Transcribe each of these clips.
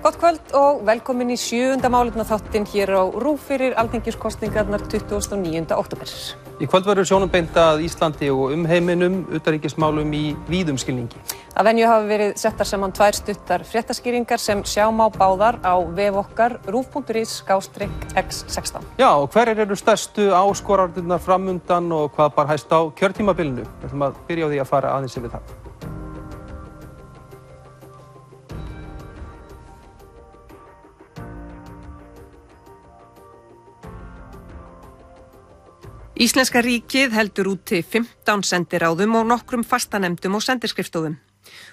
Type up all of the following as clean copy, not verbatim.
Gott kvöld og velkomin í 7. málefnaþáttinn hér á RÚV fyrir alþingiskosningarnar 29. október. Í kvöld verður sjónum beint að Íslandi og heiminum, utanríkismálum í víðum skilningi. Að venju hafa verið settar saman 2 stuttar fréttaskýringar sem sjá má báðar á vef okkar ruv.is/x16. Já, og hverjir eru stærstu áskorarnirnar framundan og hvað bar hæst á kjörtímabilinu? Við ætlum að byrja á því að fara aðeins yfir það. Íslenska ríkið heldur úti 15 sendiráðum og nokkrum fastanemndum og sendirskrifstofum.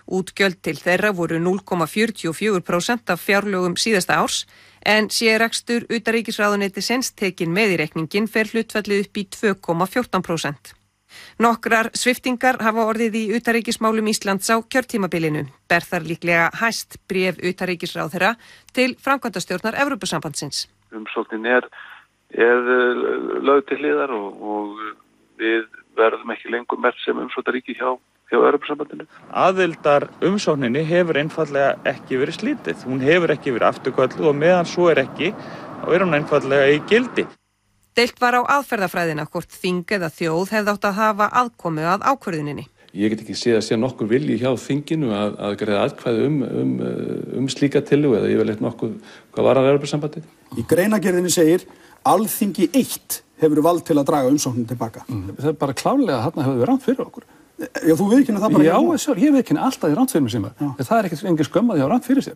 Útgjöld til þeirra voru 0,44% af fjárlögum síðasta árs, en sé rekstur utanríkisráðuneytisins tekin með í reikningin fer hlutfallið upp í 2,14%. Nokkrar sviptingar hafa orðið í utanríkismálum Íslands á kjörtímabilinu. Ber þar líklega hæst bréf utanríkisráðherra til framkvæmdastjórnar Evrópusambandsins. Umsóknin er lögð til hliðar og við verðum ekki lengur merkt sem umsóknarríki hjá Evrópusambandinu. Aðildar umsókninni hefur einfaldlega ekki verið slítið. Hún hefur ekki verið afturkölluð og meðan svo er ekki, þá er hún einfaldlega í gildi. Deilt var á aðferðafræðina hvort þing eða þjóð hefði átt að hafa aðkomu að ákvörðuninni. Ég get ekki séð að sé nokkur vilji hjá þinginu að greiða atkvæði um slíka tillögu eða yfirleitt nokkuð hvað varðar Evrópusambandið. Í greinargerðinni segir Alþingi 1 hefur vald til að draga umsóknina tilbaka. Það er bara klárlega að þarna hefur við rangt fyrir okkur. Já, þú viðurkennir það bara. Já, ég viðurkenni alltaf í rangt fyrir mig sem er. Það er ekkert engin skömm að ég hafa rangt fyrir sér.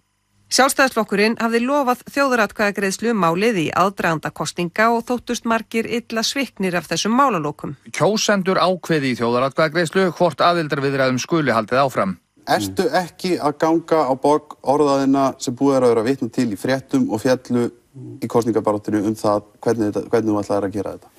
Sjálfstæðisflokkurinn hafði lofað þjóðaratkvæðagreiðslu málið í aðdraganda kosninga og þóttust margir illa sviknir af þessum málalokum. Kjósendur ákveði í þjóðaratkvæðagreiðslu hvort aðildarviðræðum skuli haldið áfram. Ertu ekki að ganga á bak orðaðina sem búið að vera vitni til í fréttum og fjallu í kosningabaráttinu það hvernig þú ætlaðir að gera þetta?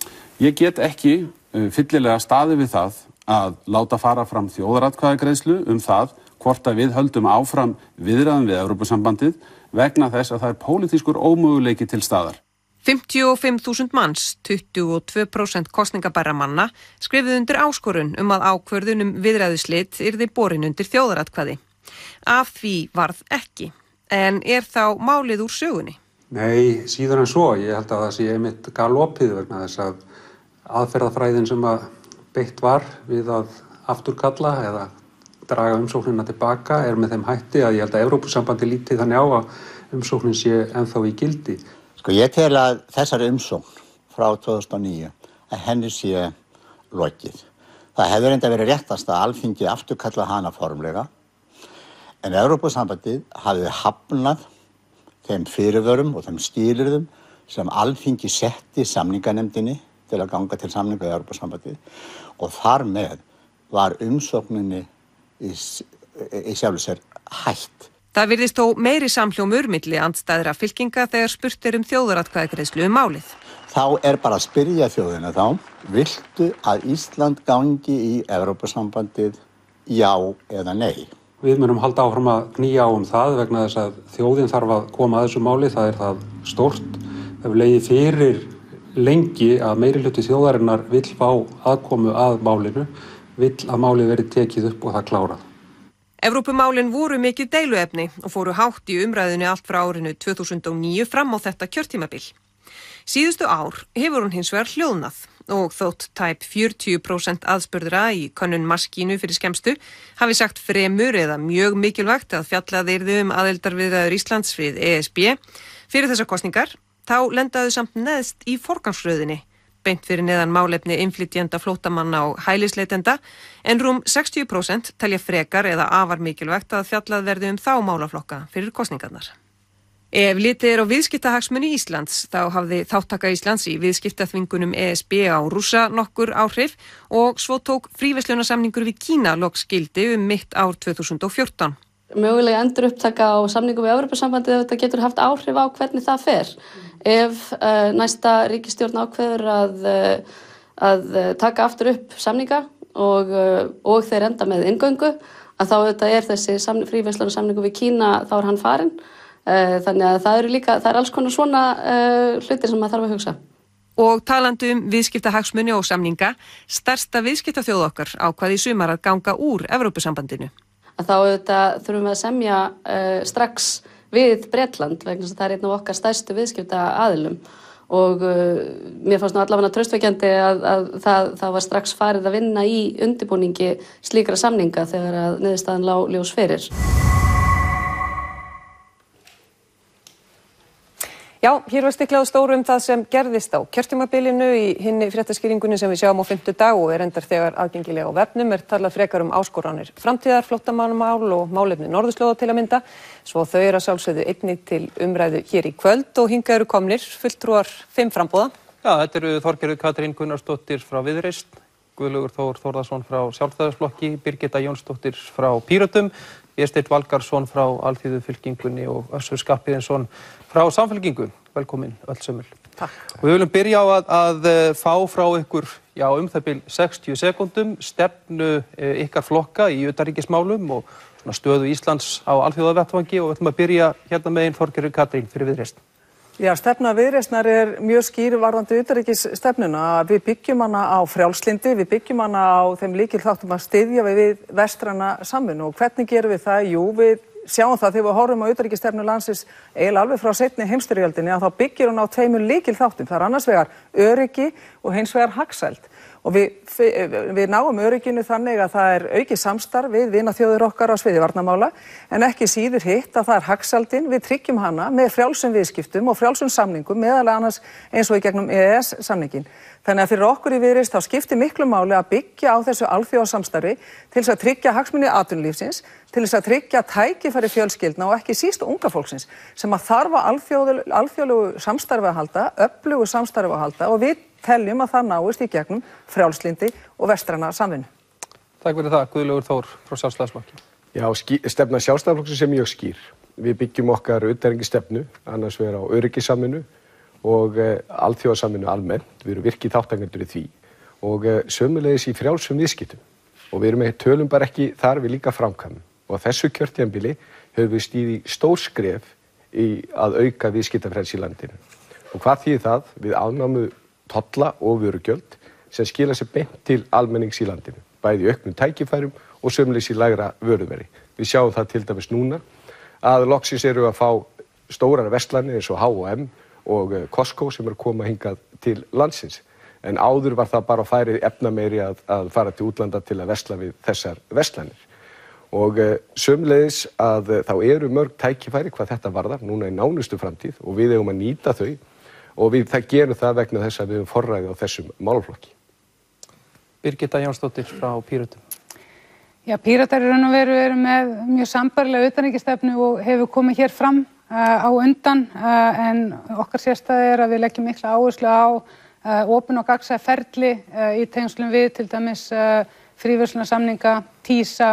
Ég get ekki fyllilega staðið við það að láta fara fram þjóðaratkvæðagreiðslu það hvort að við höldum áfram viðræðum við Evrópusambandið vegna þess að það er pólitískur ómöguleiki til staðar. 55.000 manns, 22% kosningabæra manna, skrifuðu undir áskorun að ákvörðun viðræðuslit yrði borin undir þjóðaratkvæði. Af því varð ekki, en er þá málið úr sögunni? Nei, síður en svo. Ég held að það sé einmitt galopið vegna þess að aðferðafræðin sem að beitt var við að afturkalla eða draga umsóknina tilbaka er með þeim hætti að ég held að Evrópusambandi líti þannig á að umsóknin sé ennþá í gildi. Ég tel að þessari umsókn frá 2009 að henni sé lokið. Það hefur enda verið réttast að Alþingi afturkalla hana formlega en Evrópusambandið hafði hafnað þeim fyrirvörum og þeim skilyrðum sem Alþingi setti samninganefndinni til að ganga til samninga í Evrópusambandið og þar með var umsókninni í sjálfu sér hætt. Það virðist þó meiri samhljómur milli andstæðra fylkinga þegar spurt þjóðaratkvæðagreiðslu málið. Þá er bara að spyrja þjóðina viltu að Ísland gangi í Evrópusambandið já eða nei? Við munum halda áfram að knýja á það vegna þess að þjóðin þarf að koma að þessu máli. Það er það stórt. Það hefur legið fyrir lengi að meirihluti þjóðarinnar vill fá aðkomu að málinu, vill að málið verið tekið upp og það klárað. Evrópumálin voru mikið deiluefni og fóru hátt í umræðunni allt frá árinu 2009 fram á þetta kjörtímabil. Síðustu ár hefur hún hins vegar hljóðnað og þótt tæp 40% aðspurðra í könnun Maskínu fyrir skemmstu hafi sagt fremur eða mjög mikilvægt að fjallað yrði aðildarviðræður Íslands við ESB fyrir þessar kosningar, þá lendaðu samt neðst í forgangsröðinni, beint fyrir neðan málefni innflytjenda, flóttamanna og hælisleitenda, en rúm 60% telja frekar eða afar mikilvægt að fjallað verði þá málaflokka fyrir kosningarnar. Ef litið er á viðskiptahagsmuni Íslands, þá hafði þáttaka Íslands í viðskiptaþvingunum ESB á Rússa nokkur áhrif og svo tók fríverslunarsamningur við Kína loks gildi mitt ár 2014. Mögulega endurupptaka á samningum við Evrópusambandið ef þetta getur haft áhrif á hvernig það fer. ef næsta ríkisstjórn ákveður að taka aftur upp samninga og þeir enda með inngöngu, að þá auðvitað þessi fríverslunarsamningur við Kína, þá hann farinn. Þannig að það er alls konar svona hlutir sem maður þarf að hugsa. Og talandi viðskiptahagsmuni og samninga, stærsta viðskiptaþjóð okkar ákvað í sumar að ganga úr Evrópusambandinu. Að þá auðvitað þurfum við að semja strax við Bretland, vegna þess að það er einn af okkar stærstu viðskiptaaðilum. Og mér fannst nú allavega traustvekjandi að það var strax farið að vinna í undirbúningi slíkra samninga þegar að niðurstaðan lá ljós fyrir. Já, hér var stiklað á stóru það sem gerðist á kjörtímabilinu í hinni fréttaskýringunni sem við sjáum á 5. dag og er endar þegar aðgengilega á vefnum talað frekar áskoranir framtíðar, flóttamannamál og málefni norðurslóða til að mynda. Svo þau eru að sjálfsögðu einnig til umræðu hér í kvöld og hingað eru komnir fulltrúar 5 framboða. Já, þetta eru Þorgerður Katrín Gunnarsdóttir frá Viðreisn, Guðlaugur Þór Þórðarson frá Sjálfstæðisflokki, Birgitta Jónsdóttir frá Pírötum, Vésteinn Valgarðsson frá Alþýðufylkingunni og Össur Skarphéðinsson frá Samfylkingu. Velkomin öll sömul. Takk. Og við viljum byrja á að fá frá ykkur það bil 60 sekúndum stefnu ykkar flokka í utanríkismálum og stöðu Íslands á alþjóðavettvangi og við ætlum að byrja hérna með Þorgerður Katrín fyrir Viðreisn. Já, stefna Viðreisnar er mjög skýr varðandi utanríkisstefnuna. Við byggjum hana á frjálslyndi, við byggjum hana á þeim lykilþáttum að styðja við vestræna samvinnu. Og hvernig gerum við það? Jú, við sjáum það þegar við horfum á utanríkisstefnu landsins eiginlega alveg frá seinni heimsstyrjöldinni að þá byggir hún á 2 lykilþáttum. Það er annars vegar öryggi og hins vegar hagsæld. Og við náum örygginu þannig að það er aukið samstarf við vinaþjóðir okkar á sviði varnarmála en ekki síður hitt að það er hagsældin. Við tryggjum hana með frjálsum viðskiptum og frjálsum samningum meðal annars eins og í gegnum EES-samningin. Þannig að fyrir okkur í Viðreisn þá skiptir miklu máli að byggja á þessu alþjóðasamstarfi til þess að tryggja hagsmuni atvinnulífsins, til þess að tryggja tækifæri fjölskyldna og ekki síst unga fólksins sem að þarf á alþjóðlegu samstarfi að halda, öflugu samstarfi að halda og við teljum að það náist í gegnum frjálslyndi og vestræna samvinnu. Takk fyrir það, Guðlaugur Þór frá Sjálfstæðisflokki. Já, stefna Sjálfstæðisflokksins er mjög skýr. Við byggjum okkar utanríkisstefnu, annars vegar á öryggissamvinnu og alþjóðasamvinnu almennt. Við erum virkir þátttakendur í því og sömuleiðis í frjálsum viðskiptum. Og við tölum bara ekki þar við líka framkvæmum. Og á þessu kjörtímabili höfum við stigið stór skref í að auka viðskiptafrelsi í landinu. Og hvað þýðir það? Við afnámu tolla og vörugjöld sem skila sér beint til almennings í landinu, bæði í auknum tækifærum og sömuleiðis í lægra vöruverði. Við sjáum það til dæmis núna að loksins eru að fá stórar verslanir eins og H&M og Costco sem eru að koma hingað til landsins. En áður var það bara færið efnameiri að fara til útlanda til að versla við þessar verslanir. Og sömuleiðis að þá eru mörg tækifæri hvað þetta varðar núna í nánustu framtíð og við eigum að nýta þau og við gerum það vegna þess að við höfum forræði á þessum málaflokki. Birgitta Jónsdóttir frá Pírötum. Já, Píratar í raun og veru eru með mjög sambærilega utanríkisstefnu og hefur komið hér fram á undan en okkar sérstæða er að við leggjum mikla áherslu á opin og gagnsæja ferli í tengslum við til dæmis fríverslunarsamninga, TISA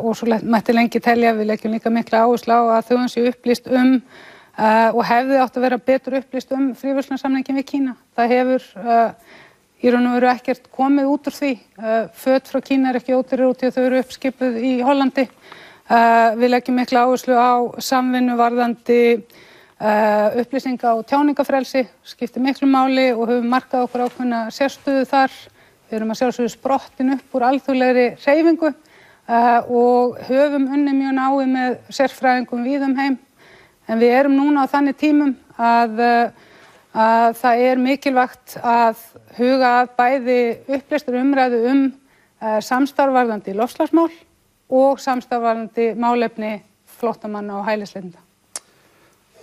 og svo mætti lengi telja. Við leggjum líka mikla áherslu á að þjóðin sé upplýst og hefði átt að vera betur upplýst fríverslunarsamningin við Kína. Það hefur í raun og veru ekkert komið út úr því. Föt frá Kína er ekki ódýrari út í að þau eru uppskipuð í Hollandi. Við leggjum mikla áherslu á samvinnu varðandi upplýsinga og tjáningafrelsi, skiptir miklu máli og höfum markað okkur ákveðna sérstöðu þar. Við erum að sjálfsögðu sprottin upp úr alþjóðlegri hreyfingu og höfum unnið mjög náið með sérfræðingum víða heim. En við erum núna á þannig tímum að það er mikilvægt að huga að bæði upplýstur umræðu samstarfvarðandi loftslagsmál og samstarfvarðandi málefni flóttamanna og hælisleitenda.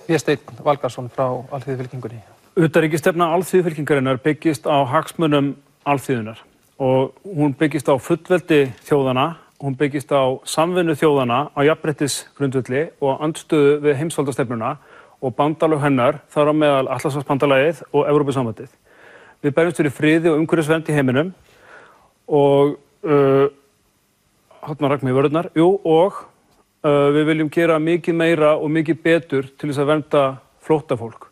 Vésteinn Valgarðsson frá Alþýðufylkingunni. Utanríkisstefna Alþýðufylkingarinnar byggist á hagsmunum alþýðunnar og hún byggist á fullveldi þjóðanna. Hún byggist á samvinnu þjóðanna á jafnréttisgrundvelli og andstöðu við heimsvaldastefnuna og bandalög hennar þar á meðal Atlantshafsbandalagið og Evrópusambandið. Við berjumst fyrir friði og umhverfisvernd í heiminum og við viljum gera mikið meira og mikið betur til þess að vernda flóttafólk.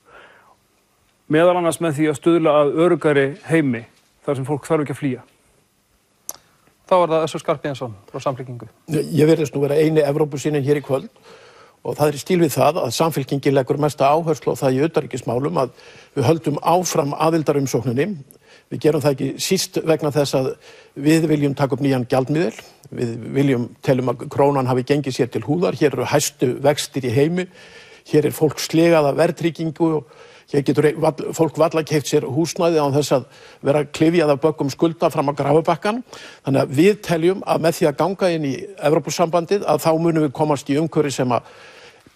meðal annars með því að stuðla að öruggari heimi þar sem fólk þarf ekki að flýja. Þá það Össur Skarphéðinsson frá Samfylkingu. Ég virðist nú vera eini Evrópusinni hér í kvöld og það í stíl við það að Samfylkingin leggur mesta áherslu á það í utanríkismálum að við höldum áfram aðildarumsókninni. Við gerum það ekki síst vegna þess að við viljum taka upp nýjan gjaldmiðil. Við telum að krónan hafi gengið sér til húðar. Hér eru hæstu vextir í heimi. Hér fólk slegað af verðtryggingu og hér getur fólk varla keypt sér húsnæði án þess að vera klyfjað af böggum skulda fram á grafabakkann. Þannig að við teljum að með því að ganga inn í Evrópusambandið að þá munum við komast í umhverfi sem að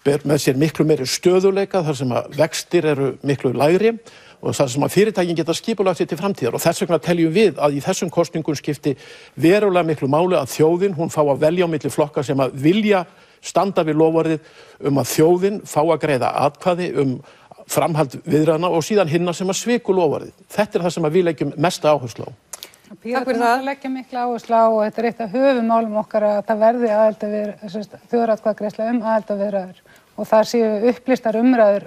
ber með sér miklu meiri stöðuleika, þar sem að vextir eru miklu lægri og þar sem að fyrirtækin geta skipulagt sér til framtíðar og þess vegna teljum við að í þessum kosningum skipti verulega miklu máli að þjóðin, hún fá að velja á milli flokka sem að vilja standa við loforðið að þjóðin fá að greiða atkvæði framhald viðræðna og síðan hinna sem að sviku loforðið. Þetta það sem að við leggjum mesta áherslu á. Takk fyrir það. Leggja mikla áherslu á og þetta eitt af höfumálum okkar að það verði þjóðaratkvæðagreiðsla aðildarviðræður og það séu upplýstar umræður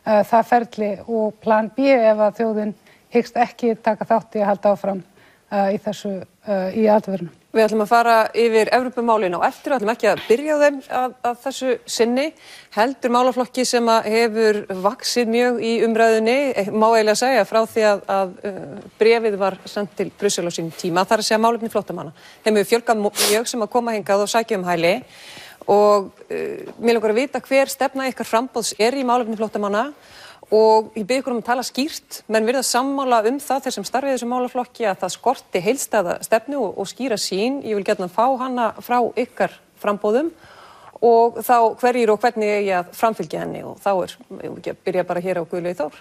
það ferli og plan B ef að þjóðin hyggst ekki taka þátt í að halda áfram í aðildarviðræðunum. Við ætlum að fara yfir Evrópumálin á eftir og ætlum ekki að byrja á þeim að þessu sinni. Heldur málaflokki sem hefur vaxið mjög í umræðunni, má eiginlega segja frá því að bréfið var sendt til Brussel á sínum tíma. Það að segja málefni flóttamanna. Þeim hefur fjölgað mjög sem að koma hingað og sækja hæli og mér langar að vita hver stefna ykkar framboðs í málefni flóttamanna og ég bið ykkur að tala skýrt, menn virðast sammála það þeir sem starfið þessum málaflokki að það skorti heildstæða stefnu og skýra sín. Ég vil gjarna fá hana frá ykkar framboðum og þá hverjir og hvernig eigi að framfylgja henni og þá ég vil byrja bara hér á Guðlaugi Þór.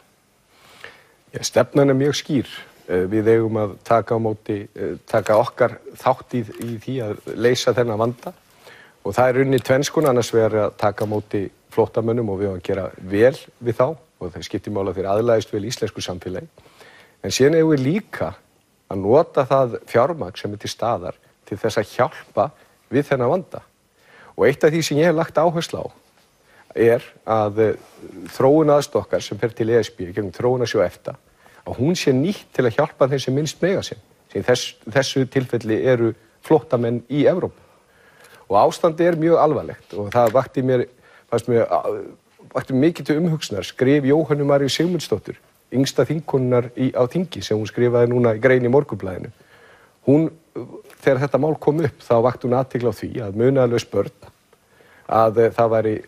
Stefnan mjög skýr. Við eigum að taka okkar þátt í því að leysa þennan vanda og það unnið tvenns konar, annars vegar að taka á móti flóttamönnum og við að gera vel við þá og það skiptir máli að þeir aðlagist vel íslensku samfélagi. En síðan eigum við líka að nota það fjármagn sem til staðar til þess að hjálpa við þennan vanda. Og eitt af því sem ég hef lagt áherslu á að þróunaraðstoð okkar sem fer til ESB gegnum þróunarsjóð EFTA, að hún sé nýtt til að hjálpa þeim sem minnst mega sín. Þessu tilfelli eru flóttamenn í Evrópu. Og ástandi mjög alvarlegt og það vakti mikið til umhugsnar skrif Jóhönnu Maríu Sigmundsdóttur, yngsta þingkonunnar á þingi sem hún skrifaði núna í grein í Morgunblaðinu. Þegar þetta mál kom upp þá vakti hún athygli á því að munaðarlaus börn að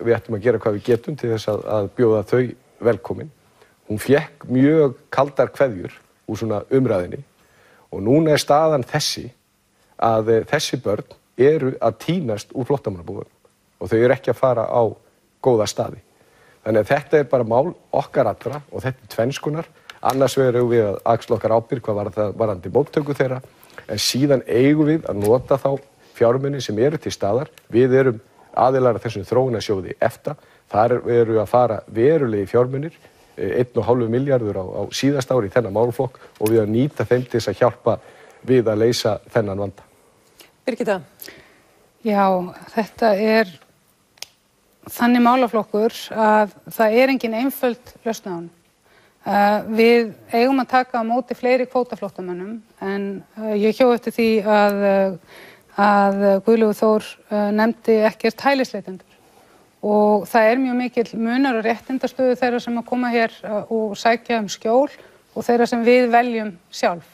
við ættum að gera hvað við getum til þess að bjóða þau velkomin. Hún fékk mjög kaldar kveðjur úr svona umræðinni og núna staðan þessi að þessi börn eru að tínast úr flóttamannabúðum og þau eru ekki að fara á góða staði. Þannig að þetta bara mál okkar allra og þetta tvenns konar. Annars vegar við að axla okkar ábyrgð hvað varðandi móttöku þeirra en síðan eigum við að nota þá fjármuni sem eru til staðar. Við erum aðilar af þessum þróunarsjóði EFTA. Þar eru að fara verulegi fjármunir, 1,5 milljarður á síðasta ári í þennan málaflokk og við að nýta þeim til þess að hjálpa við að leysa þennan vanda. Birgitta. Já, þetta þannig málaflokkur að það engin einföld lausn á hann. Við eigum að taka á móti fleiri kvótaflóttamönnum en ég hjó eftir því að Guðlaugur Þór nefndi ekkert hælisleitendur og það mjög mikill munur og réttindastöðu þeirra sem að koma hér og sækja skjól og þeirra sem við veljum sjálf.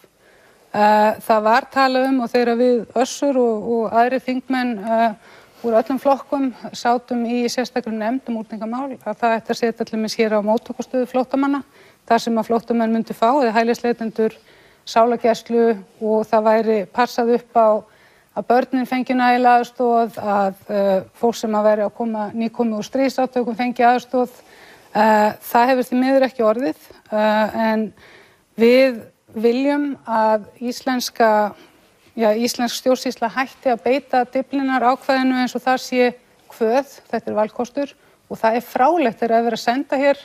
Það var talað og þegar við Össur og aðrir þingmenn úr öllum flokkum sátum í sérstakri nefnd útlendingamál að það ætti að setja allir hér á móttökustöðu flóttamanna þar sem að flóttamenn myndu fá eða hælisleitendur sálagæslu og það væri passað upp á að börnin fengi nægilega aðstoð, að fólk sem að væri að nýkomið úr stríðsátökum fengi aðstoð. Það hefur því miður ekki orðið en við viljum að íslensk stjórnsýsla hætti að beita Dyflinnar-ákvæðinu eins og það sé kvöð, þetta valkostur og það frálegt að vera að senda hér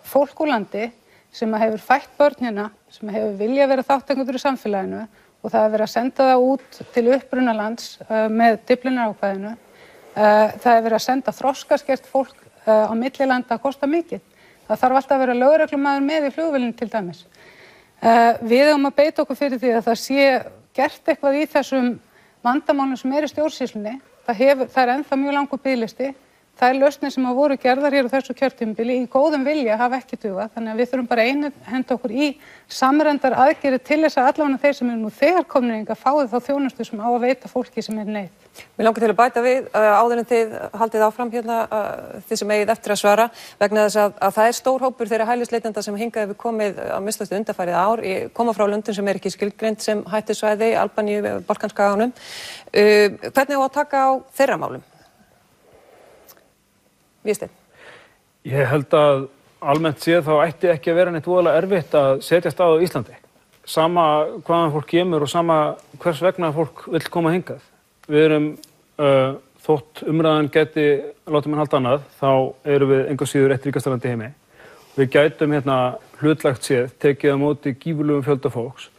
fólk úr landi sem hefur fætt börn hérna, sem hefur viljað vera þátttakendur í samfélaginu og það verið að senda það út til upprunalands með Dyflinnar-ákvæðinu. Það verið að senda þroskaskert fólk á milli landa að kosta mikið. Það þarf alltaf að vera lögreglumaður með í flugvélinni til dæmis. Við eigum að beita okkur fyrir því að það sé gert eitthvað í þessum vandamálum sem í stjórnsýslunni. Það er ennþá mjög langur biðlisti. Það er lausnir sem hafa voru gerðar hér á þessu kjörtímabili í góðum vilja hafa ekki dugað. Þannig að við þurfum bara henda okkur í samræmdar aðgerðir til þess að allavega þeir sem eru nú þegar komnir hingað fái þá þjónustu sem á að veita fólki sem er neyð. Mér langar til að bæta við áður en þið haldið áfram hérna þið sem eigið eftir að svara vegna þess að það er stór hópur þeirra hælisleitenda sem hingað hefur komið á minnstakosti undanfarið ár koma frá löndum sem ekki skilgreind sem hættusvæði, Albaníu, Balkanskaganum. Hvernig á að taka á þeirra málum? Vísteinn. Ég held að almennt séð þá ætti ekki að vera neitt voðalega erfitt að setjast að á Íslandi. Sama hvaðan fólk kemur og sama hvers vegna fólk vill koma hingað. Við erum, þótt umræðan geti látið mann halda annað, þá erum við engu síður eitt ríkasta land í heimi. Við gætum hérna hlutlagt séð, tekið á móti gífurlegum fjölda fólks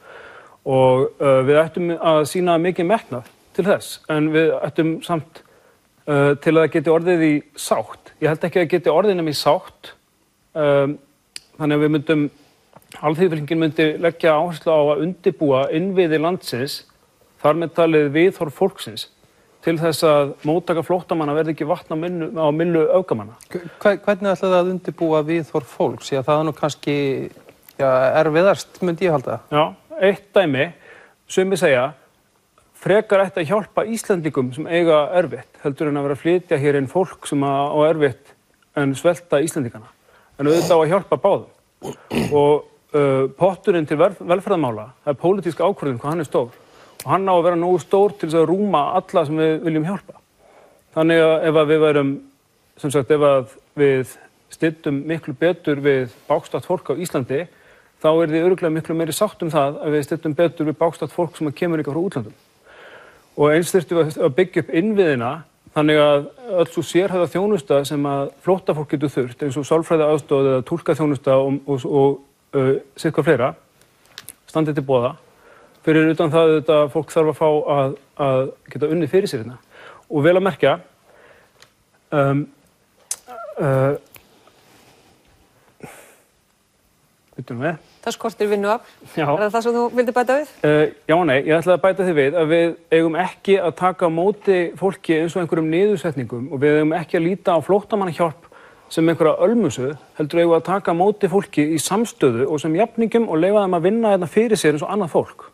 og við ættum að sýna mikið metnað til þess, en við ættum samt til að það geti orðið í sátt. Ég held ekki að það geti orðið nema í sátt, þannig að við myndum, alþýðufylkingin myndi leggja áherslu á að undirbúa innviði landsins, þar með talið viðhorf fólksins, til þess að móttaka flóttamanna verði ekki vatn á myllu öfgamanna. Hvernig ætlaði það að undirbúa viðhorf fólks? Já, það er nú kannski erfiðast, myndi ég halda. Já, eitt dæmi, sumir segja, frekar ætti að hjálpa Íslendingum sem eiga erfitt, heldur en að vera að flytja hér inn fólk sem á erfitt en svelta Íslendingana. En auðvitað á að hjálpa báðum. Og potturinn til velferðarmála, það er pólitísk ákvörðun hvað hann er stór. Og hann á að vera nógu stór til þess að rúma alla sem við viljum hjálpa. Þannig að ef við værum, sem sagt, ef að við styddum miklu betur við bágstatt fólk á Íslandi, þá því örugglega miklu meiri sátt það að við styddum betur við bágstatt fólk sem kemur frá útlöndum. Og eins þurftum við að byggja upp innviðina þannig að öll svo sérhæfða þjónusta sem að flóttafólk getur þurft, eins og sálfræðiaðstoð eða túlkaþjónusta og sitthvað fleira, standi til boða. Fyrir utan það að fólk þarf að fá að geta unnið fyrir sér hérna. Og vel að merkja, Það skortir vinnuafl. Er það sem þú vildi bæta við? Já, nei, ég ætlaði að bæta því við að við eigum ekki að taka á móti fólki eins og einhverjum niðursetningum og við eigum ekki að líta á flóttamannahjálp sem einhverja ölmusu, heldur eigum að taka á móti fólki í samstöðu og sem jafningum og leyfa þeim að vinna hérna fyrir sér eins og annað fólk.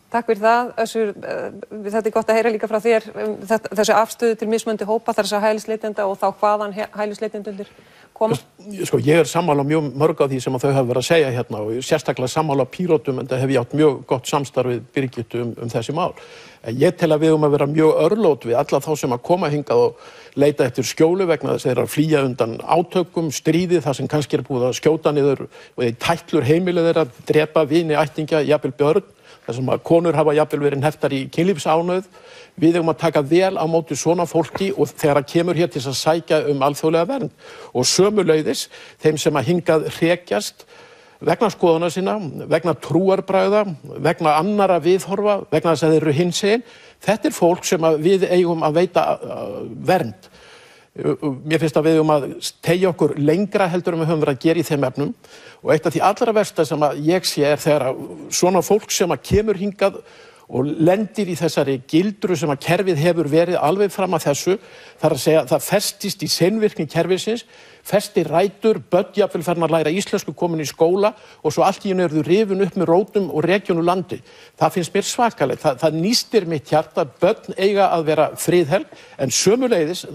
Takk fyrir það, Össur. Þetta er gott að heyra líka frá þér þessu afstöðu til mismunandi hópa, þar þess að hælisleitenda og þá hvaðan hælisleitendur koma. Sko, ég sammála mjög mörg af því sem þau hafa verið að segja hérna og sérstaklega sammála Pírötum, en það hef ég átt mjög gott samstarf við Birgittu þessi mál. Ég tel að við að vera mjög örlót við alla þá sem að koma hingað og leita eftir skjólu vegna þess að þeir eru að flýja undan átökum, stríði, það sem kannski er búið að skjóta niður og þeir tætlur heimilið þeirra, drepa vini, ættingja, jafnvel börn, þar sem að konur hafa jafnvel verið heftar í kynlífsánauð. Við eigum að taka vel á móti svona fólki og þegar það kemur hér til að sækja alþjóðlega vernd og sömuleiðis þeim sem að hingað hrekjast vegna skoðana sinna, vegna trúarbragða, vegna annara viðhorfa, vegna þess að þeir eru hinsegin. Þetta er fólk sem að við eigum að veita vernd. Mér finnst að við eigum að teygja okkur lengra heldur en við höfum verið að gera í þeim efnum og eitt af því allra versta sem að ég sé er þegar svona fólk sem að kemur hingað og lendir í þessari gildru sem að kerfið hefur verið alveg fram að þessu, þar að segja það festist í seinvirkni kerfisins, festi rætur, börn jafnvel farin að læra íslensku, komin í skóla og svo allt í einu eru rifin upp með rótum og rekjun úr landi. Það finnst mér svakalegt, það nístir mitt hjarta, börn eiga að vera friðhelg, en sömuleiðis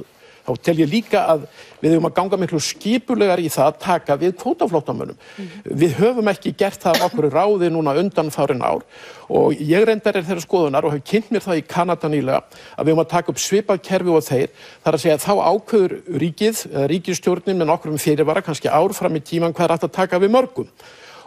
þá tel ég líka að við eigum að ganga miklu skipulegar í það að taka við kvótaflóttamönnum. Við höfum ekki gert það af okkur ráði núna undanfarin ár og ég reyndar þeirra skoðunar og hef kynnt mér það í Kanada nýlega að við höfum að taka upp svipað kerfi og þeir, þar að segja að þá ákveður ríkið, ríkisstjórnin með nokkrum fyrirvara, kannski ár fram í tíman hvað er hægt að taka við mörgum.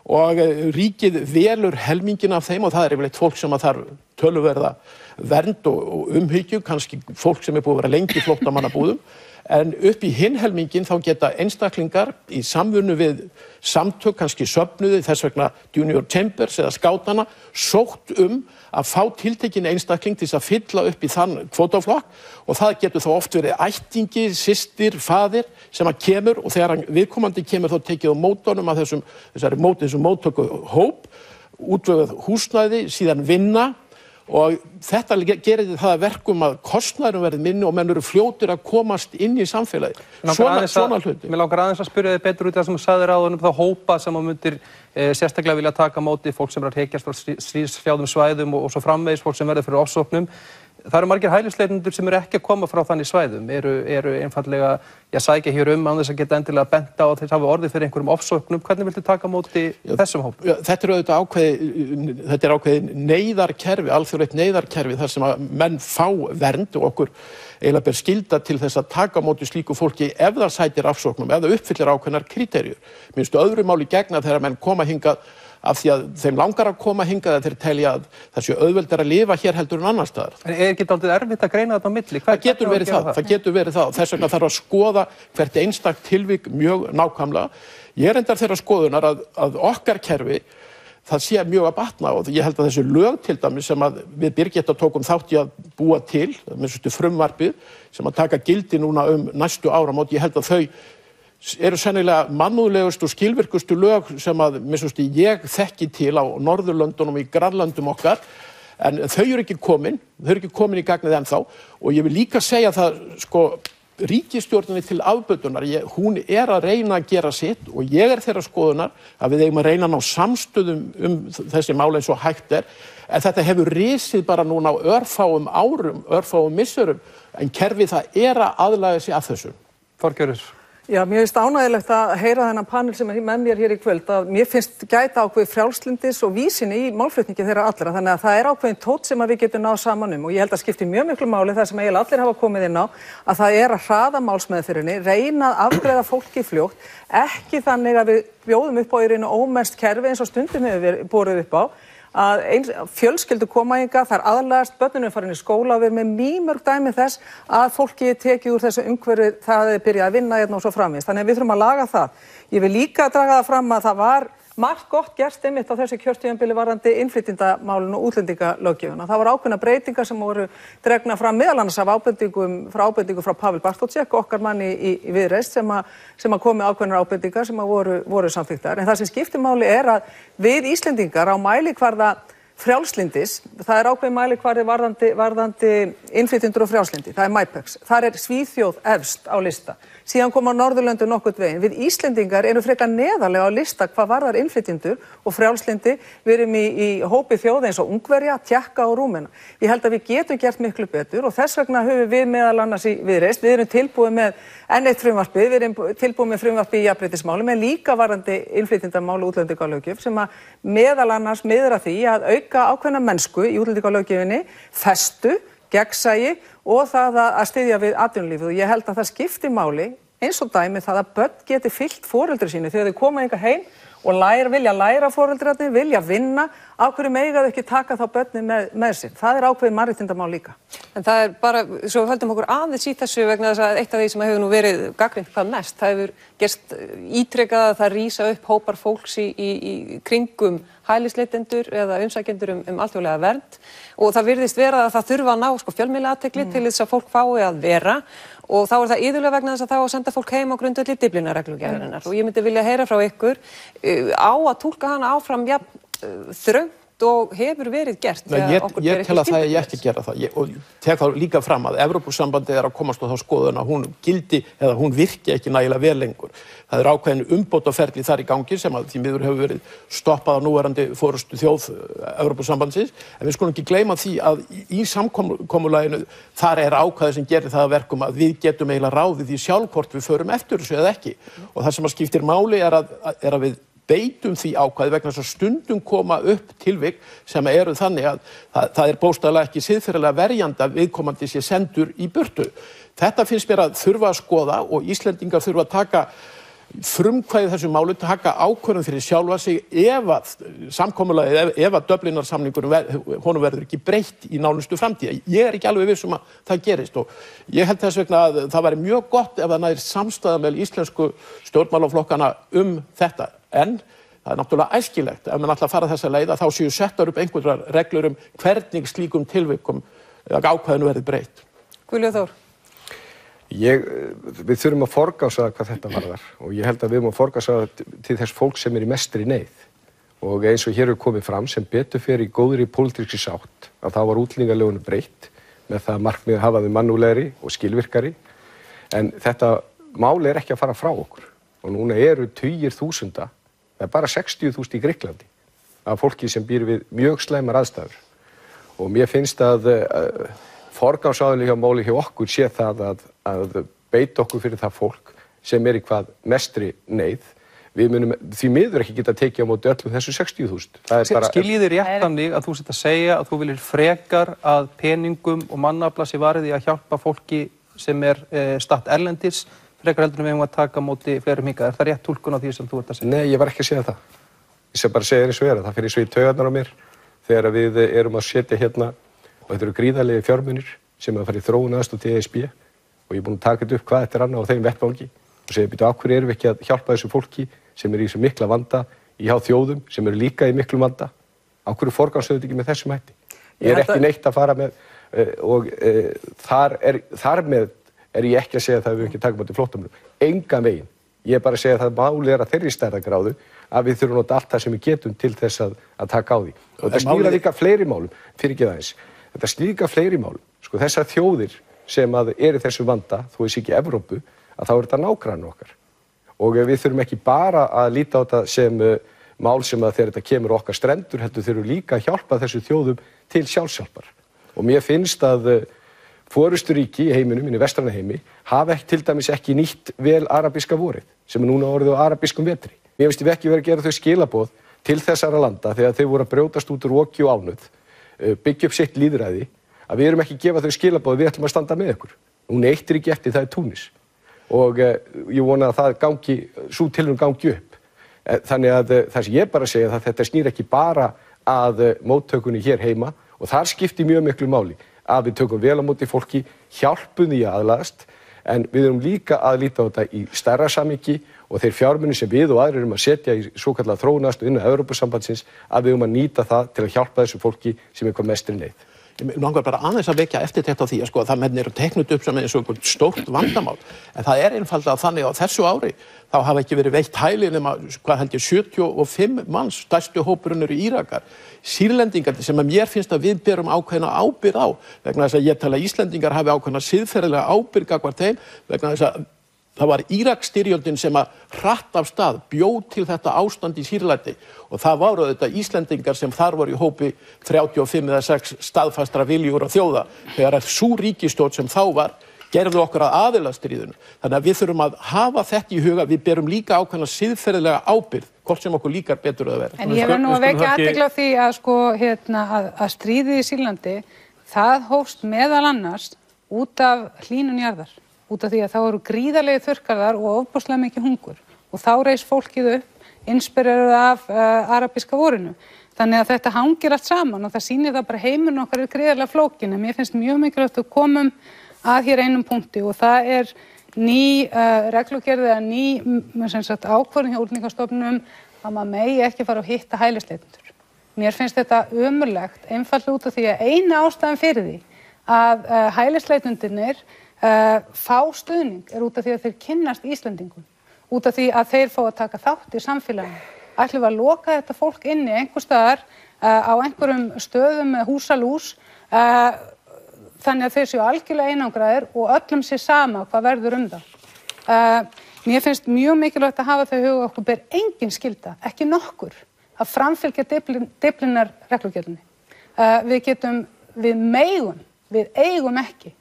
Og ríkið velur helmingin af þeim og það er yfirleitt fólk sem að þarf töluverða vernd og umhyggju, kannski fólk sem er búið að vera lengi í flóttamannabúðum, En upp í hinn helminginn þá geta einstaklingar í samvinnu við samtök, kannski söfnuði, þess vegna Junior Chambers eða skátana, sótt að fá tiltekinn einstakling til þess að fylla upp í þann kvótaflokk og það getur þá oft verið ættingi, systir, faðir sem að kemur og þegar viðkomandi kemur þá tekið á mótunum að þessum móttöku hóp, útvegað húsnæði, síðan vinna og þetta gerir það að verkum að kostnaðurinn verði minni og menn eru fljótir að komast inn í samfélagið. Svona hluti. Mér langar aðeins að spyrja þig betur út af það sem þú sagðir áðan þá hópa sem að myndir sérstaklega vilja taka á móti fólk sem er að hrekjast frá stríðshrjáðum svæðum og svo framvegis fólk sem verður fyrir ofsóknum. Það eru margir hælisleitendur sem eru ekki að koma frá þannig svæðum, eru einfaldlega sækja hér án þess að geta endilega bent á að þeir hafi orðið fyrir einhverjum ofsóknum. Hvernig viltu taka á móti þessum hóp? Þetta er ákveðið neyðarkerfi, alþjóðlegt neyðarkerfi þar sem að menn fá vernd og okkur eiginlega ber skylda til þess að taka á móti slíku fólki ef það sætir ofsóknum, ef það uppfyllir ákveðnar kríteríur. Minnstu öðru máli gegna þegar menn koma hingað af því að þeim langar að koma hingað að þeir telja að það sé auðveldara að lifa hér heldur en annars staðar. En er ekki dálítið erfitt að greina þetta á milli? Það getur verið það. Þess vegna þarf að skoða hvert einstakt tilvik mjög nákvæmlega. Ég er endar þeirra skoðunar að okkar kerfi það sé mjög að batna og ég held að þessi lög til dæmis sem að við Birgitta tókum þátt í að búa til, með frumvarpið sem að taka gildi núna næstu áramót, ég held að þau eru sennilega mannúðlegustu og skilvirkustu lög sem að ég þekki til á Norðurlöndunum í grannlöndum okkar en þau eru ekki komin í gagnið ennþá og ég vil líka segja það ríkisstjórninni til afbötunar, hún er að reyna að gera sitt og ég er þeirra skoðunar að við eigum að reyna að ná samstöðum þessi mál eins og hægt en þetta hefur risið bara núna á örfáum árum, örfáum misserum en kerfið það er að aðlaga sig að þessu. Þorgerður. Já, mér finnst ánægjulegt að heyra þennan panel sem er með mér hér í kvöld að mér finnst gæta ákveðið frjálslyndis og vísinni í málflutningi þeirra allra þannig að það er ákveðin tónn sem að við getum náð saman og ég held að skipti mjög miklu máli það sem eiginlega allir hafa komið inn á að það er að hraða málsmeðferðinni, reyna að afgreiða fólki fljótt, ekki þannig að við bjóðum upp á í reynu ómennst kerfi eins og stundum hefur borið upp á að fjölskyldur koma hingað, þar aðlagast, börnunum farin í skóla og við erum með mýmörg dæmi þess að fólki tekið úr þessu umhverfi það er byrjað að vinna hérna og svo framvegis. Þannig að við þurfum að laga það. Ég vil líka draga það fram að það var margt gott gerst einmitt á þessu kjörtímabili varðandi innflytjendamálinu og útlendingalöggjöfina. Það voru ákveðnar breytingar sem voru dregnar fram meðal annars af ábendingum frá Pavel Bartótsek, okkar manni í Viðreisn sem að komi ákveðnar ábendingar sem að voru samþykktar. En það sem skiptir máli er að við Íslendingar á mælikvarða frjálslyndis, það er ákveðin mælikvarði varðandi innflytjendur og frjálslyndi, það er MIPEX. Þar er Svíþjóð efst á lista. Síðan koma Norðurlöndin nokkurn veginn. Við Íslendingar erum frekar neðarlega á lista hvað varðar innflytjendur og frjálslyndi. Við erum í hópi þjóða eins og Ungverja, Tékka og Rúmena. Ég held að við getum gert miklu betur og þess vegna höfum við meðal annars í Viðreisn. Við erum tilbúið með enn eitt frumvarpið, við erum tilbúið með frumvarpið í jafnréttismálum en líka varðandi innflytjendamál og útlendingalöggjöf sem að meðal annars miðar að því að auka ákveðna mennsku í útlendingalöggjöfinni, festu, gegnsæi og það að styðja við atvinnulífið og ég held að það skipti máli eins og dæmi það að börn geti fylgt foreldri sínu þegar þau koma hingað heim og vilja læra foreldrarnir, vilja vinna, af hverju mega þau ekki taka þá börnin með sér. Það er ákveðið mannréttindamál líka. En það er bara, svo við höldum okkur aðeins í þessu vegna þess að eitt af því sem hefur nú verið gagnrýnt hvað mest, það hefur gerst ítrekað að það rísa upp hópar fólks í kringum hælisleitendur eða umsækjendur alþjóðlega vernd og það virðist vera að það þurfa að ná fjölmiðlaathygli til þess að fólk fái að vera og þá er það iðulega vegna þess að þá að senda fólk heim á grundvelli Dyflinnarreglugerðarinnar og ég myndi vilja heyra frá ykkur á að túlka hana áfram þröngt og hefur verið gert. Ég tel að það er ekki að gera það og tek þá líka fram að Evrópusambandið er að komast á þá skoðun að hún gildi eða hún virki ekki nægilega vel lengur. Það er ákveðin umbótaferli þar í gangi sem að því miður hefur verið stoppað á núverandi forystu þjóð Evrópusambandsins en við skulum ekki gleyma því að í samkomulaginu þar er ákvæði sem gerir það að verkum að við getum eiginlega ráðið því sjálf hvort við förum eftir þessu eða ekki og það sem að skiptir máli er að við beitum því ákvæði vegna þess að stundum koma upp tilvik sem eru þannig að það er bókstaflega ekki siðferðilega verjandi að viðkomandi sé sendur í burtu. Þetta finnst mér að þurfa að skoða og Íslendingar þurfa að taka frumkvæði þessu málu taka ákvörðun fyrir sjálfa sig ef að samkomulagið, ef að Dublínarsamningurinn honum verður ekki breytt í nánustu framtíð. Ég er ekki alveg viss að það gerist og ég held þess vegna að það væri mjög gott ef það næri samstaða með íslensku stjórnmálaflokkana þetta. En það er náttúrulega æskilegt ef mann ætla að fara þessa leið að þá séu settar upp einhverjar reglur hvernig slíkum tilvikum ákvæðinu verði breytt. Guðlaugur Þór. Við þurfum að forgangsraða hvað þetta varðar og ég held að við erum að forgangsraða til þess fólk sem í mestri neyð og eins og hér hefur komið fram sem betur fer í góðri pólitískri sátt að þá var útlendingalögunum breytt með það markmið að hafa þau mannúðlegri og skilvirkari en þetta mál ekki að fara frá okkur og núna eru tugir þúsunda, það bara 60.000 í Grikklandi af fólki sem býr við mjög slæmar aðstæður og mér finnst að forgangsraðanlega máli hjá okkur sé það að beita okkur fyrir það fólk sem í hvað mestri neyð. Við munum því miður ekki geta tekið á móti öllum þessu 60.000. Skiljið þið rétt þannig að þú sért að segja að þú viljir frekar að peningum og mannafla sé varið í að hjálpa fólki sem statt erlendis frekar heldur en við að taka á móti fleirum hingað. Það rétt túlkun á því sem þú ert að segja? Nei, ég var ekki að segja það. Ég sem bara segja eins og það fyrir svo í taugarnar á mér þegar við erum að setja hérna og þetta eru gríðarlegir fjármunir sem að fara í þróunaraðstoð til ESB og ég er búinn að taka þetta upp hvað þetta annað á þeim vettvangi og segja býtu af hverju erum við ekki að hjálpa þessu fólki sem í þessu mikla vanda í hjá þjóðum sem eru líka í miklum vanda af hverju forgangsröðum ekki með þessum hætti ég ekki neitt að fara með og þar með ég ekki að segja það að við ekki taka móti flóttamönnum engan veginn ég bara að segja það máli að þeirri stærðargráðu að við þurfum að nota allt það sem við getum til þess að taka á því og þetta snýr líka fleiri málum fyrirgeðu aðeins þetta snýr líka fleiri málum sko þessar þjóðir sem eru þessu vanda þó þessi ekki Evrópu að þá þetta nágrannar okkar og við þurfum ekki bara að líta á þetta sem mál sem að þegar þetta kemur okkar strendur heldur þurfum líka að hjálpa þessu þjóðum til sjálfshjálpar og mér finnst að forysturíki í heiminum, í vestræna heimi hafa til dæmis ekki nýtt vel arabíska vorið sem núna orðið á arabískum vetri. Mér finnst við ekki verið að gera þau skilaboð til þessara landa þegar þau voru að brjótast út úr oki og ánauð, byggja upp sitt lýðræði að við erum ekki að gefa þau skilaboð við ætlum að standa með ykkur. Núna eitt ríki eftir það Túnis og ég vona að það gangi, sú tilraun gangi upp. Þannig að það sem ég bara segja að þetta snýr ekki bara að móttökunni hér heima og þar skiptir mjög miklu máli að við tökum vel á móti fólki, hjálpum því að aðlagast en við erum líka að líta á þetta í stærra samhengi og þeir fjármunir sem við og aðrir erum að setja í svokallað þróunaraðstoð innan Evrópusambandsins að við erum að nýta það til að hjálpa þessu fólki sem hvað mestri neyð. Ég langar bara aðeins að vekja eftirtekt á því að það menn eru teiknuð upp sem eins og einhvern stórt vandamál en það einfaldlega þannig á þessu ári þá hafa ekki verið veitt hæli nema hvað held ég 75 manns stærstu hópurinn eru Írakar Sýrlendingar sem að mér finnst að við berum ákveðna ábyrgð á vegna þess að ég tel að Íslendingar hafi ákveðna siðferðilega ábyrgð gagnvart þeim vegna þess að það var Íraksstyrjöldin sem að hratt af stað bjóð til þetta ástand í Sýrlandi og það voru þetta Íslendingar sem þar voru í hópi 35 eða 6 staðfastra viljur og þjóða þegar að sú ríkisstjórn sem þá var gerðu okkur að aðilastríðinu. Þannig að við þurfum að hafa þetta í huga, við berum líka ákveðna siðferðilega ábyrgð, hvort sem okkur líkar betur að vera. En ég verð nú að vekja athygli á því að að stríðið í Sýrlandi, það hófst meðal annars út af hlýnun jarðar. Út af því að þá eru gríðarlegir þurrkaðar og ofboðslega mikið hungur og þá reis fólkið upp inspirerað af arabíska vorinu. Þannig að þetta hangir allt saman og það sýnir það bara heimurinn okkar er gríðarlega flókin en mér finnst mjög mikilvægt að komum að hér einum punkti og það er ný reglugerð eða ný ákvörðun hjá Útlendingastofnun að maður megi ekki fara að hitta hælisleitendur. Mér finnst þetta ömurlegt einfaldlega út af því að eina ástæðan fyrir því að hælisleitendurnir fá stuðning er út af því að þeir kynnast Íslendingum, út af því að þeir fá að taka þátt í samfélaginu. Ætlum við að loka þetta fólk inni einhvers staðar á einhverjum stöðum með húsalús þannig að þeir séu algjörlega einangraðir og öllum sé sama hvað verður það. Mér finnst mjög mikilvægt að hafa þau huga okkur ber engin skylda, ekki nokkur, að framfylgja Dyflinnar reglugerðinni. Við eigum ekki.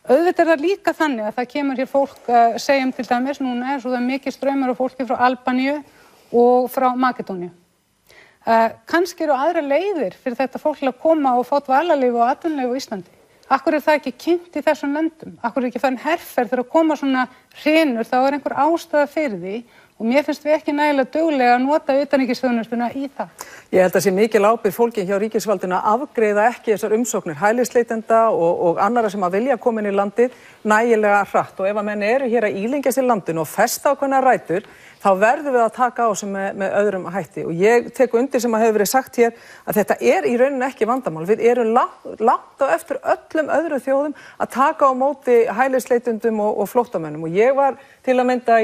Auðvitað er það líka þannig að það kemur hér fólk, segjum til dæmis, núna er svo það mikið straumur af fólki frá Albaníu og frá Makedóníu. Kannski eru aðra leiðir fyrir þetta fólk að koma og fá dvalarleyfi og atvinnuleyfi á Íslandi. Akkur það ekki kynnt í þessum löndum? Akkur ekki farin herferð þegar að koma svona hrynur, þá einhver ástæða fyrir því og mér finnst við ekki nægilega duglega að nota utanríkisþjónustuna í það. Ég held að sé mikil ábyrgð fólki hjá ríkisvaldinu að afgreiða ekki þessar umsóknir hælisleitenda og annara sem að vilja koma inn í landið nægilega hratt og ef að menn eru hér að ílengjast í landinu og festa ákveðna rætur þá verðum við að taka á þessu með öðrum hætti og ég tek undir sem að hefur verið sagt hér að þetta í rauninni ekki vandamál. Við erum langt á eftir öllum öðrum þjóðum að taka á móti hælisleitendum og flóttamönnum og ég var til að mynda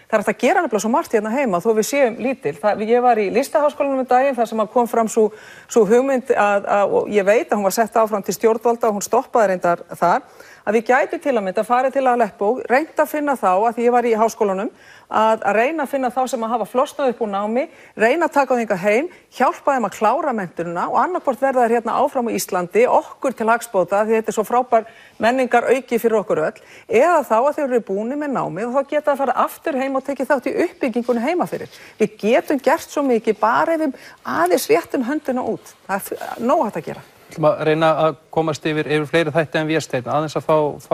það hægt að gera nefnilega svo margt hérna heima þó við séum lítil. Ég var í Listaháskólanum daginn þar sem kom fram sú hugmynd og ég veit að hún var sett áfram til stjórnvalda og hún stoppaði reyndar þar að við gætum til að mynda farið til Aleppo, reynt að finna þá að því ég var í háskólanum að reyna að finna þá sem að hafa flosnað upp úr námi, reyna að taka þingar heim, hjálpa þeim að klára menntunina og annarkvort verða þær hérna áfram á Íslandi, okkur til hagsbóta því þetta er svo frábær menningar auki fyrir okkur öll, eða þá að þeir eru búnir með námið og þá geta að fara aftur heim og tekið þátt í uppbyggingunni heima fyrir. Við getum gert svo mikið bara ef við aðeins réttum höndina út. Það er nóg hægt að gera. Við ætlum að reyna að komast yfir fleiri þætti en Vésteinn, aðeins að fá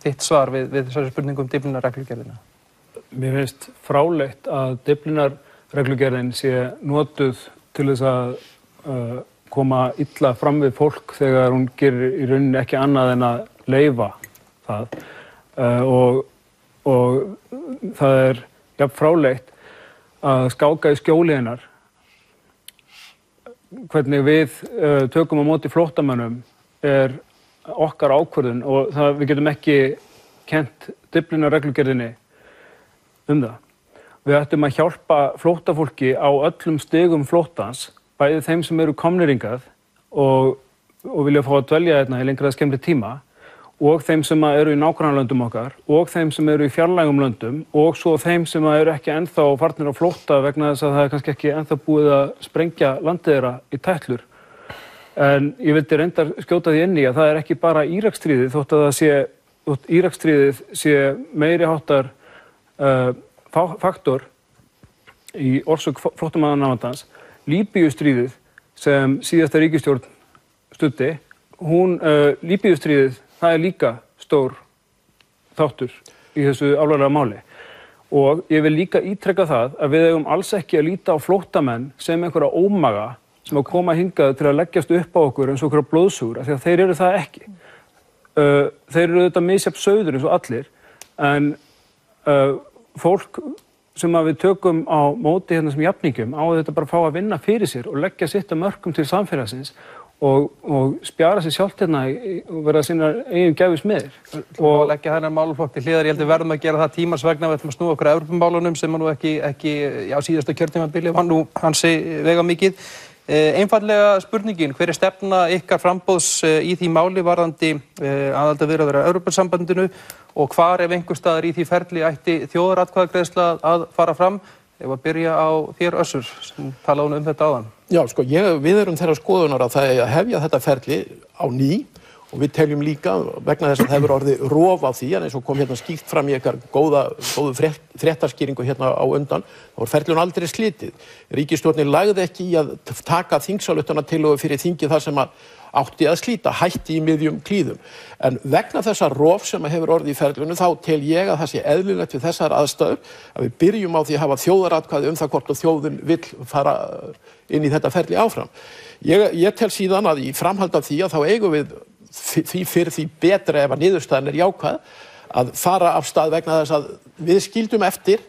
þitt svar við þessari spurningum Dyflinnarreglugerðina. Mér finnst fráleitt að Dyflinnarreglugerðin sé notuð til þess að koma illa fram við fólk þegar hún gerir í rauninni ekki annað en að leyfa það og það er jafn fráleitt að skáka í skjóli hennar. Hvernig við tökum á móti flóttamönnum er okkar ákvörðun og við getum ekki kennt Dyflinnarreglugerðinni það. Við ættum að hjálpa flóttafólki á öllum stigum flóttans, bæði þeim sem eru komnir hingað og vilja fá að dvelja hérna í lengra eða skemmri tíma og þeim sem eru í nágrannalöndum okkar og þeim sem eru í fjarlægum löndum og svo þeim sem eru ekki ennþá farnir á flótta vegna þess að það er kannski ekki ennþá búið að sprengja landið þeirra í tætlur. En ég vildi reyndar skjóta því inn í að það er ekki bara Íraksstríðið þótt Íraksstríðið sé meiri háttar faktor í orsök flóttamannavandans. Líbíustríðið sem síðasta ríkisstjórn studdi, Líbíustríðið það er líka stór þáttur í þessu alvarlega máli og ég vil líka ítreka það að við eigum alls ekki að líta á flóttamenn sem einhverja ómaga sem að koma hingað til að leggjast upp á okkur eins og einhverja blóðsugur af því að þeir eru það ekki. Þeir eru þetta misjafn sauður eins og allir en fólk sem að við tökum á móti hérna sem jafningjum á þetta bara að fá að vinna fyrir sér og leggja sitt að mörkum til samfélagsins og spjara sig sjálft hérna og verða sína eigin gæfismiðir. Og leggja þennan málaflokk til hliðar, ég held við verðum að gera það tímans vegna, við ætlum að snúa okkur að Evrópumálunum sem nú ekki á síðasta kjörtímabili var nú hansi vega mikið. Einfaldlega spurningin, hver er stefna ykkar framboðs í því máli varðandi aðildarviðræður að Evrópusambandinu og hvar ef einhvers staðar í því ferli ætti þjóðaratkvæðagreiðsla að fara fram? Ef að byrja á þér Össur sem talaði þetta áðan. Já, sko, við erum þeirra skoðunar að það er að hefja þetta ferli á ný og við teljum líka vegna þess að það hefur orðið rof á því en eins og kom hérna skýrt fram í ykkar góðu fréttaskýringu hérna á undan þá var ferlun aldrei slitið. Ríkisstjórnin lagði ekki í að taka þingsályktunartillögu fyrir þingið þar sem að átti að slíta, hætti í miðjum klíðum. En vegna þessa rof sem hefur orðið í ferlunum þá tel ég að það sé eðlilegt við þessar aðstæður að við byrjum á því að hafa þjóðaratkvæði það hvort og þjóðin vill fara inn í þetta ferli áfram. Ég tel síðan að í framhald af því að þá eigum við því fyrir því betra ef að niðurstaðan er jákvæð að fara af stað vegna þess að við skildum eftir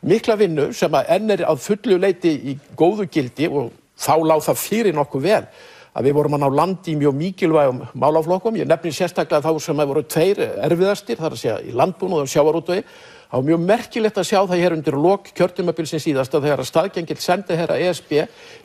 mikla vinnu sem að enn er að fullu leyti í góðu gildi og þá lá það fyrir nokkuð vel að við vorum að ná landi í mjög mikilvægum málaflokkum. Ég nefni sérstaklega þá sem voru tveir erfiðastir, þar að segja í landbúnaði og sjávarútvegi. Það var mjög merkilegt að sjá það hér undir lok kjörtímabilsins síðasta þegar að staðgengill sendiherra ESB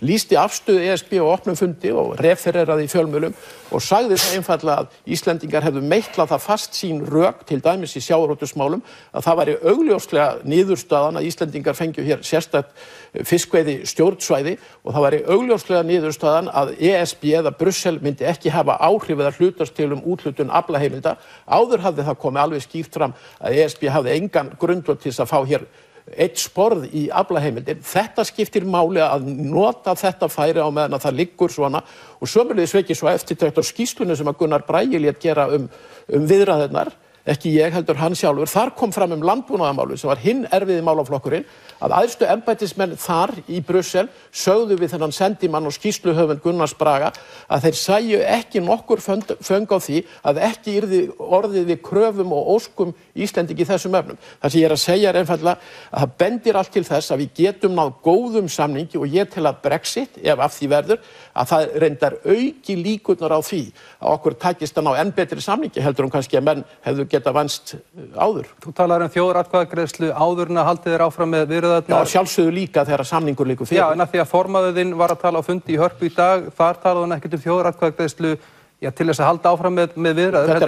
lýsti afstöðu ESB á opnum fundi og refereraði í fjölmiðlum og sagði það einfaldlega að Íslendingar hefðu meitlað það fast sín rök til dæmis í sjávarútvegsmálum að það væri augljóslega niðurstaðan að Íslendingar fengju hér sérstakt fiskveiði stjórnsvæði og það væri augljóslega niðurstaðan að ESB eða Brussel myndi ekki hafa áhrif eða hlutast til úthlutun aflaheimilda. Áður hafði það komið alveg skýrt fram að ESB hafði engan grundvöll til þess að fá hér eitt sporð í aflaheimildir. Þetta skiptir máli að nota þetta færi á meðan að það liggur svona og sömuleiðis vekir svo eftirtekt á skýrslunni sem að Gunnar Bragi lét gera viðræðurnar, ekki ég heldur hann sjálfur. Þar kom fram landbúnaðarmálið sem var hinn erfiði málaflokkurinn að æðstu embættismenn þar í Brussel sögðu við þennan sendimann og skýrsluhöfund Gunnars Braga að þeir sæju ekki nokkur föng á því að ekki yrði orðið við kröfum og óskum Íslendinga í þessum efnum. Það sem ég að segja einfaldlega að það bendir allt til þess að við getum náð góðum samningi og ég tel að Brexit, ef af því verður, að það reyndar auki líkurnar á því að okkur takist að ná enn betri samningi heldur kannski að menn hefðu geta vænst áður. Þú talar þjóðaratkvæðagreiðslu áður en að haldið þér áfram með viðræðurnar. Já, sjálfsögðu líka þegar samningur liggur fyrir. Já, en að því að formaður þinn var að tala á fundi í Hörpu í dag, þar talaði hann ekkert þjóðaratkvæðagreiðslu til þess að halda áfram með viðræður.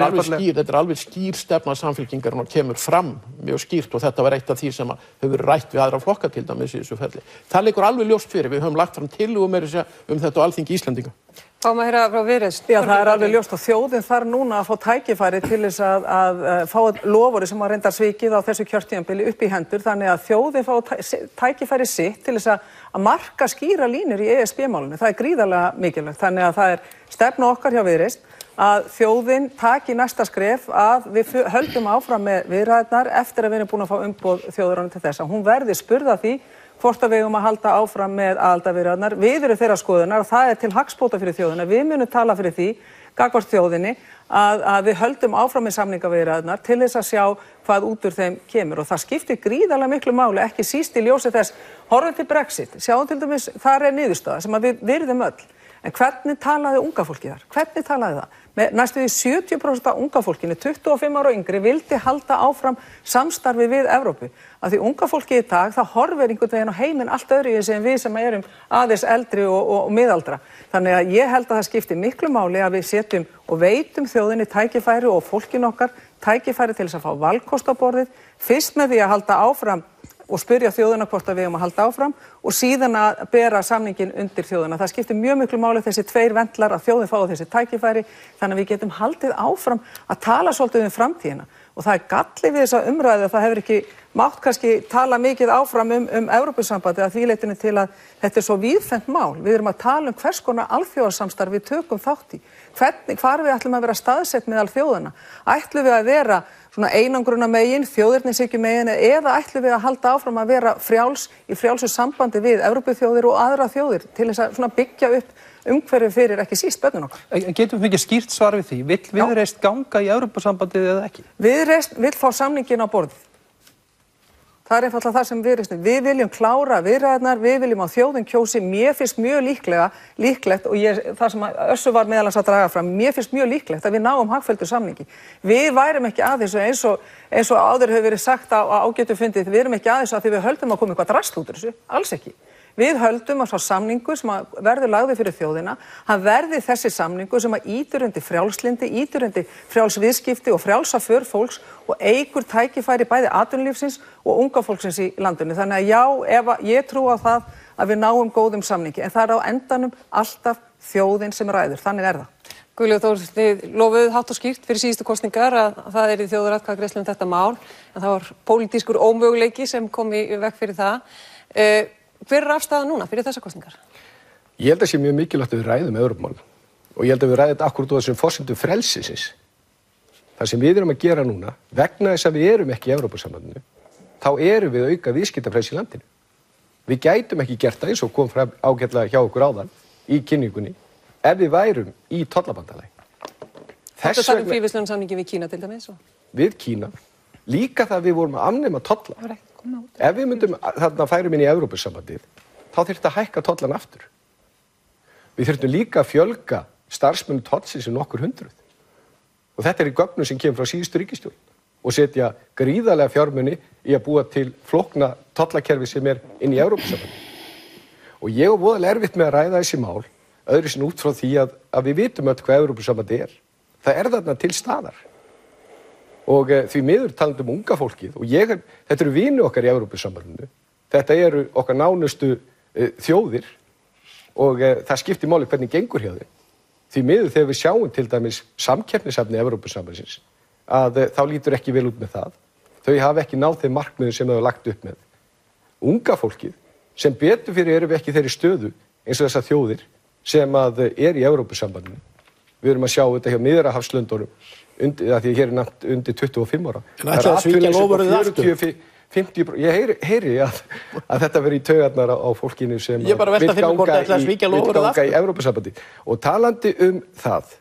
Þetta er alveg skýr stefna Samfylkingarinnar og kemur fram mjög skýrt og þetta var eitt af því sem hefur rætt við aðra flokka til dæmis í þessu ferli. Það liggur alveg ljóst fyrir. Við höfum lagt fram tillögu meira þetta á Alþingi Íslendinga. Fáum að heyra frá Viðreisn. Já, það alveg ljóst og þjóðin þarf núna að fá tækifæri til þess að fá loforðið sem reyndar svikið á þessu kjörtímabili upp í hendur, þannig að þjóðin fá tækifæri sitt til þess að marka skýra línur í ESB-málinu. Það er gríðarlega mikilvægt, þannig að það er stefna okkar hjá Viðreisn að þjóðin taki næsta skref að við höldum áfram með viðræðurnar eftir að við erum búin að fá umboð þjóðarinnar til þess að hún verði spurð að því hvort að við eigum að halda áfram með aðildarviðræðurnar. Við erum þeirra skoðunar og það er til hagsbóta fyrir þjóðina. Við munum tala fyrir því, gagnvart þjóðinni, að við höldum áfram með samningaviðræðurnar til þess að sjá hvað út úr þeim kemur. Og það skiptir gríðarlega miklu máli, ekki síst í ljósi þess, horfum til Brexit, sjáum til dæmis, þar er niðurstaða sem að við virðum öll. En hvernig talaði unga fólkið þar? Hvernig talaði það? Með næstu því 70% af unga fólkinu, 25 ára og yngri, vildi halda áfram samstarfi við Evrópu. Af því unga fólkið í dag, það horfir einhvern veginn á heiminn allt öðru en við sem erum aðeins eldri og miðaldra. Þannig að ég held að það skiptir miklu máli að við setjum og veitum þjóðinni tækifæri og fólkinu okkar tækifæri til þess að fá valkost á borðið, fyrst með því að halda áfram og spyrja þjóðina hvort að við eigum að halda áfram og síðan að bera samningin undir þjóðina. Það skiptir mjög miklu máli þessi tveir vendlar að þjóðin fái þessi tækifæri þannig að við getum haldið áfram að tala svolítið um framtíðina. Og það er galli við þessa umræðu að það hefur ekki mátt kannski tala mikið áfram Evrópusambandið að því leytinu til að þetta er svo víðfeðmt mál. Við erum að tala um hvers konar alþjóðasamstarf við tökum þátt í. Hvar við ætlum að vera staðsett meðal þjóðana? Ætlum við að vera svona einangrunarmegin, þjóðernishyggju eða ætlum við að halda áfram að vera í frjálsu sambandi við Evrópuþjóðir og aðra þjóðir til þess að svona byggja upp umhverfi fyrir ekki síst börnin okkar. Getum við ekki skýrt svar við því? Vill Viðreisn ganga í Evrópusambandið eða ekki? Viðreisn vill fá samningin á borðið. Það er einfaldlega það sem Viðreisn. Við viljum klára viðræðurnar, við viljum að þjóðin kjósi. Mér finnst mjög líklegt og það sem Össur var meðal annars að draga fram, mér finnst mjög líklegt að við náum hagfelldur samningi. Við værum ekki að þessu eins og áður hefur verið sagt á ágætu fundi, við erum ekki að þessu að því við höldum að koma eitthvað drasl út úr þessu, alls ekki. Við höldum að sá samningur sem verður lagður fyrir þjóðina, hann verði þessi samningur sem ýtir undir frjálslyndi, ýtir undir frjálsviðskipti og frjálsa för fólks og eykur tækifæri bæði atvinnulífsins og unga fólksins í landinu. Þannig að já, ég trúi á það að við náum góðum samningi, en það er á endanum alltaf þjóðin sem ræður. Þannig er það. Guðlaugur Þór, þið lofuðu hátt og skýrt fyrir síðustu kosningar að það er í þjóðaratkvæðagreiðslu þetta mál, en það var pólitískur ómöguleiki sem kom í veg fyrir það. Hver er afstaða núna fyrir þessar kosningar? Ég held að sé mjög mikilvægt að við ræðum Evrópumál og ég held að við ræðum þetta akkurat úr þessum forsendum frelsisins. Það sem við erum að gera núna, vegna þess að við erum ekki í Evrópusambandinu, þá erum við að auka viðskiptafrelsi í landinu. Við gætum ekki gert það eins og kom fram ágætlega hjá okkur áðan í kynningunni ef við værum í tollabandalagi. Þetta er fríverslunarsamningi við Kína til dæmis? Við Kína, líka það við vorum að afnema tolla. Ef við myndum þarna færum inn í Evrópusambandið, þá þyrfti að hækka tollan aftur. Við þyrftum líka að fjölga starfsmönnum tollsins nokkur hundruð. Og þetta er í gögnum sem kemur frá síðustu ríkisstjórn og setja gríðarlega fjármuni í að búa til flókna tollakerfi sem er inn í Evrópusambandið. Og ég er voðalega erfitt með að ræða þessi mál, öðru sinni út frá því að við vitum öll hvað Evrópusambandið er. Það er þarna til staðar. Og því miður talandi unga fólkið og þetta eru vinir okkar í Evrópusambandinu, þetta eru okkar nánustu þjóðir og það skiptir máli hvernig gengur hjá þeim. Því miður þegar við sjáum til dæmis samkeppnishæfni Evrópusambandsins að þá lítur ekki vel út með það. Þau hafa ekki náð þeim markmiðum sem þau hafa lagt upp með unga fólkið, sem betur fyrir erum við ekki þeirri stöðu eins og þessar þjóðir sem að í Evrópusambandinu. Við erum að sjá þetta hjá Miðjarðarhafslöndunum, því að hér nefnt undir 25 ára. En ætlaði að svíkja loforðið aftur? 50%. Ég heyri að þetta verið í taugarnar á fólkinu sem vill ganga í Evrópusambandi. Og talandi það,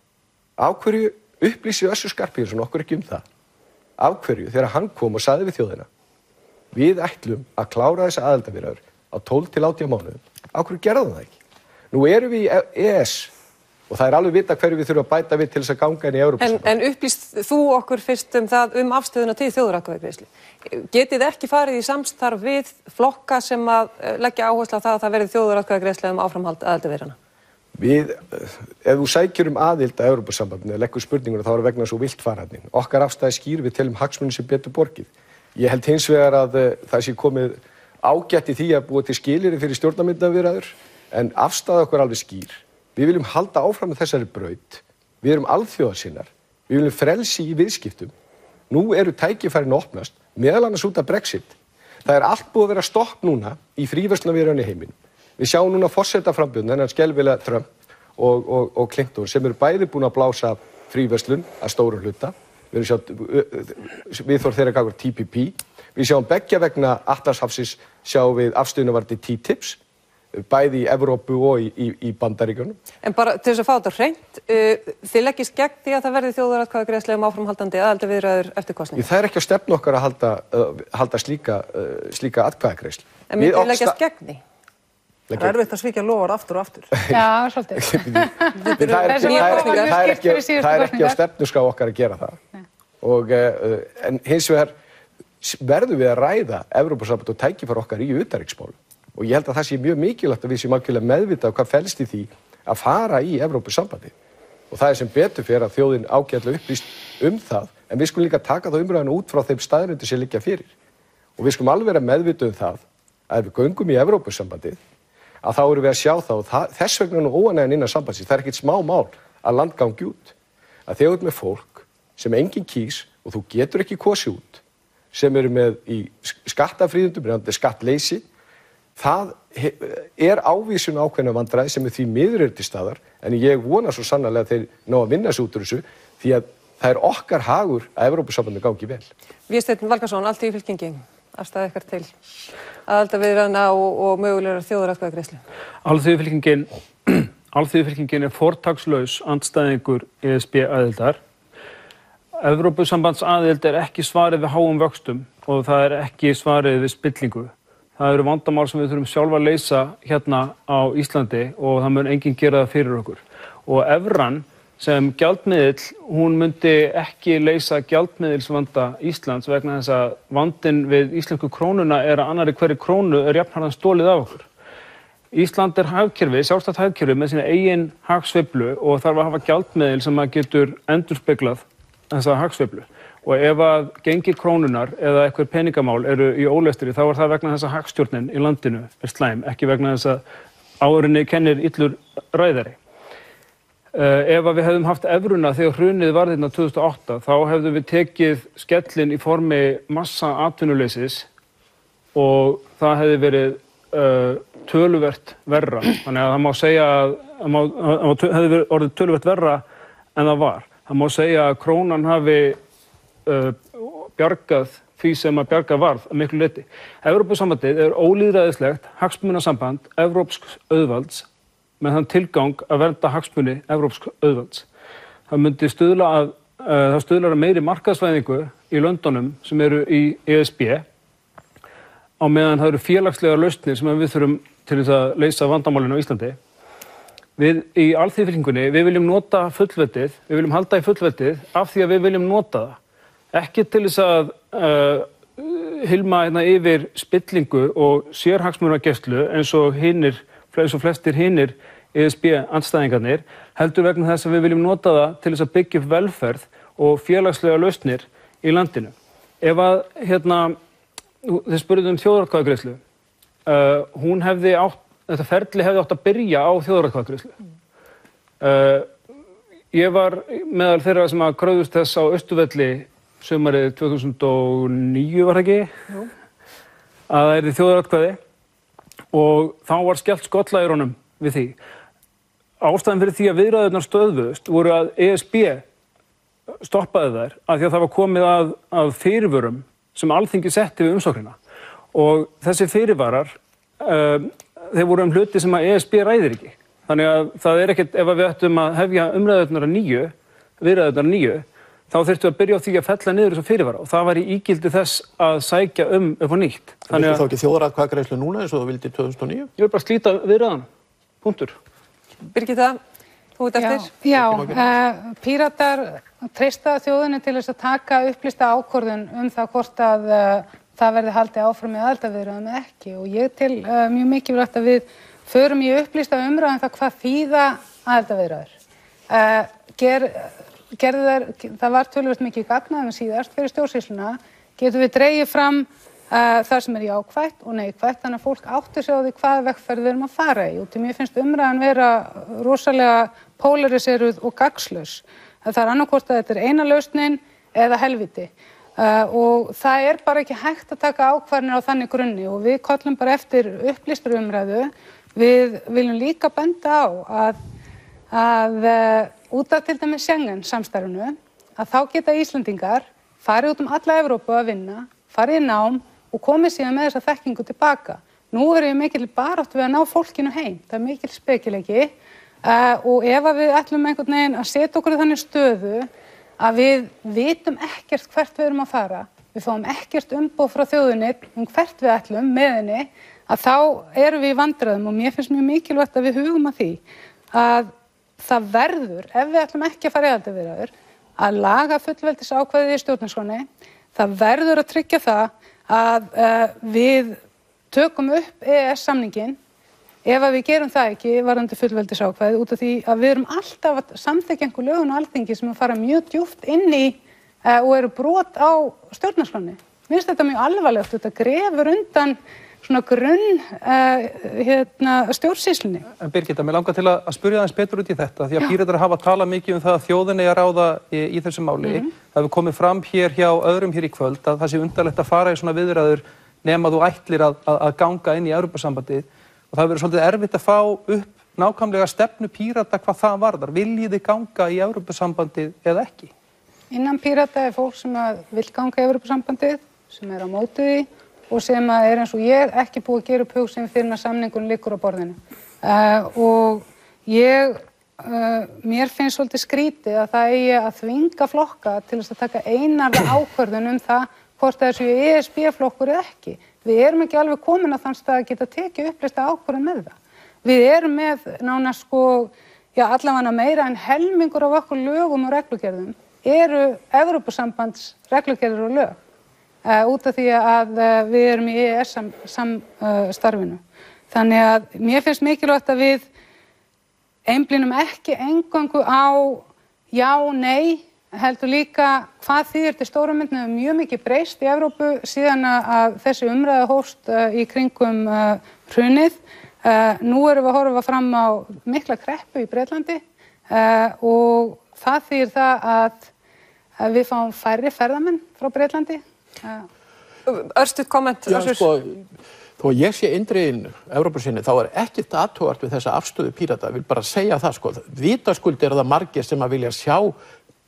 af hverju upplýsi Össur Skarphéðinsson okkur ekki það? Af hverju þegar hann kom og sagði við þjóðina, við ætlum að klára þessa aðildarviðræður á 12 til 18 mánuðum. Af hverju gerðum það ekki? Nú erum við í ES og það alveg vita hverju við þurfum að bæta við til þess að ganga inn í Evrópusambandið. En upplýst þú okkur fyrst um afstöðuna til þjóðaratkvæðagreiðslu? Getið ekki farið í samstarf við flokka sem að leggja áherslu á það að það verði þjóðaratkvæðagreiðslu áframhald aðildarviðræðna? Ef þú sækir aðild að Evrópusambandinu eða leggur spurninguna þá vegna svo vilt fararnin. Okkar afstæði skýr við telum hagsmunum sem betur borgið. Ég held hins vegar að það sé komið ágætt í því að búa til skilyrði fyrir stjórnarmyndunarviðræður, en afstæða okkar alveg skýr. Við viljum halda áfram með þessari braut. Við erum alþjóðasinnar. Við viljum frelsi í viðskiptum. Nú eru tækifærin opnast, meðal annars út af Brexit. Það allt búið að vera stopp núna í fríverslunarviðræðunum í heiminum. Við sjáum núna forsetaframbjóðina, þennan skelfilega Trump og Clinton sem eru bæði búin að blása fríverslun að stórum hluta. Við þór þeirra gagnvart TPP. Við sjáum beggja vegna Atlantshafsins sjáum við afstöðunarvarnir TTIPs, bæði í Evrópu og í Bandaríkjunum. En bara til þess að fá þetta hreint, þið leggist gegn því að það verði þjóðaratkvæðagreiðslu áframhaldandi aðildarviðræður eftir kosningar? Það ekki á stefnu okkar að halda slíka atkvæðagreiðslu. En myndið þið leggjast gegn því? Það erfitt að svíkja loforð aftur og aftur. Já, svolítið. Það er ekki á stefnuskrá okkar að gera það. En hins vegar verðum við að ræða Evrópusamband og tækifæri okkar í utanríkismálum. Og ég held að það sé mjög mikilvægt að við séum algjörlega meðvitað hvað felst í því að fara í Evrópusambandi. Og það sem betur fyrir að þjóðin ágætlega upplýst það, en við skulum líka taka það umræðuna út frá þeim staðreyndum sem liggja fyrir. Og við skulum alveg vera meðvituð það að ef við göngum í Evrópusambandið, að þá erum við að sjá það og þess vegna nú óánægjan innan sambandsins. Það ekkert smá mál að land gangi út. Að þegar þú ert með fólk sem enginn kýs og þú getur ekki kosið út, sem eru með í skattafríðundum, skattleysi, það ávísun ákveðna vandræði sem því miður til staðar, en ég vona svo sannarlega að þeir ná að vinna sig út úr þessu, því að það okkar hagur að Evrópusambandið gangi vel. Vésteinn Valgarðsson, Alþýðufylkingin, afstæði ykkar til aðildarviðræðna og mögulegar þjóðaratkvæðagreiðslu. Alþýðufylkingin fortakslaus andstæðingur ESB aðildar. Evrópusambandsaðild ekki svarið við háum vöxtum og það ekki svarið við spillingu. Það eru vandamál sem við þurfum sjálf að leysa hérna á Íslandi og það mun enginn gera það fyrir okkur. Og evran sem gjaldmiðill, hún myndi ekki leysa gjaldmiðilsvanda Íslands vegna þess að vandinn við íslensku krónuna að annarri hverri krónu jafnharðan stolið af okkur. Ísland hagkerfi, sjálfstætt hagkerfi með sína eigin hagsveiflu og þarf að hafa gjaldmiðil sem getur endurspeglað þessa hagsveiflu. Og ef að gengi krónunar eða eitthvað peningamál eru í ólestri þá það vegna þess að hagstjórnin í landinu slæm, ekki vegna þess að árinni kennir illur ræðari. Ef að við hefðum haft evruna þegar hrunið var þarna 2008 þá hefðum við tekið skellin í formi massa atvinnuleysis og það hefði verið töluvert verra. Þannig að það má segja að það hefði verið orðið töluvert verra en það var. Það má segja að krónan hafi bjargað því sem að bjargað varð að miklu leyti. Evrópusambandið ólýðræðislegt hagsmunasamband evrópsks auðvalds með þann tilgang að vernda hagsmuni evrópsks auðvalds. Það myndi stuðlar að meiri markaðsvæðingu í löndunum sem eru í ESB á meðan það eru félagslegar lausnir sem við þurfum til þess að leysa vandamálin á Íslandi. Við í Alþýðufylkingunni, við viljum nota fullveldið, við viljum halda í fullveldið af því að við viljum nota það. Ekki til þess að hilma yfir spillingu og sérhagsmunagæslu eins og flestir hinir ESB-andstæðingarnir, heldur vegna þess að við viljum nota það til þess að byggja upp velferð og félagslega lausnir í landinu. Ef að, þið spurðuð þjóðaratkvæðagreiðslu, þetta ferli hefði átt að byrja á þjóðaratkvæðagreiðslu. Ég var meðal þeirra sem að kröfðust þess á Austurvelli sumarið 2009 var það ekki? Jú. að það yrði þjóðaratkvæði og þá var skellt skollaeyrunum við því. Ástæðan fyrir því að viðræðurnar stöðvuðust voru að ESB stoppaði þær af því að það var komið að fyrirvörum sem Alþingi setti við umsóknina og þessi fyrirvarar þeir voru hluti sem að ESB ræðir ekki. Þannig að það ekkert, ef við ættum að hefja viðræðurnar að nýju, þá þurftum við að byrja á því að fella niður þessa fyrirvara og það var í ígildi þess að sækja upp á nýtt. Það vildi þá ekki þjóðaratkvæðagreiðslu núna eins og þú vildi 2009? Ég vil bara slíta viðræðan. Punktur. Birgitta, þú ert eftir? Já, Píratar treysta þjóðinni til þess að taka upplýsta ákvörðun það hvort að það verði haldið áfram með aðildarviðræðum eða ekki og ég tel mjög mikilvægt að við förum í upplýsta umræðu það hvað þýða aðildarviðræður. Það var töluvert mikið gagnað síðast fyrir stjórnsýsluna, getum við dregið fram það sem jákvætt og neikvætt, þannig að fólk átti sig á því hvaða vegferð við erum að fara í. Og til mér finnst umræðan vera rosalega polariseruð og gagnslaus. Það annarkvort að þetta eina lausnin eða helviti. Og það bara ekki hægt að taka ákvarðanir á þannig grunni og við köllum bara eftir upplýstri umræðu. Við viljum líka benda á að út af til dæmis Schengen samstarfinu að þá geta Íslendingar farið út alla Evrópu að vinna, farið í nám og komið síðan með þessa þekkingu tilbaka. Nú erum við mikil baráttu við að ná fólkinu heim, það mikil spekileiki og ef við ætlum einhvern veginn að setja okkur í þannig stöðu að við vitum ekkert hvert við erum að fara, við fáum ekkert umboð frá þjóðinni hvert við ætlum með henni, að þá erum við í vandræðum og mér finnst mjög mikilvægt að við hugum að því að það verður, ef við ætlum ekki að fara í aðildarviðræður, að laga fullveldisákvæðið í stjórnarskránni, það verður að tryggja það að við tökum upp EES-samninginn ef við gerum það ekki varðandi fullveldisákvæðið út af því að við erum alltaf að samþykkja einhver lög á Alþingi sem fara mjög djúpt inn í og eru brot á stjórnarskránni. Mér finnst þetta mjög alvarlegt, þetta grefur undan svona grunn stjórnsýslunni. Birgitta, mig langar til að spyrja aðeins betur út í þetta því að Píratar hafa talað mikið það að þjóðin eigi að ráða í þessu máli. Það hefur komið fram hér hjá öðrum hér í kvöld að það sé undarlegt að fara í svona viðræður nema þú ætlir að ganga inn í Evrópusambandið og það hefur verið svolítið erfitt að fá upp nákvæmlega stefnu Pírata hvað það varðar. Viljið þið ganga í Evrópusambandið eða ekki? Innan Pírata fólk sem vill ganga í Evrópusambandið, sem á móti því og sem eins og ég ekki búið að gera upp hug sem fyrir að samningun liggur á borðinu. Og mér finnst svolítið skrítið að það eigi að þvinga flokka til þess að taka einarða ákvörðun það hvort það séu ESB-flokkur eða ekki. Við erum ekki alveg komin að þann stað að geta tekið upplýsta ákvörðun með það. Við erum með nánast allavega meira en helmingur af okkur lögum og reglugerðum eru Evrópusambands reglugerðir og lög. Út af því að við erum í EES-samstarfinu. Þannig að mér finnst mikilvægt að við einblínum ekki eingöngu á já, nei, heldur líka hvað þýðir til stóra myndinu mjög mikið breyst í Evrópu síðan að þessi umræða hófst í kringum hrunið. Nú erum við að horfa fram á mikla kreppu í Bretlandi og það þýðir það að við fáum færri ferðamenn frá Bretlandi. Örstutt komment. Þó að ég sé eindreginn Evrópusinni þá ekkert athugavert við þessa afstöðu Pírata. Ég vil bara segja það vitaskuld eru það margir sem að vilja sjá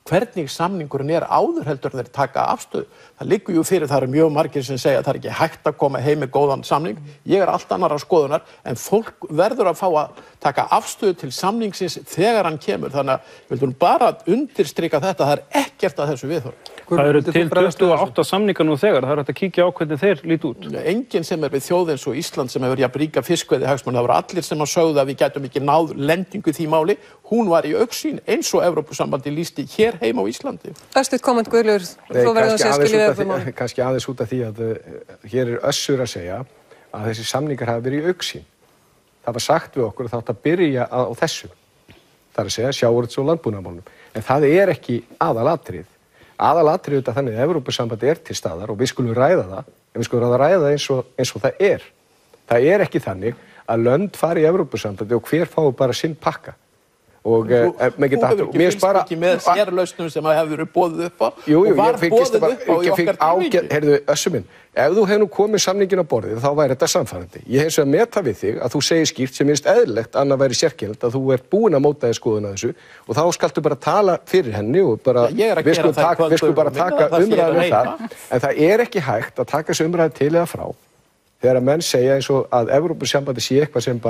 hvernig samningurinn áður heldur en þeir taka afstöðu. Það liggur jú fyrir, það eru mjög margir sem segja að það ekki hægt að koma heim með góðan samning. Ég allt annarra skoðunar, en fólk verður að fá að taka afstöðu til samningsins þegar hann kemur. Þannig að við viljum bara undirstrika þetta, það ekkert að þessu viðhorfi. Það eru til 28 samningar nú þegar, það hægt að kíkja á hvernig þeir líti út. Enginn sem við þjóð eins og Ísland sem hefur ríka fiskveiðihagsmuni, það voru allir sem að sögðu að við gætum ekki náð lendingu í því máli, hún var í augsýn eins og Evrópusambandi lýsti hér heima á Íslandi. Örstutt komment Guðlaugur, þú verður að segja skilja við máli. Kannski aðeins út af því að hér Össur að segja að þessi samningar hafa verið í augsýn. Það var sagt við okkur að það átti að byrja á þessu. Það að segja sjávarútvegs- og landbúnaðarmálum. En það ekki aðalatriðið. Aðalatriðið þetta þannig að Evrópusambandi til staðar og við skulum ræða það, en við skulum ræða það eins og það. Það ekki þannig að lönd fari í Evrópusambandi og hver fái bara sinn pakka. og Þú hefur ekki fylgst ekki með sérlausnum sem hefur verið boðið upp á og var boðið upp á í okkar tilviki. Heyrðu, Össur minn, ef þú hefur nú komið samningin á borðið þá væri þetta samfærandi. Ég hef svo að meta við þig að þú segir skýrt sem minnst eðlilegt, annað væri sérkennilegt að þú ert búin að móta þér skoðun að þessu og þá skaltu bara tala fyrir henni og bara við skulum bara taka umræðu það. En það er ekki hægt að taka þessu umræðu til eða frá þegar að menn segja eins og að Evrópusambandið sé eitthvað sem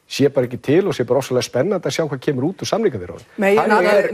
sé bara ekki til og sé bara rosalega spennandi að sjá hvað kemur út úr samningaviðræðunum.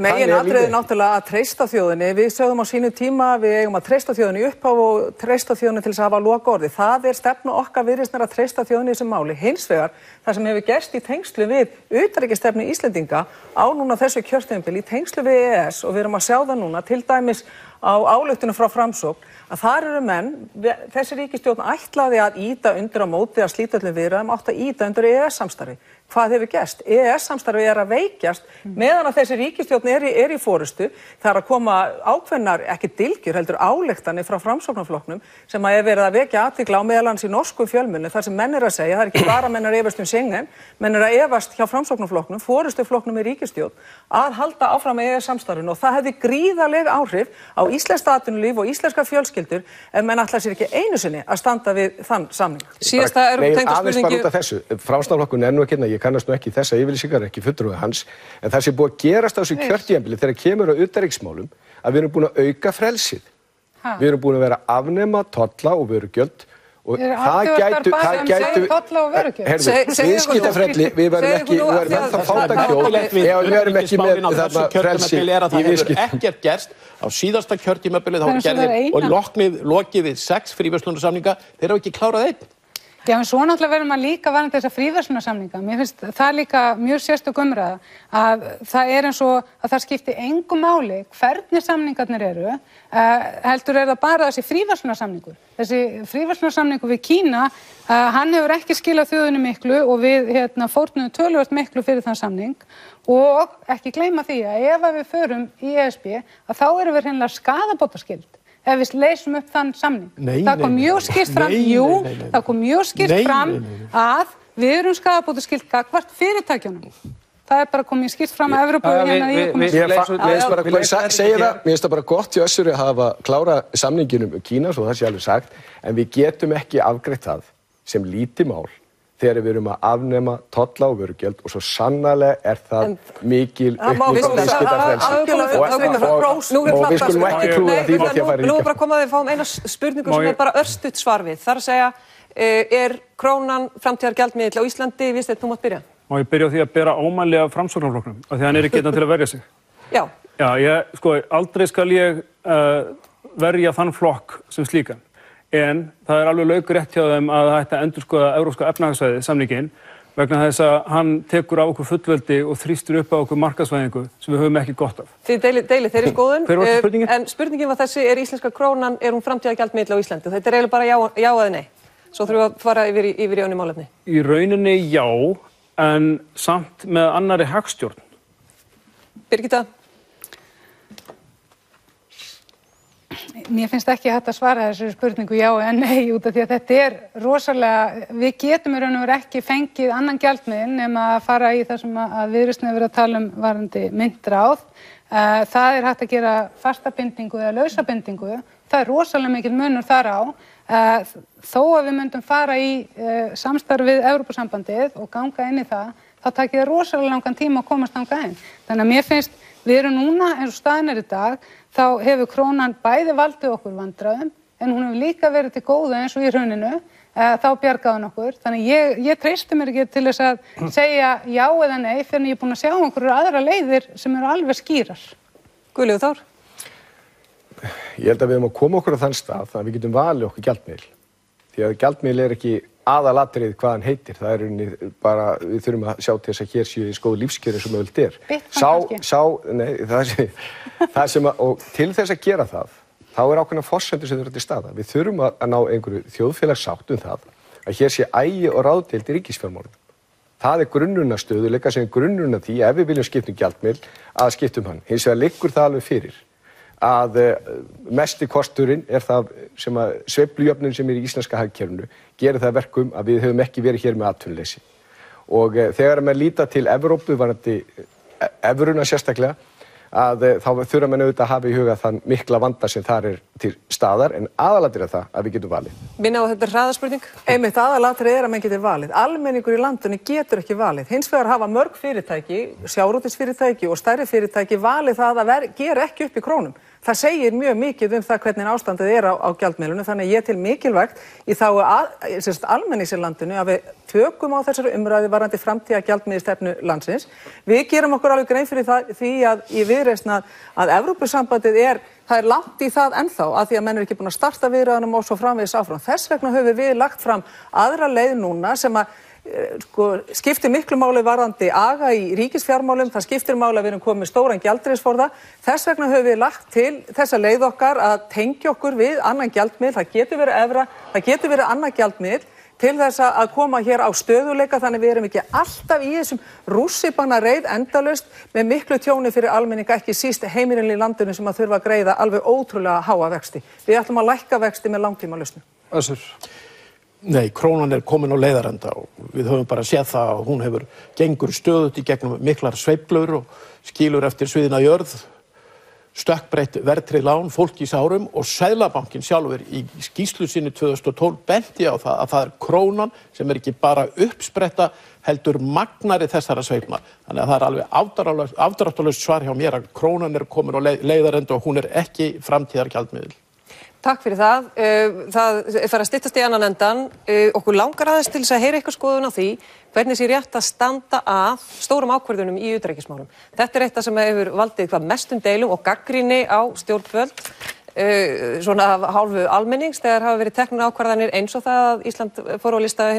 Megin atriði náttúrulega að treysta þjóðinni. Við sögðum á sínu tíma, við eigum að treysta þjóðinni í upphaf og treysta þjóðinni til þess að hafa lokaorðið. Það er stefnu okkar Viðreisnar að treysta þjóðinni í þessu máli. Hins vegar, það sem hefur gerst í tengslu við utanríkisstefnu Íslendinga á núna þessu kjörtímabili í tengslu við EES og við erum að sjá það núna til dæmis á ályktunum frá Framsókn að þar eru menn, þessi ríkisstjórn ætlaði að ýta undir á móti að slíta öllum viðræðum, átti að ýta undir EES-samstarfi. Hvað hefur gerst? EES-samstarfi er að veikjast meðan að þessi ríkisstjórn er í forystu. Það er að koma ákveðnar, ekki dylgjur, heldur ályktanir frá Framsóknarflokknum sem að er verið að vekja athygli á meðal annars í norskum fjölmiðlum þar sem menn er að segja, það er ekki bara menn er að efast Schengen, menn er að efast hjá Framsóknarflokknum, forystuflokknum í ríkisstjórn, að halda áfram með EES-samstarfinu og það hefði gríðarleg áhrif á íslenskt atvinnulíf og íslenskar fjölskyldur ef menn ætla sér ekki einu sinni að standa við þann samning. Síðasta ég kannast nú ekki þessa yfirlýsingar, ekki fulltrúi hans, en það sé búið að gerast á þessu kjörtímabili þegar kemur á utanríkismálum að við erum búin að auka frelsið. Við erum búin að vera að afnema tolla og vörugjöld og það gætu viðskiptafrelsi, við verðum ennþá fátækþjóð ef við erum ekki með þarna frelsi í viðskiptum. Ekkert gerst á síðasta kjörtímabili þá gerðir og lokið við 6 fríverslunarsamninga, þeir hafa ekki klárað einn. Já, en svo náttúrulega verður maður líka varðandi þessa fríverslunarsamninga. Mér finnst það líka mjög sérstök umræða að það er eins og að það skipti engu máli hvernig samningarnir eru, heldur það bara þessi fríverslunarsamningur. Þessi fríverslunarsamningur við Kína, hann hefur ekki skilað þjóðinni miklu og við fórnum töluvert miklu fyrir þann samning og ekki gleyma því að ef við förum í ESB að þá erum við hreinlega skaðabótaskyld. Ef við leysum upp þann samning. Það kom mjög skýrt fram, það kom mjög skýrt fram að við erum skaðabótaskyld gagnvart fyrirtækjunum. Það er bara komið skýrt fram að Evrópu Mér finnst það bara gott í Össuri að hafa klára samninginum Kína, svo það sé alveg sagt, en við getum ekki afgreitt það sem lítið mál þegar við erum að afnema tolla og vörugjöld og svo sannarlega er það mikil aukning á viðskiptafrelsi og við skulum ekki klúðra því með því að fara Nú er bara komið að við fáum eina spurningu sem er bara örstutt svar við. Það að segja, er krónan framtíðargjaldmiðill á Íslandi? Vísteinn, þú mátt byrja. Má ég byrja á því að bera ómannlega Framsóknarflokknum, af því hann er ekki til að verja sig. Já. Já, aldrei skal ég verja þann flokk sem slíkan. En það er alveg laukurétt hjá þeim að það ætti að endurskoða Evrópska efnahagssvæðið samninginn vegna þess að hann tekur á okkur fullveldi og þrýstur upp á okkur markaðsvæðingu sem við höfum ekki gott af. Þið deilið þeirri skoðun. Hver var spurningin? En spurningin var þessi, er íslenska krónan, er hún framtíðargjaldmiðill á Íslandi? Þetta er eiginlega bara já eða nei. Svo þurfum við að fara yfir í önni málefni. Í rauninni já, en samt með annarri hagstjórn. Birgitta? Mér finnst ekki hægt að svara þessu spurningu já en nei út af því að þetta er rosalega, við getum í raun og veru ekki fengið annan gjaldmiðil nema að fara í það sem að Viðreisn hefur verið að tala varðandi myntráð. Það er hægt að gera fastabindingu eða lausabindingu, það er rosalega mikil munur þar á. Þó að við myndum fara í samstarf við Evrópusambandið og ganga inn í það, þá takir það rosalega langan tíma að komast þangað inn. Þannig að mér finnst, við erum núna eins og staðan er í dag, þá hefur krónan bæði valdið okkur vandræðum, en hún hefur líka verið til góða eins og í hruninu, þá bjargaði hún okkur. Þannig ég treysti mér ekki til þess að segja já eða nei fyrir ég er búin að sjá okkur aðra leiðir sem eru alveg skýrar. Guðlaugur Þór? Ég held að við erum að koma okkur á þann stað að við getum valið okkur gjaldmiðil. Því að gjaldmiðil er ekki aðalatriðið hvað hann heitir. Það er bara, við þurfum að sjá til þess að hér séu í skoðu lífskjöri sem mögult er. Og til þess að gera það, þá er ákveðna forsendur sem þurfa til staða. Við þurfum að ná einhverju þjóðfélagssátt það að hér sé ægi og ráðdeild í ríkisfjármálum. Það er grunnurinn að stöðugleika sem er grunnurinn að því ef við viljum skipta gjaldmiðil að skipta hann. Hins vegar liggur það alveg fyrir að mesti kosturinn er það sem að sveiflujöfnun sem er í íslenska hagkerfinu gerir það verkum að við höfum ekki verið hér með atvinnuleysi. Og þegar maður líta til Evrópu varðandi evruna sérstaklega, að þá þurfa menn auðvitað að hafa í huga þann mikla vanda sem þar til staðar, en aðalatriðið það að við getum valið. Minna á þetta hraðaspurning? Einmitt, aðalatriðið að menn getur valið. Almenningur í landinu getur ekki valið. Hins vegar hafa mörg fyrirtæki, sjávarútvegsfyrirtæki og stærri fyrirtæki valið það að gera ekki upp í krónum. Það segir mjög mikið það hvernig ástandið á gjaldmiðlunum, þannig ég til mikilvægt í þágu almennings í landinu að við tökum á þessari umræðu varðandi framtíða gjaldmiðilsstefnu landsins. Við gerum okkur alveg grein fyrir því að í Viðreisn að Evrópusambandið það er langt í það ennþá að því að menn ekki búin að starta viðræðunum og svo framvegis áfram. Þess vegna höfum við lagt fram aðra leið núna sem að skiptir miklu máli varðandi aga í ríkisfjármálum, það skiptir máli að við erum komið stóran gjaldeyrisforða. Þess vegna höfum við lagt til þessa leið okkar að tengja okkur við annan gjaldmiðil, það getur verið evra, það getur verið annan gjaldmiðil til þess að koma hér á stöðuleika þannig við erum ekki alltaf í þessum rússipanna reið endalaust með miklu tjóni fyrir almenninga, ekki síst heimilin í landinu sem að þurfa að greiða alveg ótrúlega háa vexti. Við ætlum að lækka vexti með langtímalausnum. Össur. Nei, krónan komin á leiðarenda og við höfum bara séð það að hún gengur stöðugt í gegnum miklar sveiflur og skilur eftir sviðina jörð, stökkbreytt verðtryggð lán, fólkísárum og Seðlabankinn sjálfur í skýrslu sinni 2012 benti á það að það krónan sem ekki bara uppspretta heldur magnari þessara sveiflna. Þannig að það alveg afdráttarlaust svar hjá mér að krónan komin á leiðarenda og hún ekki framtíðargjaldmiðil. Takk fyrir það. Það fer að styttast í annan endan. Okkur langar aðeins til þess að heyra eitthvað skoðun á því hvernig sé rétt að standa að stórum ákvörðunum í utanríkismálum. Þetta eitt sem hefur valdið mestum deilum og gagnrýni á stjórnvöld svona af hálfu almennings þegar hafa verið teknar ákvarðanir eins og það að Ísland fór á lista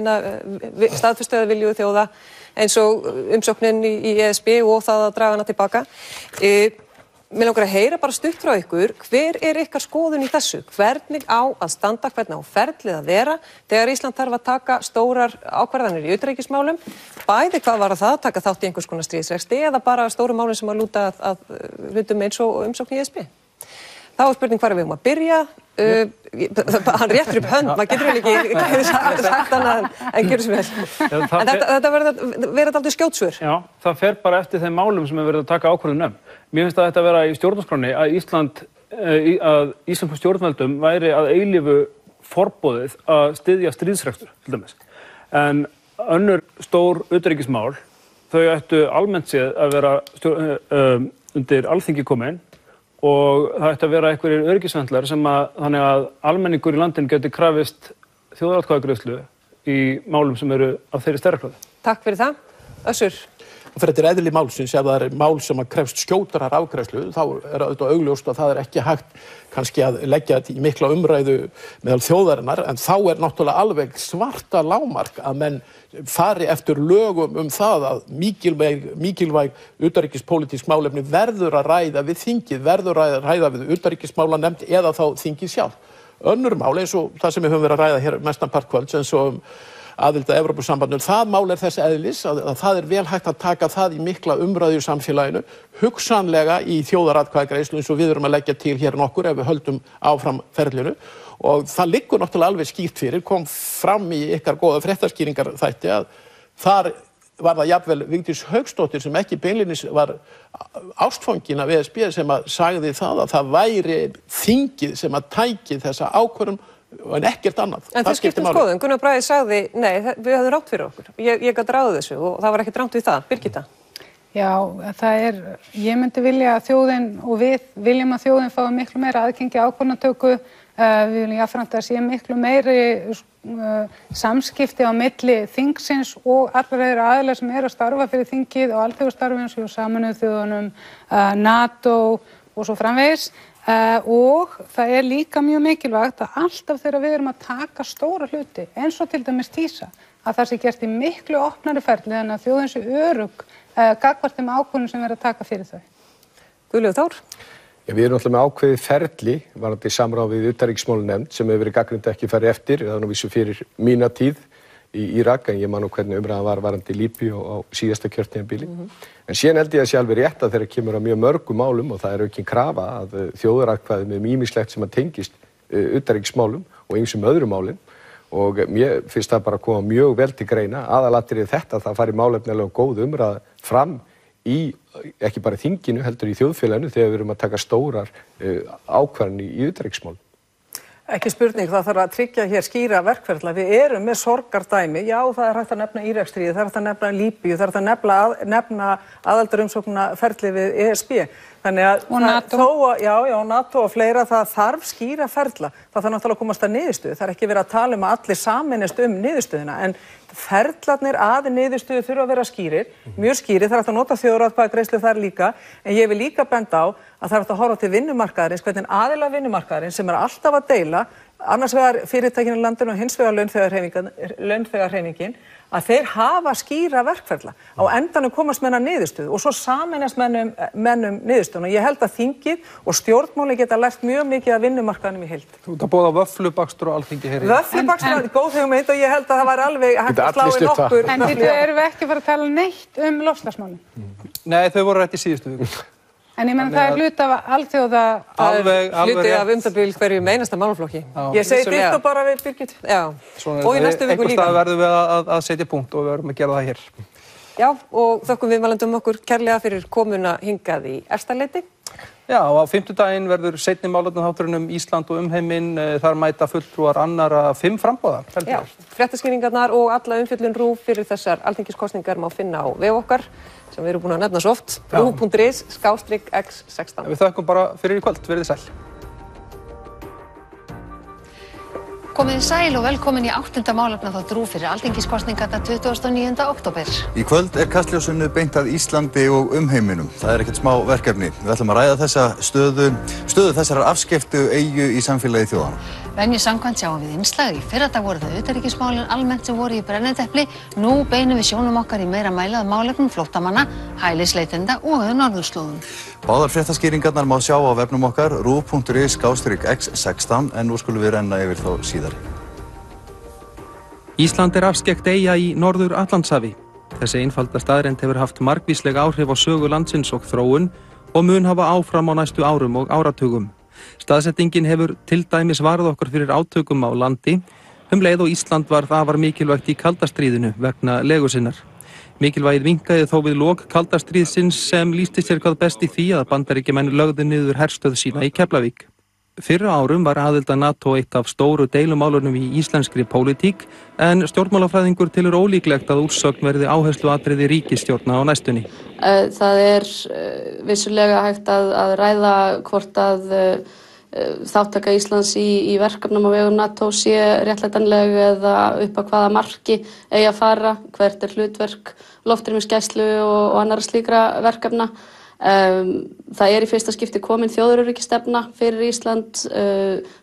staðfestuðu viljugu þjóða eins og umsóknin í ESB og það að draga hana tilbaka. Mér langar að heyra bara stutt frá ykkur, hver ykkar skoðun í þessu? Hvernig á að standa, hvernig á ferlið að vera þegar Ísland þarf að taka stórar ákvarðanir í utanríkismálum, bæði hvað var það að taka þátt í einhvers konar stríðsrekstri eða bara stóru málin sem að lúta að hlutum eins og umsókn í ESB? Þá spurning hvar við að byrja. Hann réttur upp hönd, maður getur ekki sagt annað en gjörðu sem vel. En þetta verður aldrei skjótsvör. Já, það fer bara eftir þeim málum sem við verðum að taka ákvörðun Mér finnst að þetta vera í stjórnarskránni að íslenskum stjórnvöldum væri að eilífu forboðið að styðja stríðsrekstur, til dæmis. En önnur stór utanríkismál, þau ættu almennt séð að vera undir Alþingi komin og það ætti að vera einhverjir öryggisvendlar sem þannig að almenningur í landinu geti krafist þjóðaratkvæðagreiðslu í málum sem eru af þeirri stærðargráðu. Takk fyrir það. Össur. Fyrir þetta eðli málsins, ef það mál sem að krefst skjótarar afgreiðslu, þá auðvitað augljóst að það ekki hægt kannski að leggja þetta í mikla umræðu meðal þjóðarinnar, en þá náttúrulega alveg svarta lágmark að menn fari eftir lögum það að mikilvæg utanríkispólitísk málefni verður að ræða við þingið, verður að ræða við utanríkismálanefnd eða þá þingið sjálf. Önnur mál eins og það sem við höfum verið að ræða hér mestanpart kvölds eins og aðild að Evrópusambandinu, það mál þess eðlis að það vel hægt að taka það í mikla umræðu í samfélaginu, hugsanlega í þjóðaratkvæðagreiðslu eins og við erum að leggja til hér nokkur ef við höldum áfram ferlinu og það liggur náttúrulega alveg skýrt fyrir, kom fram í ykkar góða fréttaskýringar þætti að þar var það jafnvel Vigdís Hauksdóttir sem ekki beinlínis var ástfangin af ESB sem að sagði það að það væri þingið sem að tæki þessa ákvörðun en ekkert annað. En það skiptir skoðun. Gunnar Bragi sagði, nei, við höfum rátt fyrir okkur. Ég gat ráðið þessu og það var ekkert rátt við það. Birgitta? Já, ég myndi vilja að þjóðin og við viljum að þjóðin fái miklu meira aðgengi ákvörðunartöku. Við viljum jafnframt að sé miklu meiri samskipti á milli þingsins og allar þeirra aðilar sem eru að starfa fyrir þingið og alþjóðastarfi eins og Sameinuðu þjóðunum, NATO og svo framvegis. Og það líka mjög mikilvægt að alltaf þegar við erum að taka stóra hluti, eins og til dæmis TISA, að það sé gert í miklu opnari ferli þannig að þjóðin sé örugg gagnvart þeim ákvörðunum sem verið að taka fyrir þau. Guðlaugur Þór? Við erum náttúrulega með ákveðið ferli, varðandi samráð við utanríkismálanefnd sem hefur verið gagnrýnt ekki farið eftir, það nú vísu fyrir mína tíð í Írak, en ég man nú hvernig umræðan var varðandi Líbíu á síðasta kjörtímabili. En síðan held ég að sé alveg rétt að þegar kemur að mjög mörgum málum og það aukin krafa að þjóðaratkvæði með ýmislegt sem að tengist utanríkismálum og ýmsum öðrum málum og mér finnst það bara að koma mjög vel til greina. Aðalatriðið þetta, það fari málefnilega góð umræða fram ekki bara þinginu, heldur í þjóðfélaginu þegar við erum að taka stórar ákvarðanir í utanríkismálum. Ekki spurning, það þarf að tryggja hér skýra verkferla. Við erum með sorgardæmi, já það hægt að nefna Íraksstríðið, það hægt að nefna Líbíu, það hægt að nefna aðildarumsóknarferli við ESB. Þannig að NATO og fleira, það þarf skýra ferla. Það þarf náttúrulega að komast að niðurstöðu. Það ekki verið að tala að allir sameinist niðurstöðuna, en ferlarnir að niðurstöðu þurfa að vera skýrir, mjög skýrir, það hægt að nota þjóðaratkvæðagreiðslu þar líka, en ég vil líka benda á að það hægt að horfa til vinnumarkaðarins, hvernig aðilar vinnumarkaðarins sem alltaf að deila, annars vegar fyrirtækinu í landinu og hins vegar launþegahreyfingin, að þeir hafa skýra verkferla. Á endanum komast menn að niðurstöðu og svo sameinast menn niðurstöðuna. Ég held að þingið og stjórnmáli geta lært mjög mikið af vinnumarkaðnum í heild. Þú ert að boða vöfflubakstur og Alþingi hér í. Vöfflubakstur, góð hugmynd og ég held að það var alveg hægt að slá í nokkur. En erum við ekki að fara að tala neitt loftslagsmálin? Nei, þau voru rætt í síðustu viku. En ég menn það hluti af alþjóða... Hluti af umdabil hverjum einasta málaflokki. Ég segi þetta bara við Birgit. Já, og í næstu viku líka. Einhvers stað verðum við að setja punkt og við verðum að gera það hér. Já, og þökkum viðmælendum okkur kærlega fyrir komuna hingað í Efstaleiti. Já, á fimmtudaginn verður seinni málefnaþátturinn Ísland og umheiminn. Þar mæta fulltrúar annarra 5 framboða. Já, fréttaskýringarnar og alla umfjöllun RÚV fyrir þessar alþingiskosningar má finna á vef okkar, sem við erum búin að nefna svo oft, ruv.is/x16. Við þökkum bara fyrir í kvöld, verið sæl. Komið sæl og velkomin í 8. málefnaþátt RÚV fyrir alþingiskosningarnar 29. október. Í kvöld kastljósinu beint að Íslandi og umheiminum. Það ekkert smá verkefni. Við ætlum að ræða þessa stöðu þessarar afskepptu eyju í samfélagi þjóðanna. Venju samkvæmt sjáum við innslag. Í fyrradag voru það utanríkismálin almennt sem voru í brennidepli. Nú beinum við sjónum okkar í meira mæli að málefnum flóttamanna, hælisleitenda og norðurslóðum. Báðar fréttaskýringarnar má sjá á vefnum okkar ruv.is/x16 en nú skulum við renna yfir þá síðar. Ísland afskekkt eyja í Norður-Atlantshafi. Þessi einfalda staðreynd hefur haft margvísleg áhrif á sögu landsins og þróun og mun hafa áfram á næstu árum og áratugum. Staðsetningin hefur til dæmis varið okkur fyrir átökum á landi, leið og Ísland varð afar mikilvægt í kalda stríðinu vegna legu sinnar. Mikilvægið minnkaði þó við lok kalda stríðsins sem lýsti sér hvað best í því að Bandaríkjamenn lögðu niður herstöð sína í Keflavík. Fyrra árum var aðild að NATO eitt af stóru deilumálunum í íslenskri pólitík, en stjórnmálafræðingur telur ólíklegt að úrsögn verði áhersluatriði ríkisstjórna á næstunni. Það vissulega hægt að ræða hvort að þátttaka Íslands í verkefnum á vegum NATO sé réttlætanleg eða upp að hvaða marki eigi að fara, hvert hlutverk loftrýmisgæslu og annarra slíkra verkefna. Það í fyrsta skipti komin þjóðaröryggisstefna fyrir Ísland,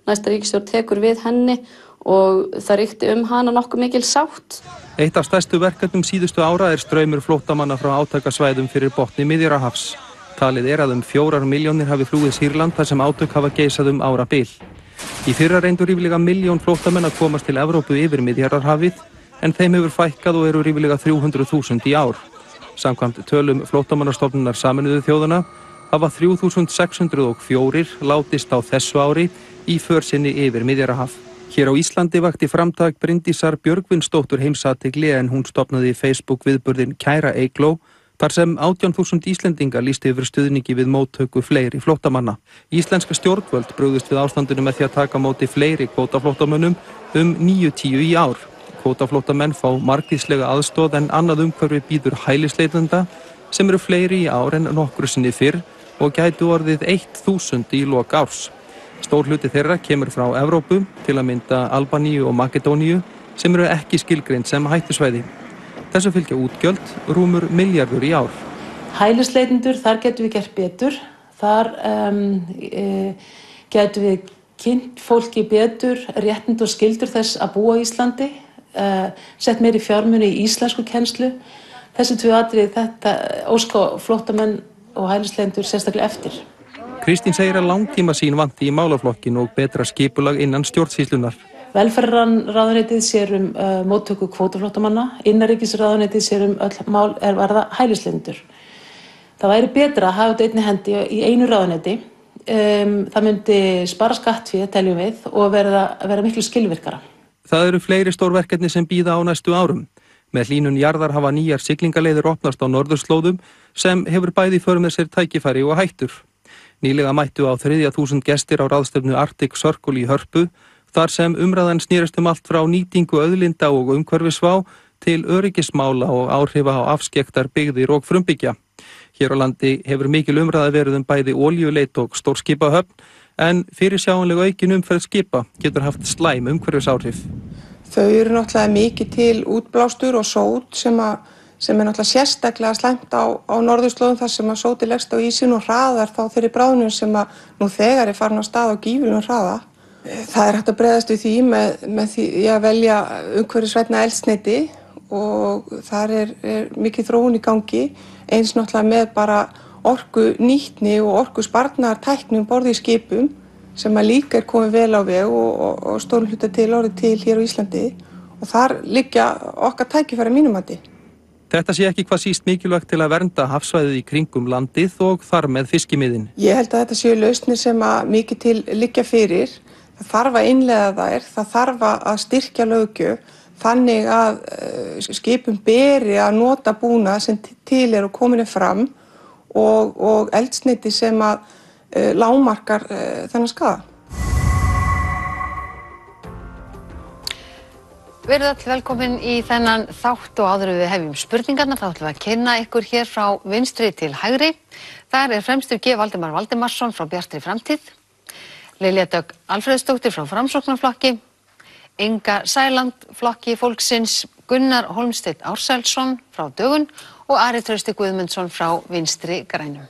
næsta ríkisstjórn tekur við henni og það ríkti hana nokkuð mikil sátt. Eitt af stærstu verkefnum síðustu ára straumur flóttamanna frá átakasvæðum fyrir botni Miðjarðarhafs. Talið að 4 milljónir hafi flúið Sýrland þar sem átök hafa geisað árabil. Í fyrra reyndu ríflega 1 milljón flóttamenn að komast til Evrópu yfir Miðjarðarhafið, en þeim hefur fækkað og eru ríflega 300.000 í ár. Samkvæmt tölum Flóttamannastofnunar Sameinuðu þjóðanna hafa 3.604 látist á þessu ári í för sinni yfir Miðjarðarhaf. Hér á Íslandi vakti framtak Bryndísar Björgvinsdóttur heimsathygli en hún stofnaði Facebook viðburðinn Kæra Eygló, þar sem 18.000 Íslendingar lýstu yfir stuðningi við móttöku fleiri flóttamanna. Íslenska stjórnvöld brugðust við ástandinu með því að taka á móti fleiri kvótaflóttamönnum 90 í ár. Kvótaflóttamenn fá margvíslega aðstoð en annað umhverfi býður hælisleitenda sem eru fleiri í ár en nokkru sinni fyrr og gætu orðið 1.000 í lok árs. Stór hluti þeirra kemur frá Evrópu, til að mynda Albaníu og Makedóníu, sem eru ekki skilgreind sem hættusvæði. Þessu fylgja útgjöld, rúmur milljarður í ár. Hælisleitendur, þar getum við gert betur. Þar getum við kynnt fólki betur, réttindi og skyldur þess að búa í Íslandi, sett meiri fjármuni í íslensku kennslu. Þessi 2 atriði þetta óska flóttamenn og hælisleitendur sérstaklega eftir. Kristín segir að langtíma sín vanti í málaflokkin og betra skipulag innan stjórnsýslunar. Velferðarráðuneytið sér móttöku kvótaflóttamanna, innanríkisráðuneytið sér öll mál varða hælisleitendur. Það væri betra að hafa þetta einni hendi í einu ráðuneyti. Það myndi spara skattfé, teljum við, og vera miklu skilvirkara. Það eru fleiri stór verkefni sem bíða á næstu árum. Með hlýnun jarðar hafa nýjar siglingaleiðir opnast á norðurslóðum sem hefur bæði í för með sér tækifæri og hættur. Nýlega mættu á 3.000 gestir á ráðstefnu Arctic Circle í Hörpu, þar sem umræðan snerist allt frá nýtingu auðlinda og umhverfisvá til öryggismála og áhrifa á afskekktar byggðir og frumbyggja. Hér á landi hefur mikil umræða verið bæði olíuleit og stórskipahöfn, en fyrirsjáanlega aukin umferð skipa getur haft slæm umhverfisáhrif. Þau eru náttúrulega mikið til útblástur og sót sem er náttúrulega sérstaklega slæmt á norðurslóðum þar sem að sóti leggst á ísinn og hraðar þá þeirri bráðnun sem að nú þegar er farin á stað á gífurlegum hraða. Það er hægt að bregðast við því með því að velja umhverfisvænna eldsneyti og þar er mikið þróun í gangi, eins náttúrulega með bara orku nýtni og orku sparnar tækni borð í skipum sem að líka er komið vel á veg og stórum hluta til orðið til hér á Íslandi og þar liggja okkar tækifæri að mínum mati. Þetta sé ekki hvað síst mikilvægt til að vernda hafsvæðið í kringum landið og þar með fiskimiðin. Ég held að þetta séu lausnir sem að mikið til liggja fyrir. Það þarf að innleiða þær, það þarf að styrkja löggjöf þannig að skipum beri að nota búnað sem til er og komin fram og eldsneyti sem að lágmarkar þennan skaða. Verið öll velkomin í þennan þátt og áður en við hefjum spurningarnar þá ætlum við að kynna ykkur hér frá vinstri til hægri. Þar er fremstur G. Valdimar Valdimarsson frá Bjartri framtíð, Lilja Dögg Alfreðsdóttir frá Framsóknarflokki, Inga Sæland flokki fólksins, Gunnar Hólmsteinn Ársælsson frá Dögun og Ari Trausti Guðmundsson frá Vinstri grænum.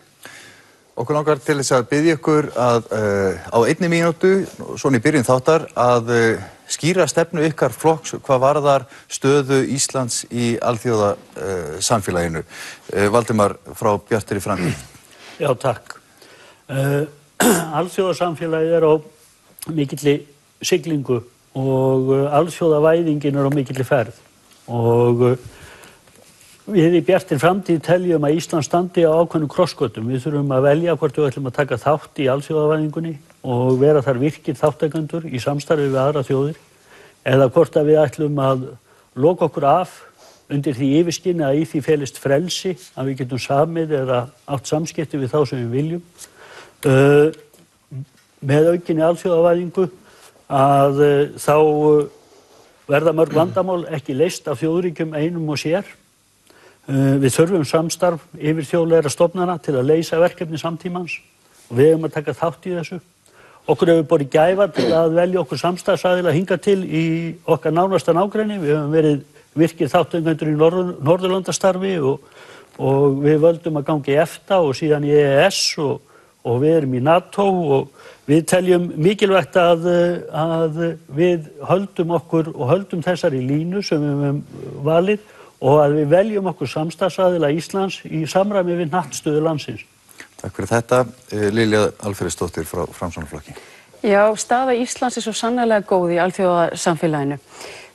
Okkur langar til þess að biðja ykkur að á 1 mínútu, svona í byrjun þáttar, að skýra stefnu ykkar flokks hvað varðar stöðu Íslands í alþjóðasamfélaginu. Valdimar frá Bjartri framtíð. Já, takk. Alþjóðasamfélagið er á mikilli siglingu og alþjóðavæðingin er á mikilli ferð og við í Bjartri framtíð teljum að Ísland standi á ákveðnum krossgötum. Við þurfum að velja hvort við ætlum að taka þátt í alþjóðavæðingunni og vera þar virkir þáttakendur í samstarfi við aðra þjóðir eða hvort að við ætlum að loka okkur af undir því yfirskinni að í því felist frelsi að við getum samið eða átt samskipti við þá sem við viljum. Með aukinni alþjóðavæðingu að þá verða mörg vandamál ekki leyst af þjóðríkjum einum og sér. Við þurfum samstarf yfir þjóðlegra stofnana til að leysa verkefni samtímans og við eigum að taka þátt í þessu. Okkur hefur borið gæfa til að velja okkur samstarfsaðila hingað til í okkar nánasta nágrenni. Við höfum verið virkir þátttakendur í Norðurlandastarfi og við völdum að ganga í EFTA og síðan í EES og við erum í NATO og við teljum mikilvægt að við höldum okkur og höldum þessari línu sem við höfum valið og að við veljum okkur samstarfsaðila Íslands í samræmi við hnattstöðu landsins. Takk fyrir þetta. Lilja Alfreðsdóttir frá Framsóknarflokki. Já, staða Íslands er svo sannarlega góð í alþjóðasamfélaginu.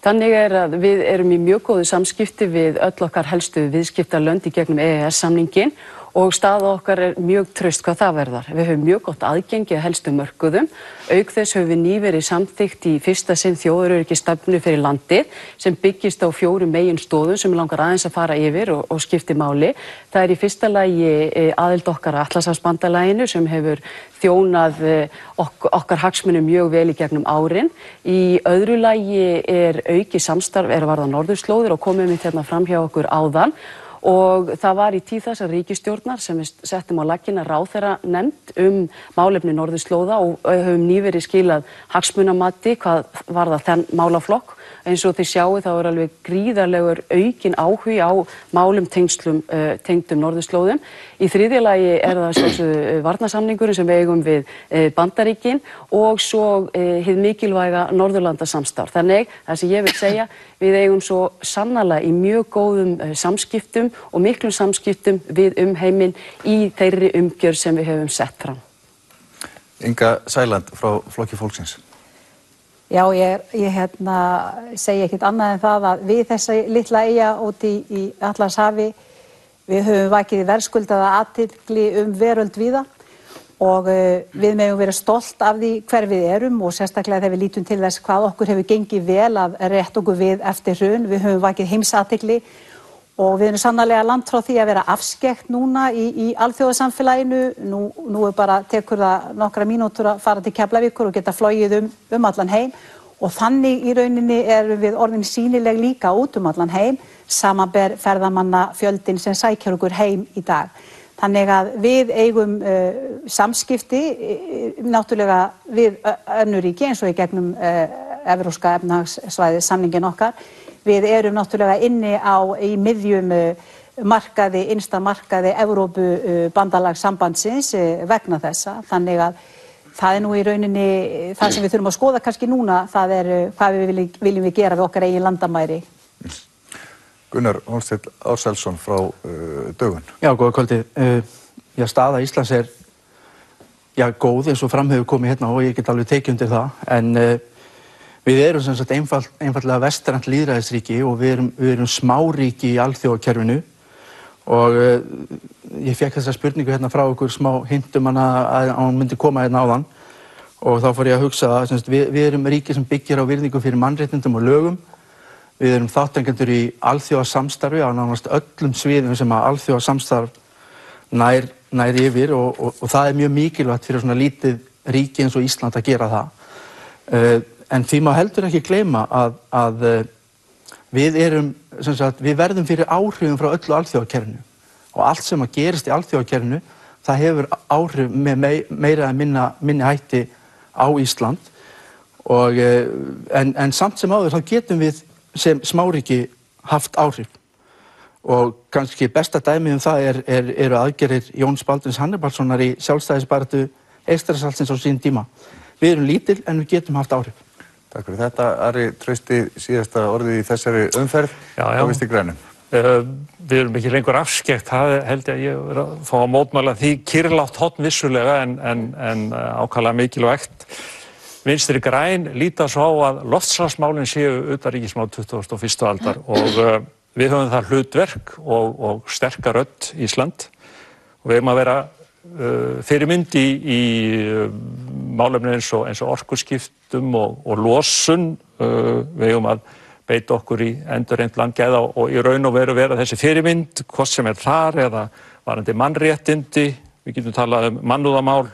Þannig er að við erum í mjög góðu samskipti við öll okkar helstu viðskiptalönd í gegnum EES-samningin og staða okkar er mjög traust hvað það verðar. Við höfum mjög gott aðgengi að helstu mörkuðum. Auk þess höfum við nýverið samþykkt í fyrsta sinn þjóðaröryggisstefnu fyrir landið sem byggist á 4 meginstóðum sem langar aðeins að fara yfir og skipti máli. Það er í fyrsta lagi aðild okkar að Atlantshafsbandalaginu sem hefur þjónað okkar hagsmunum mjög vel í gegnum árin. Í öðru lagi er aukið samstarf að varða norðurslóðir og komum við hérna fram hjá okkur áðan. Og það var í tíð þessar ríkisstjórnar sem við settum á laggirnar ráðherranefnd málefni norðurslóða og höfum nýverið skilað hagsmunamati hvað varðar þenn málaflokk. Eins og þið sjáu þá er alveg gríðarlegur aukin áhugi á málum tengdum norðurslóðum. Í þriðja lagi er það varnarsamningurinn sem við eigum við Bandaríkin og svo hið mikilvæga Norðurlandasamstarf. Þannig, það sem ég vil segja, við eigum svo sannarlega í mjög góðum samskiptum og miklum samskiptum við heiminn í þeirri umgjörð sem við höfum sett fram. Inga Sæland frá Flokki fólksins. Já, ég segi ekkert annað en það að við þessa litla eyja úti í Atlantshafi, við höfum vakið verðskuldaða athygli veröld víða og við megum vera stolt af því hver við erum og sérstaklega þegar við lítum til þess hvað okkur hefur gengið vel að rétta okkur við eftir hrun. Við höfum vakið heimsathygli og við erum sannarlega langt frá því að vera afskekkt núna í alþjóðasamfélaginu. Nú bara tekur það nokkra mínútur að fara til Keflavíkur og geta flogið um allan heim og þannig í rauninni erum við orðin sýnileg líka út um allan heim, samanber ferðamanna fjöldin sem sækir okkur heim í dag. Þannig að við eigum samskipti náttúrulega við önnur ríki eins og í gegnum Evrópska efnahagssvæðið samningin okkar. Við erum náttúrulega inni í miðjum markaði, innsta markaði Evrópu bandalagssambandsins vegna þessa. Þannig að það nú í rauninni það sem við þurfum að skoða kannski núna, það hvað við viljum gera við okkar eigin landamæri. Gunnar Hólmsteinn Ársælsson frá Dögun. Já, góða kvöldið. Staða Íslands góð eins og fram hefur komið hérna og ég get alveg tekið undir það, en við erum sem sagt einfaldlega vestrænt lýðræðisríki og við erum smáríki í alþjóðakerfinu og ég fékk þessa spurningu hérna frá ykkur smá hintum að hún myndi koma hérna áðan og þá fór ég að hugsa að við erum ríki sem byggir á virðingu fyrir mannréttindum og lögum. Við erum þátttakendur í alþjóðasamstarfi á nánast öllum sviðum sem að alþjóðasamstarf nær yfir og það mjög mikilvægt fyrir svona lítið ríki eins og Ísland að gera það. En því má heldur ekki gleyma að við verðum fyrir áhrifum frá öllu alþjóðakerfinu og allt sem að gerist í alþjóðakerfinu það hefur áhrif með meira eða minni hætti á Ísland en samt sem áður þá getum við sem smáríki haft áhrif og kannski besta dæmi það eru aðgerðir Jóns Baldvins Hannibalssonar í sjálfstæðisbaráttu Eystrasaltsins á sín tíma. Við erum lítil en við getum haft áhrif. Takk fyrir þetta. Ari Trausti, síðasta orðið í þessari umferð. Hvað finnst þér grænum? Við erum ekki lengur afskekkt, það held ég að vera að fá að mótmæla því kyrrlátt horn vissulega en ákaflega mikilvægt. Vinstri græn líta svo á að loftslagsmálin séu utanríkismál 21. aldar og við höfum það hlutverk og sterka rödd Ísland og við erum að vera fyrirmynd í málefni eins og orkuskiptum og losun. Við eigum að beita okkur í endurheimt landgæða og í raun og veru vera þessi fyrirmynd, hvort sem þar eða varðandi mannréttindi. Við getum talað mannúðarmál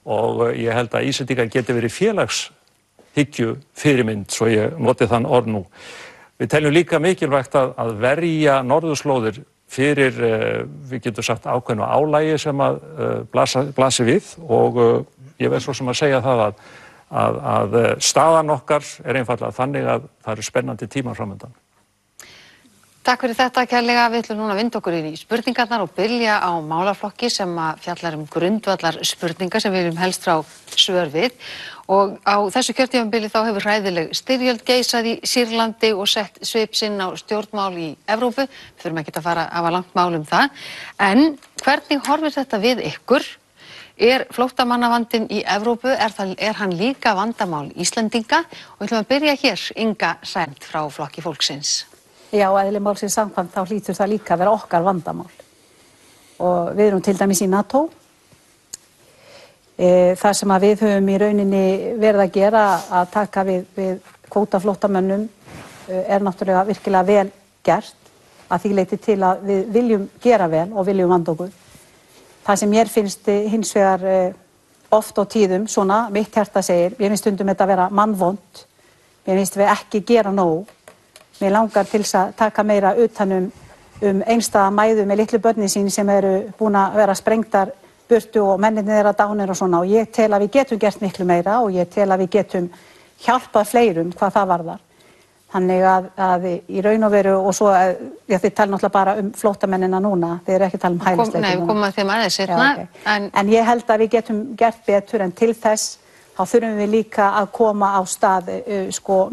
og ég held að Íslendingar geti verið félagshyggju fyrirmynd, svo ég noti þann orð nú. Við teljum líka mikilvægt að verja norðurslóðir fyrir, við getum sagt, ákveðnu álagi sem að blasi við og ég verð svo sem að segja það að staðan okkar einfaldlega þannig að það eru spennandi tímar framundan. Takk fyrir þetta kærlega. Við ætlum núna að vinda okkur inn í spurningarnar og byrja á málaflokki sem fjallar grundvallar spurningar sem við viljum helst frá svör við. Og á þessu kjörtímabili þá hefur hræðileg styrjöld geisað í Sýrlandi og sett svip sinn á stjórnmál í Evrópu. Við þurfum ekki að fara að hafa langt mál það. En hvernig horfir þetta við ykkur? Flóttamannavandinn í Evrópu, er hann líka vandamál Íslendinga? Og við ætlum að byrja hér, Inga Sænd frá Flokki fólksins. Já, eðli málsins samkvæmt þá hlýtur það líka að vera okkar vandamál. Og við erum til dæmis í NATO. Það sem að við höfum í rauninni verið að gera að taka við kvótaflóttamönnum náttúrulega virkilega vel gert að því leyti til að við viljum gera vel og viljum vanda okkur. Það sem mér finnst hins vegar oft á tíðum, svona, mitt hjarta segir, mér finnst stundum þetta að vera mannvont, mér finnst við ekki gera nóg. Mér langar til að taka meira utan einstæða mæður með litlu börnin sín sem eru búin að vera sprengtar burtu og mennirnir þeirra dánir og svona og ég tel að við getum gert miklu meira og ég tel að við getum hjálpað fleirum hvað það varðar. Þannig að í raun og veru og svo, þið tala náttúrulega bara flóttamennina núna, þið eru ekki að tala hælisleitendur. Nei, við komum að þeim aðeins seinna. En ég held að við getum gert betur en til þess þá þurfum við líka að koma á stað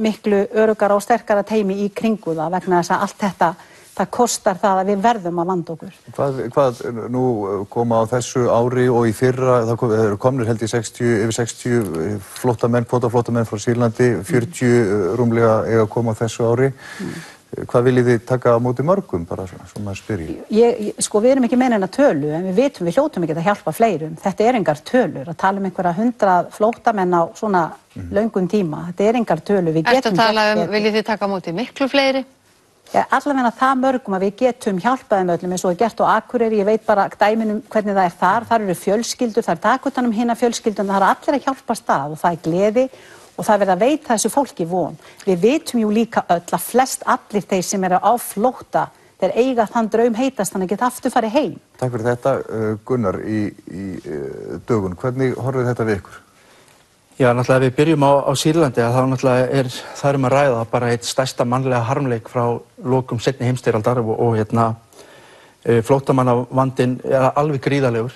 miklu öruggara og sterkara teymi í kringu það vegna þess að allt þetta, það kostar það að við verðum að vanda okkur. Hvað nú koma á þessu ári og í fyrra, það eru komnir held ég yfir 60 flóttamenn, kvótaflóttamenn frá Sýrlandi, 40 rúmlega eiga að koma á þessu ári. Hvað viljið þið taka á móti mörgum, bara svo maður spyrji? Sko, við erum ekki með neina tölu, en við hljótum ekki að hjálpa fleirum. Þetta er engar tölur, að tala einhverja 100 flóttamenn á svona löngum tíma. Þetta er engar tölur. Ertu að tala viljið þið taka á móti miklu fleiri? Ja, allavega það mörgum að við getum hjálpað þeim öllum eins og er gert á Akureyri. Ég veit bara dæminum hvernig það er þar. Þar eru fjölskyldur, það er dagutanum hinna fjölskyldum, það er allir að hjálpast að og það er gleði. Og það verður að veita þessu fólki von. Við vitum jú líka öll að flest allir þeir sem eru á flótta, þeir eiga þann draum heitast þannig að geta aftur farið heim. Takk fyrir þetta, Gunnar, í dögun. Hvernig horfir þetta við ykkur? Já, náttúrulega við byrjum á Sýrlandi að þá náttúrulega það að ræða bara eitt stærsta mannlega harmleik frá lokum seinni heimsstyrjaldar og flóttamannavandinn er alveg gríðarlegur.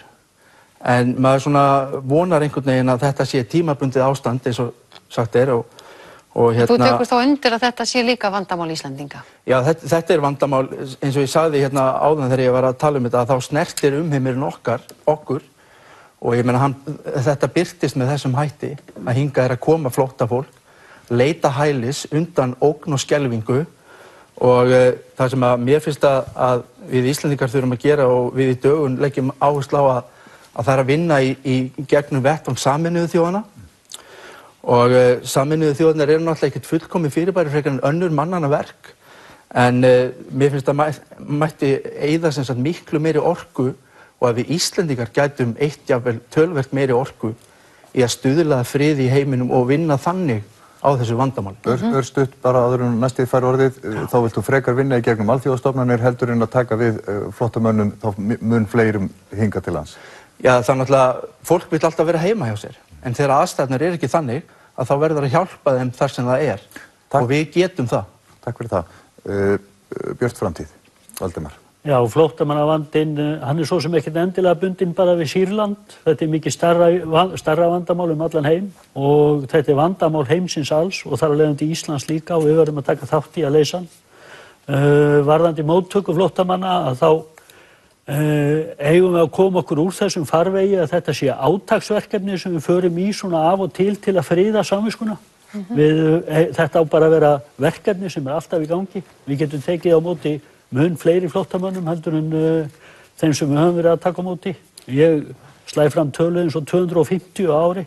En maður svona vonar einhvern veginn að þetta sé tímabundið ástand eins og sagt er og Þú tekur þá undir að þetta sé líka vandamál Íslendinga? Já, þetta er vandamál, eins og ég sagði áðan þegar ég var að tala þetta, að þá snertir umheimurinn okkur og ég meina þetta birtist með þessum hætti að hingað að koma flóttafólk, leita hælis undan ógn og skelfingu og það sem að mér finnst að við Íslendingar þurfum að gera og við í dögun leggjum áherslu á að það er að vinna í gegnum vettvang Sameinuðu þjóðanna og Sameinuðu þjóðirnar eru náttúrulega ekkert fullkomið fyrirbæri frekar en önnur mannanna verk en mér finnst að mætti eyða sem sagt miklu meiri orku og að við Íslendingar gætum jafnvel töluvert meiri orku í að stuðla að friði í heiminum og vinna þannig á þessu vandamáli. Örstutt bara áður en næstið fær orðið, þá vilt þú frekar vinna í gegnum alþjóðastofnanir heldur en að taka við flóttamönnum þá mun fleirum hinga til lands. Já, það náttúrulega, fólk vil alltaf vera heima hjá sér, en þegar aðstæðurnar ekki þannig að þá verður að hjálpa þeim þar sem það er. Og við getum það. Takk fyrir það. Björt framtíð, Valdimar. Já, flóttamannavandinn, hann er svo sem ekkert endilega bundinn bara við Sýrland. Þetta er mikið stærra vandamál allan heim og þetta er vandamál heimsins alls og þar af leiðandi Íslands líka og við verðum að taka þátt í að leysa hann. Varðandi móttöku flóttamanna að þá eigum við að koma okkur úr þessum farvegi að þetta sé átaksverkefni sem við förum í svona af og til að friða samviskuna. Þetta á bara að vera verkefni sem er alltaf í gangi. Við getum tekið á móti mun fleiri flóttamönnum heldur en þeim sem við höfum verið að taka á móti. Ég slæ fram tölu eins og 250 á ári.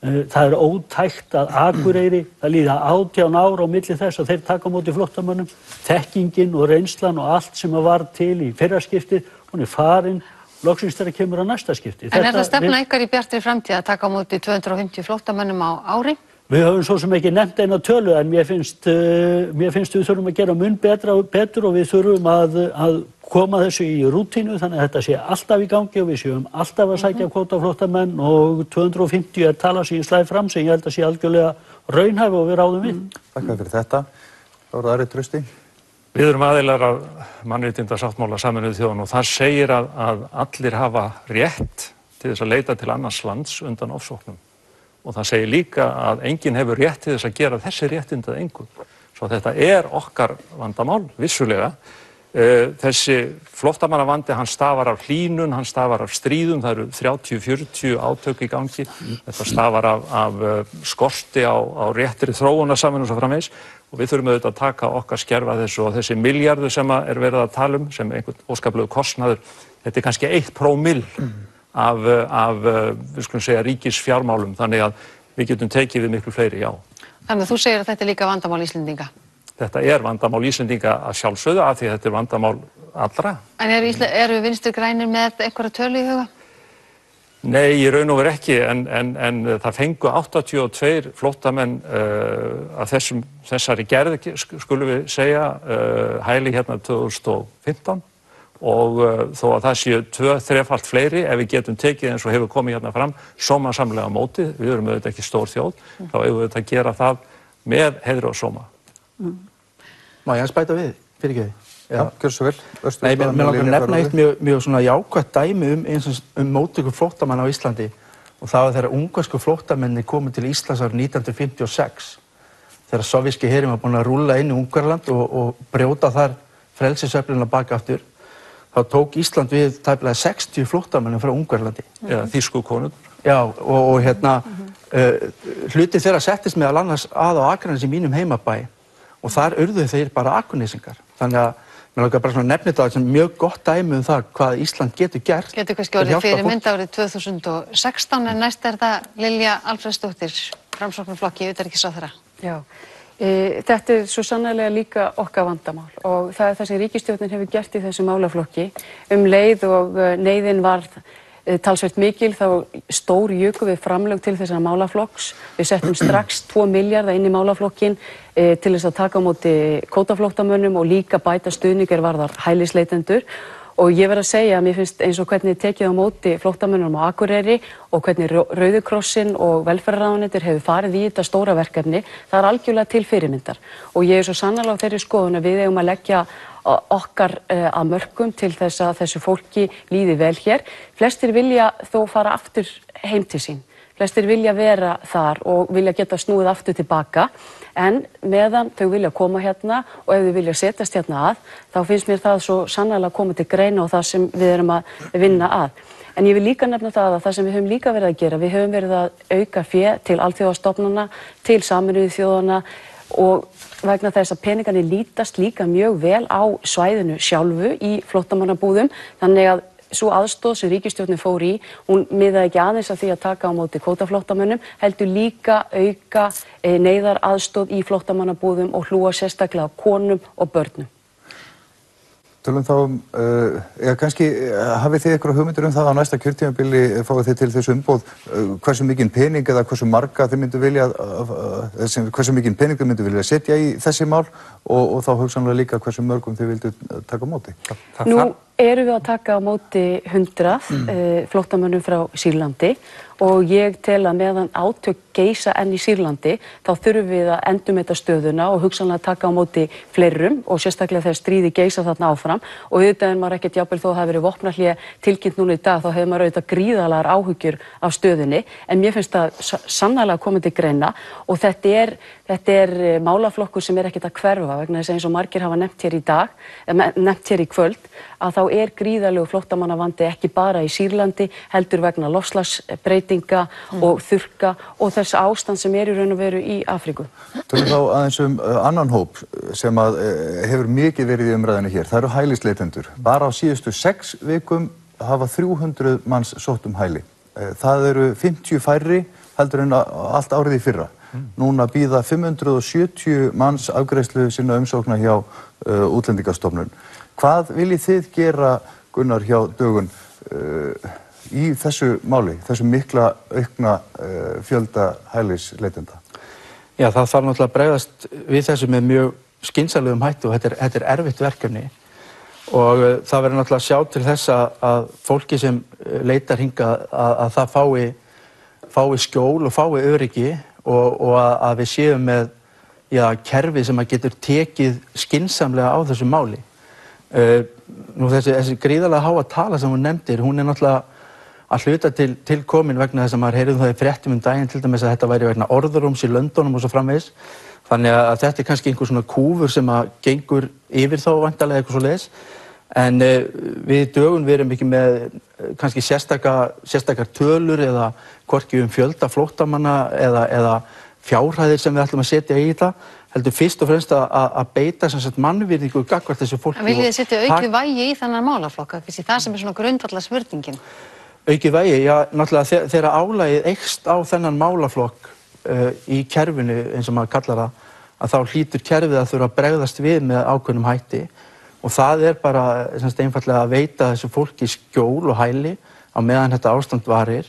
Það er ótækt að Akureyri, það líða 18 ár á milli þess að þeir taka á móti flóttamönnum. Þekkingin og reynslan og allt sem var til í fyrra skiptið, hún er farin, loksins þegar kemur á næsta skipti. En er það stefna ykkar í Bjartri framtíð að taka á móti 250 flóttamönnum á ári? Við höfum svo sem ekki nefnt eina tölu en mér finnst við þurfum að gera mun betur og við þurfum að koma þessu í rútínu þannig að þetta sé alltaf í gangi og við séum alltaf að sækja kvótaflóttamenn og 250 er tala sem ég slæði fram sem ég held að sé algjörlega raunhæf og við ráðum við. Takk fyrir þetta. Það voru aðri Trausti. Við erum aðilar af mannréttindasáttmála Sameinuðu þjóðanna og þar segir að allir hafa rétt til þess að leita til annars lands undan ofsóknum. Og það segir líka að enginn hefur rétt til þess að gera þessi réttindi að engum. Svo þetta er okkar vandamál, vissulega. Þessi flóttamannavandi, hann stafar af hlýnun, hann stafar af stríðum, það eru 30-40 átök í gangi. Þetta stafar af skorti á réttri þróunarsamvinnu og svo framvegis. Og við þurfum auðvitað að taka okkar skerf að þessu og þessi milljarður sem er verið að tala um, sem einhvern óskaplegur kostnaður, þetta er kannski 1 prómill. Af við skulum segja, ríkisfjármálum, þannig að við getum tekið við miklu fleiri, já. Þannig að þú segir að þetta er líka vandamál Íslendinga? Þetta er vandamál Íslendinga að sjálfsögðu af því að þetta er vandamál allra. En eru Vinstri grænir með einhverja tölu í huga? Nei, í raun og veru ekki, en það fengu 82 flóttamenn af þessari gerð, skulum við segja, hæli hérna 2015. Og þó að það séu 2-3-falt fleiri ef við getum tekið eins og hefur komið hérna fram sómasamlega á móti, við erum auðvitað ekki stór þjóð, þá eigum við að gera það með heiðri og sóma. Má ég að spæta við, fyrirgeði? Já, gjör svo vel. Nei, mér langar að nefna eitt mjög svona jákvætt dæmi um móttöku flóttamanna á Íslandi og það var þegar ungversku flóttamenni komu til Íslands árið 1956 þegar sovéski herinn var búinn að rúlla inn í Ungverjaland og brjóta þar frelsisöflina bak aftur. Þá tók Ísland við tæplega 60 flóttamönnum frá Ungverjalandi. Já, þýsku konur. Já, og hluti þeirra settist meðal annars að á Akranesi í mínum heimabæ og þar urðu þeir bara Akurnesingar. Þannig að mér langar bara svona nefnir það sem mjög gott dæmi það hvað Ísland getur gert. Getur kannski orðið fyrirmynd árið 2016 en næst það Lilja Alfreðsdóttir, Framsóknarflokki, utanríkisráðherra. Já. Þetta svo sannarlega líka okkar vandamál og það það sem ríkisstjórnin hefur gert í þessu málaflokki leið og neyðin varð talsvert mikil þá stór juku við framlög til þessara málaflokks. Við settum strax 2 milljarða inn í málaflokkin til þess að taka á móti kvótaflóttamönnum og líka bæta stuðningar varðar hælisleitendur. Og ég verð að segja að mér finnst eins og hvernig tekið á móti flóttamönnum á Akureyri og hvernig Rauði krossinn og velferðarráðuneytið hefur farið í þetta stóra verkefni, það algjörlega til fyrirmyndar. Og ég svo sannarlega á þeirri skoðun að við eigum að leggja okkar að mörkum til þess að þessu fólki líði vel hér. Flestir vilja þó fara aftur heim til sín. Flestir vilja vera þar og vilja geta snúið aftur tilbaka. En meðan þau vilja koma hérna og ef þau vilja setjast hérna að, þá finnst mér það svo sannarlega koma til greina og það sem við erum að vinna að. En ég vil líka nefna það að það sem við höfum líka verið að gera, við höfum verið að auka fé til alþjóðastofnana, til Sameinuðu þjóðanna og vegna þess að peningarnir lítast líka mjög vel á svæðinu sjálfu í flóttamannabúðum, þannig að sú aðstoð sem ríkisstjórnin fór í, hún miðaði ekki aðeins að því að taka á móti kvótaflóttamönnum, heldur líka auka neyðar aðstoð í flóttamannabúðum og hlúa sérstaklega konum og börnum. Tölum þá, kannski hafið þið eitthvað hugmyndir það á næsta kjörtímabili fáið þið til þessu umboð hversu mikinn pening eða hversu marga þið myndu vilja hversu mikinn pening þið myndu vilja setja í þessi mál og þá hugsanlega líka hversu mörgum þið vildu taka á móti? Nú erum við að taka á móti 100 flóttamönnum frá Sýrlandi og ég tel að meðan átök geisa enn í Sýrlandi þá þurfum við að endurmeta stöðuna og hugsanlega taka á móti fleirum og sérstaklega þegar stríði geisa þarna áfram og auðvitað er maður ekkert jafnvel þó að það hafi verið vopnahlé tilkynnt núna í dag þá hefur maður auðvitað gríðarlegar áhyggjur af stöðunni en mér finnst það sannarlega komið til greina og þetta er málaflokkur sem er ekkert að hverfa vegna þess að eins og margir hafa nefnt hér í kvöld að þá er gríðarlegu flóttamannavandi ekki bara í Sýrlandi heldur vegna loftslagsbreytinga og þurrka og þess ástand sem er í raun og veru í Afríku. Tölum þá aðeins annan hóp sem hefur mikið verið í umræðinu hér. Það eru hælisleitendur. Bara á síðustu 6 vikum hafa 300 manns sótt hæli. Það eru 50 færri heldur en allt árið í fyrra. Núna bíða 570 manns afgreiðslu sinna umsókna hjá Útlendingastofnun. Hvað viljið þið gera, Gunnar, hjá Dögun í þessu máli, þessu mikla aukna fjölda hælisleitenda? Já, það þarf náttúrulega að bregðast við þessu með mjög skynsamlegum hætti og þetta er erfitt verkefni og það verður náttúrulega að sjá til þess að fólki sem leitar hingað að það fái skjól og fái öryggi og að við séum með kerfi sem að getur tekið skynsamlega á þessu máli. Nú þessi gríðarlega háa tala sem hún nefndir, hún er náttúrulega að hluta til komin vegna þess að maður heyrði það í fréttum daginn til dæmis að þetta væri vegna orðurúms í Lundunum og svo framvegis. Þannig að þetta er kannski einhver svona kúfur sem að gengur yfir þá vantarlega eitthvað svo leiðis. En við í Dögun við erum ekki með kannski sérstakar tölur eða hvorki fjölda flóttamanna eða fjárhæðir sem við ætlum að setja í þetta. Heldur fyrst og fremst að beita mannvirðingu gagnvart þessu fólki. En viljið þið setja aukið vægi í þennan málaflokka? Það sem er svona grundvallar spurningin. Aukið vægi, já, náttúrulega þegar álagið eykst á þennan málaflokk í kerfinu, eins og maður kallar það, að þá hlýtur kerfið að þurfa að bregðast við með ákveðnum hætti og það er bara einfaldlega að veita þessu fólki skjól og hæli á meðan þetta ástand varir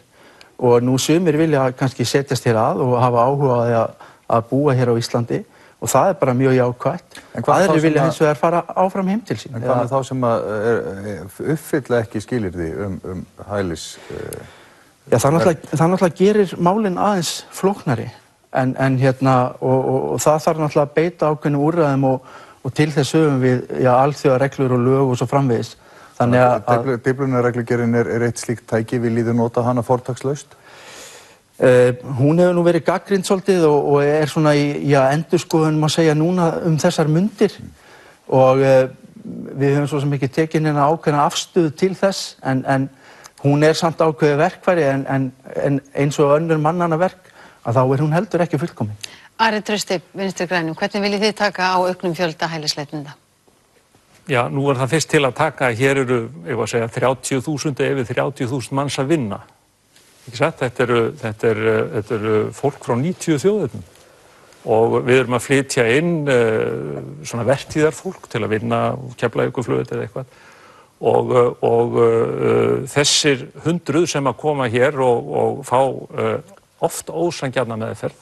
og nú sumir vilja kannski setjast hér að og hafa áhuga að búa hér á Íslandi og það er bara mjög jákvætt. Aðrir vilja hins vegar fara áfram heim til sín. En hvað með þá sem uppfylla ekki skilyrði hælis? Já, það náttúrulega gerir málin aðeins flóknari en og það þarf náttúrulega að beita ákveðnum úrræðum og til þess höfum við alþjóðareglur og lög og svo framvegis. Þannig að Dyflinnarreglugerðin er eitt slíkt tæki, viljið þið nota hana fortakslaust? Hún hefur nú verið gagnrýnd svolítið og er svona í endurskoðun má segja núna þessar mundir og við höfum svo sem ekki tekið neina ákveðna afstöðu til þess en hún er samt ákveðið verkfæri en eins og önnur mannanna verk að þá hún heldur ekki fullkomin. Ari Trausti, Vinstri grænum, hvernig viljið þið taka á auknum fjölda hælisleitenda? Já, nú það fyrst til að taka, hér eru, ég var að segja, 30.000 yfir 30.000 manns að vinna. Ekki satt, þetta eru fólk frá 90 þjóðum og við erum að flytja inn svona vertíðarfólk til að vinna Keflavíkurflugvöll eða eitthvað og þessir 100 sem að koma hér og fá oft ósanngjarna meðferð,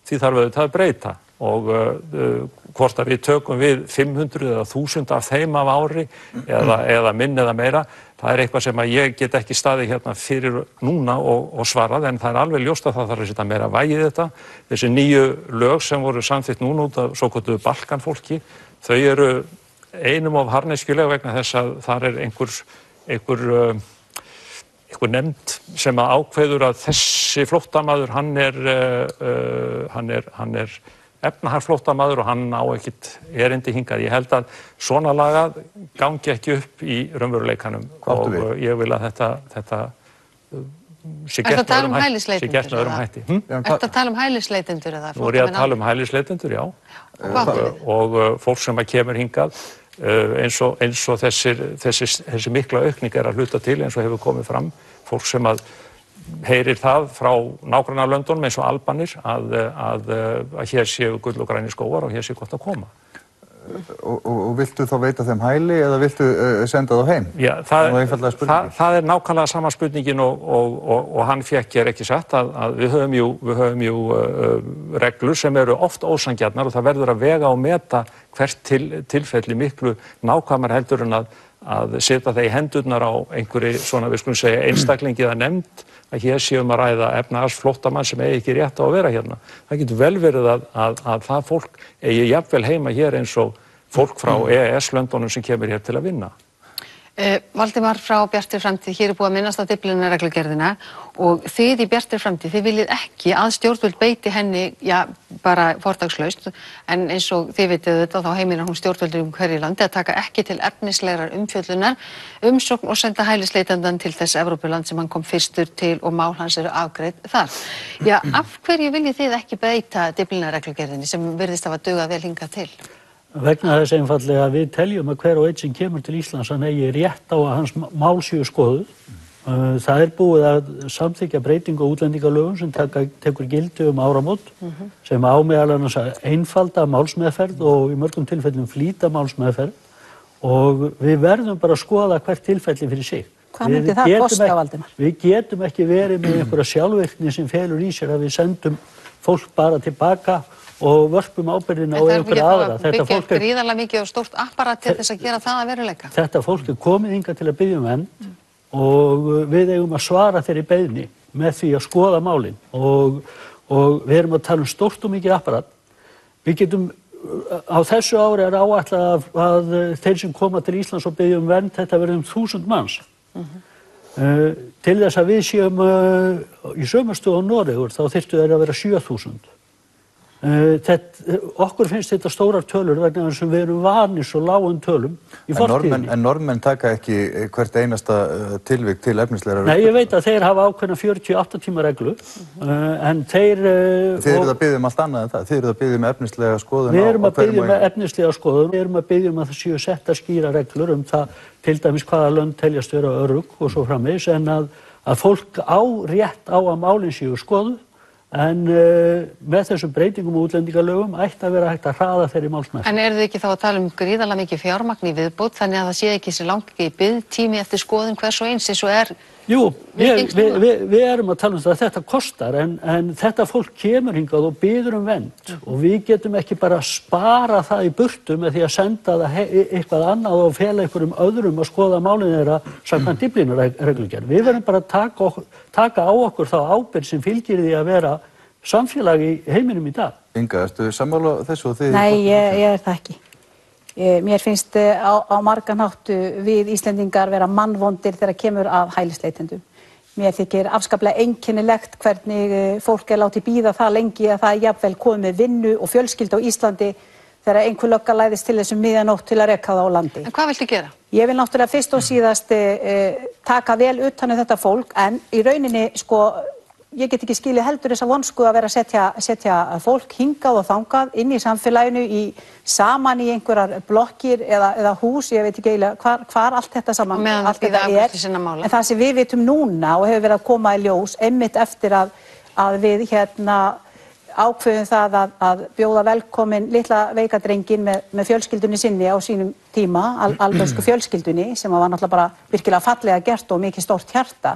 því þarf auðvitað að breyta og hvort að við tökum við 500 eða 1000 af þeim af ári eða minn eða meira, það eitthvað sem að ég get ekki staðið hérna fyrir núna og svarað, en það alveg ljóst að það þarf að setja meira vægi í þetta. Þessi nýju lög sem voru samþykkt núna út af svokölluðu Balkanfólki, þau eru einum of harðneskjuleg vegna þess að þar einhver nefnd sem að ákveður að þessi flóttamaður, hann er efnahagsflóttamaður og hann á ekkert erindi hingað. Ég held að svona lagað gangi ekki upp í raunveruleikanum og ég vil að þetta sé gert með öðrum hætti. Ertu að tala um hælisleitendur eða? Nú ég að tala um hælisleitendur, já. Og fólk sem að kemur hingað eins og þessi mikla aukning að hluta til eins og hefur komið fram. Fólk sem að heyrir það frá nágrannalöndunum eins og Albanir að hér séu gull og grænir skógar og hér sé gott að koma. Og viltu þá veita þeim hæli eða viltu senda þá heim? Já, það nákvæmlega sama spurningin og hann fékk hér ekki sagt að við höfum jú reglur sem eru oft ósanngjarnar og það verður að vega og meta hvert tilfelli miklu nákvæmar heldur en að setja það í hendurnar á einhverju svona, við skulum segja, einstaklingi eða nefnd að hér séum að ræða efnahagsflóttamann sem eigi ekki rétt á að vera hérna. Það getur vel verið að það fólk eigi jafnvel heima hér eins og fólk frá EES-löndunum sem kemur hér til að vinna. Valdimar frá Bjartri framtíð, hér búið að minnast á Dyflinnarreglugerðina og þið í Bjartri framtíð, þið viljið ekki að stjórnvöld beiti henni, já, bara fordagslaust, en eins og þið vitið þetta, þá heimilar hún stjórnvöldur hverju landi að taka ekki til efnislegrar umfjöllunar, umsókn og senda hælisleitendan til þess Evrópuland sem hann kom fyrstur til og mál hans eru afgreidd þar. Já, af hverju viljið þið ekki beita Dyflinnarreglugerðinni sem virðist hafa dugað vel hingað til? Vegna þess einfallega að við teljum að hver og einn sem kemur til Íslands hann eigi rétt á að hans mál séu skoðuð. Það búið að samþykkja breytingu á útlendingalögum sem tekur gildi áramót sem á meðal annars að einfalda málsmeðferð og í mörgum tilfellum flýta málsmeðferð og við verðum bara að skoða hvert tilfelli fyrir sig. Hvað myndi það kosta, Valdimar? Við getum ekki verið með einhverja sjálfvirkni sem felur í sér að við sendum fólk bara tilbaka og vörpum ábyrgðina á einhverja aðra. Þetta fólk byggja gríðarlega mikið og stórt apparat til þess að gera það að veruleika. Þetta fólk komið hingað til að biðja vernd og við eigum að svara þeirri beiðni með því að skoða málin og við erum að tala stórt og mikið apparat. Við getum á þessu ári áætlað að þeir sem koma til Íslands og biðja vernd, þetta verður 1000 manns. Til þess að við séum í sömu stöðu á Noregur þá þyrftu þeir að vera 7000. Okkur finnst þetta stórar tölur vegna þess að við erum vanir svo lágum tölum í fortíðinni. En Norðmenn taka ekki hvert einasta tilvik til efnislegrar Nei, ég veit að þeir hafa ákveðna 48 tíma reglu en þeir... Þið eruð að biðja allt annað en það? Þið eruð að biðja efnislega skoðun á Við erum að biðja efnislega skoðun, við erum að biðja að það séu setta skýra reglur það til dæmis hvaða lönd teljast vera örugg og svo framvegis en að fólk á rétt á að málin séu skoðuð en með þessum breytingum og útlendingalögum ætti að vera hægt að hraða þeirri málsmeðferð. En þið ekki þá að tala gríðarlega mikið fjármagn í viðbót þannig að það sé ekki sér langi biðtími eftir skoðun hvers og eins eins og Jú, við erum að tala það að þetta kostar en þetta fólk kemur hingað og biður vernd og við getum ekki bara spara það í burtu með því að senda það eitthvað annað og fela einhverjum öðrum að skoða málin þeirra samkvæmt Dyflinnarreglugerð. Við verðum bara að taka á okkur þá ábyrgð sem fylgir því að vera samfélag í heiminum í dag. Inga, ertu sammála þessu og þið? Nei, ég það ekki. Mér finnst á margan hátt við Íslendingar vera mannvondir þegar kemur að hælisleitendum. Mér þykir afskaplega einkennilegt hvernig fólk látið bíða það lengi að það jafnvel komið vinnu og fjölskyldu á Íslandi þegar einhver lögga læðist til þessum miðjanótt til að reka það á landi. En hvað viltu gera? Ég vil náttúrulega fyrst og síðast taka vel utan þetta fólk en í rauninni ég get ekki skilið heldur þessa vonsku að vera að setja fólk hingað og þangað inn í samfélaginu saman í einhverjar blokkir eða hús, ég veit ekki eiginlega hvar allt þetta saman, allt þetta en það sem við vitum núna og hefur verið að koma í ljós einmitt eftir að við ákveðum það að bjóða velkomin litla veikadrengin með fjölskyldunni sinni á sínum tíma, albönsku fjölskyldunni sem var náttúrulega bara virkilega fallega gert og mikið stórt hjarta,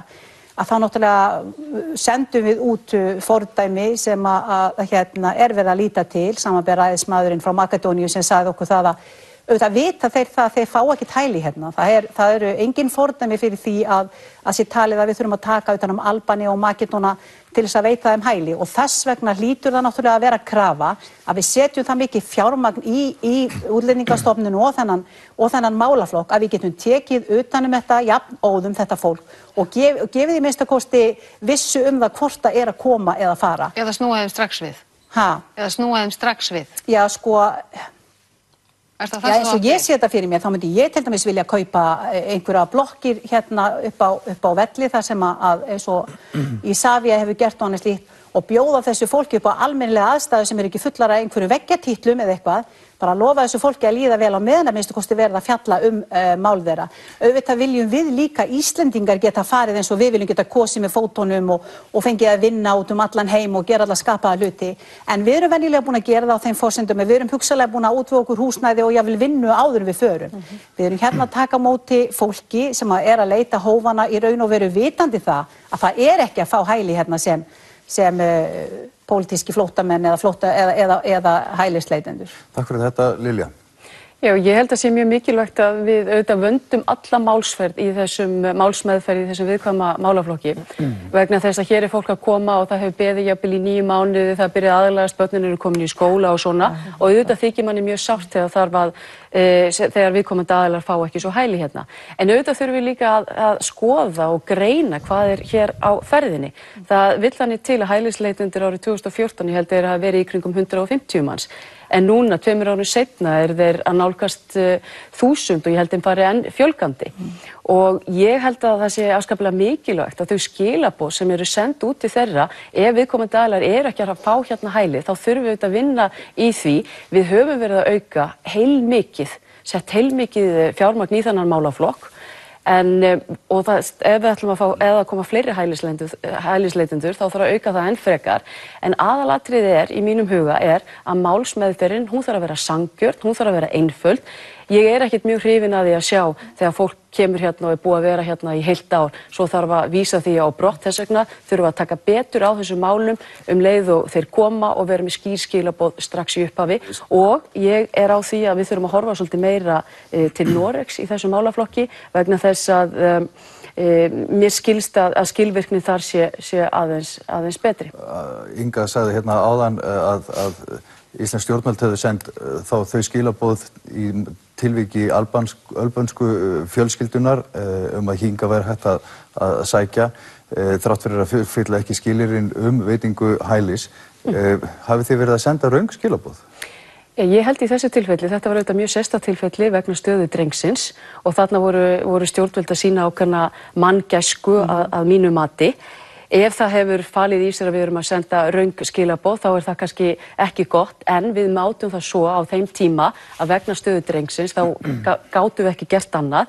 að þá náttúrulega sendum við út fordæmi sem verið að líta til, samanber ræðismaðurinn frá Makedóníu sem sagði okkur það að auðvitað vita þeir það að þeir fá ekkert hæli hérna. Það eru engin fordæmi fyrir því að sé talið að við þurfum að taka utan Albani og Makedóna til þess að veita þeim hæli og þess vegna hlýtur það náttúrulega að vera krafa að við setjum það mikið fjármagn í útlendingastofnun og þennan málaflokk að við getum tekið utan þetta jafnóðum þetta fólk og gefið því minnsta kosti vissu það hvort það að koma eða fara. Eða snúa þeim strax við. Eða snúa þeim strax við. Já, sko... Já, eins og ég sé þetta fyrir mér, þá myndi ég til dæmis vilja kaupa einhverja blokkir hérna upp á velli þar sem að eins og Isavia hefur gert og annað slíkt og bjóða þessu fólki upp á almennilega aðstæður sem ekki fullar af einhverju veggjatítlum eða eitthvað, bara lofa þessu fólki að líða vel á meðan að minnstu kosti verið að fjalla mál þeirra. Auðvitað viljum við líka Íslendingar geta farið eins og við viljum geta kosið með fótónum og fengið að vinna út allan heim og gera alla skapaða hluti. En við erum venjulega búin að gera það á þeim forsendum, við erum hugsanlega búin að útvega okkur húsnæði og jafnvel vinnu áður við förum. Við erum hérna að taka á móti fólki sem að leita hófana í raun og veru vitandi að það ekki að fá hæli hérna sem pólitíski flóttamenn eða hælisleitendur. Takk fyrir þetta, Lilja. Já, ég held að sé mjög mikilvægt að við auðvitað vöndum alla málsferð í þessum málsmeðferð í þessum viðkvæma málaflokki vegna þess að hér fólk að koma og það hefur beðið jafnvel í 9 mánuði, það byrjaði aðlagast, börnin eru komin í skóla og svona og auðvitað þykir manni mjög sárt þegar viðkomandi aðilar fá ekki svo hæli hérna. En auðvitað þurfum við líka að skoða og greina hvað hér á ferðinni. Það vill þannig til að hælisleitendur árið 2014 ég held að vera í kringum 150 manns. En núna, 2 árum seinna, þeir að nálgast 1000 og ég held þeim fari enn fjölgandi. Og ég held að það sé afskaplega mikilvægt að þau skilaboð sem eru send út til þeirra, ef viðkomandi aðilar ekki að fá hérna hæli, þá þurfum við að vinna í því. Við höfum verið að auka sett heilmikið fjármagn í þennan málaflokk. Og ef við ætlum að fá eða koma fleiri hælisleitendur þá þarf að auka það enn frekar en aðalatriðið í mínum huga að málsmeðferðin, hún þarf að vera sanngjörn, hún þarf að vera einföld. Ég ekkert mjög hrifin að því að sjá þegar fólk kemur hérna og búið að vera hérna í heilt ár svo þarf að vísa því á brott þess vegna þurfa að taka betur á þessum málum leið og þeir koma og vera með skýr skilaboð strax í upphafi og ég á því að við þurfum að horfa svolítið meira til Noregs í þessum málaflokki vegna þess að mér skilst að skilvirkni þar sé aðeins betri. Inga sagði hérna áðan að Íslensk stjórnvöld hefðu sent þá þau skilaboð í tilviki albönsku fjölskyldunar að hingað væri hægt að sækja þrátt fyrir að uppfylla ekki skilyrðin veitingu hælis. Hafið þið verið að senda röng skilaboð? Ég held í þessu tilfelli, þetta var auðvitað mjög sérstakt tilfelli vegna stöðu drengsins og þarna voru stjórnvöld að sýna ákveðna manngæsku að mínu mati. Ef það hefur falið í sér að við erum að senda röng skilaboð þá það kannski ekki gott en við mátum það svo á þeim tíma að vegna stöðu drengsins þá gátum við ekki gert annað.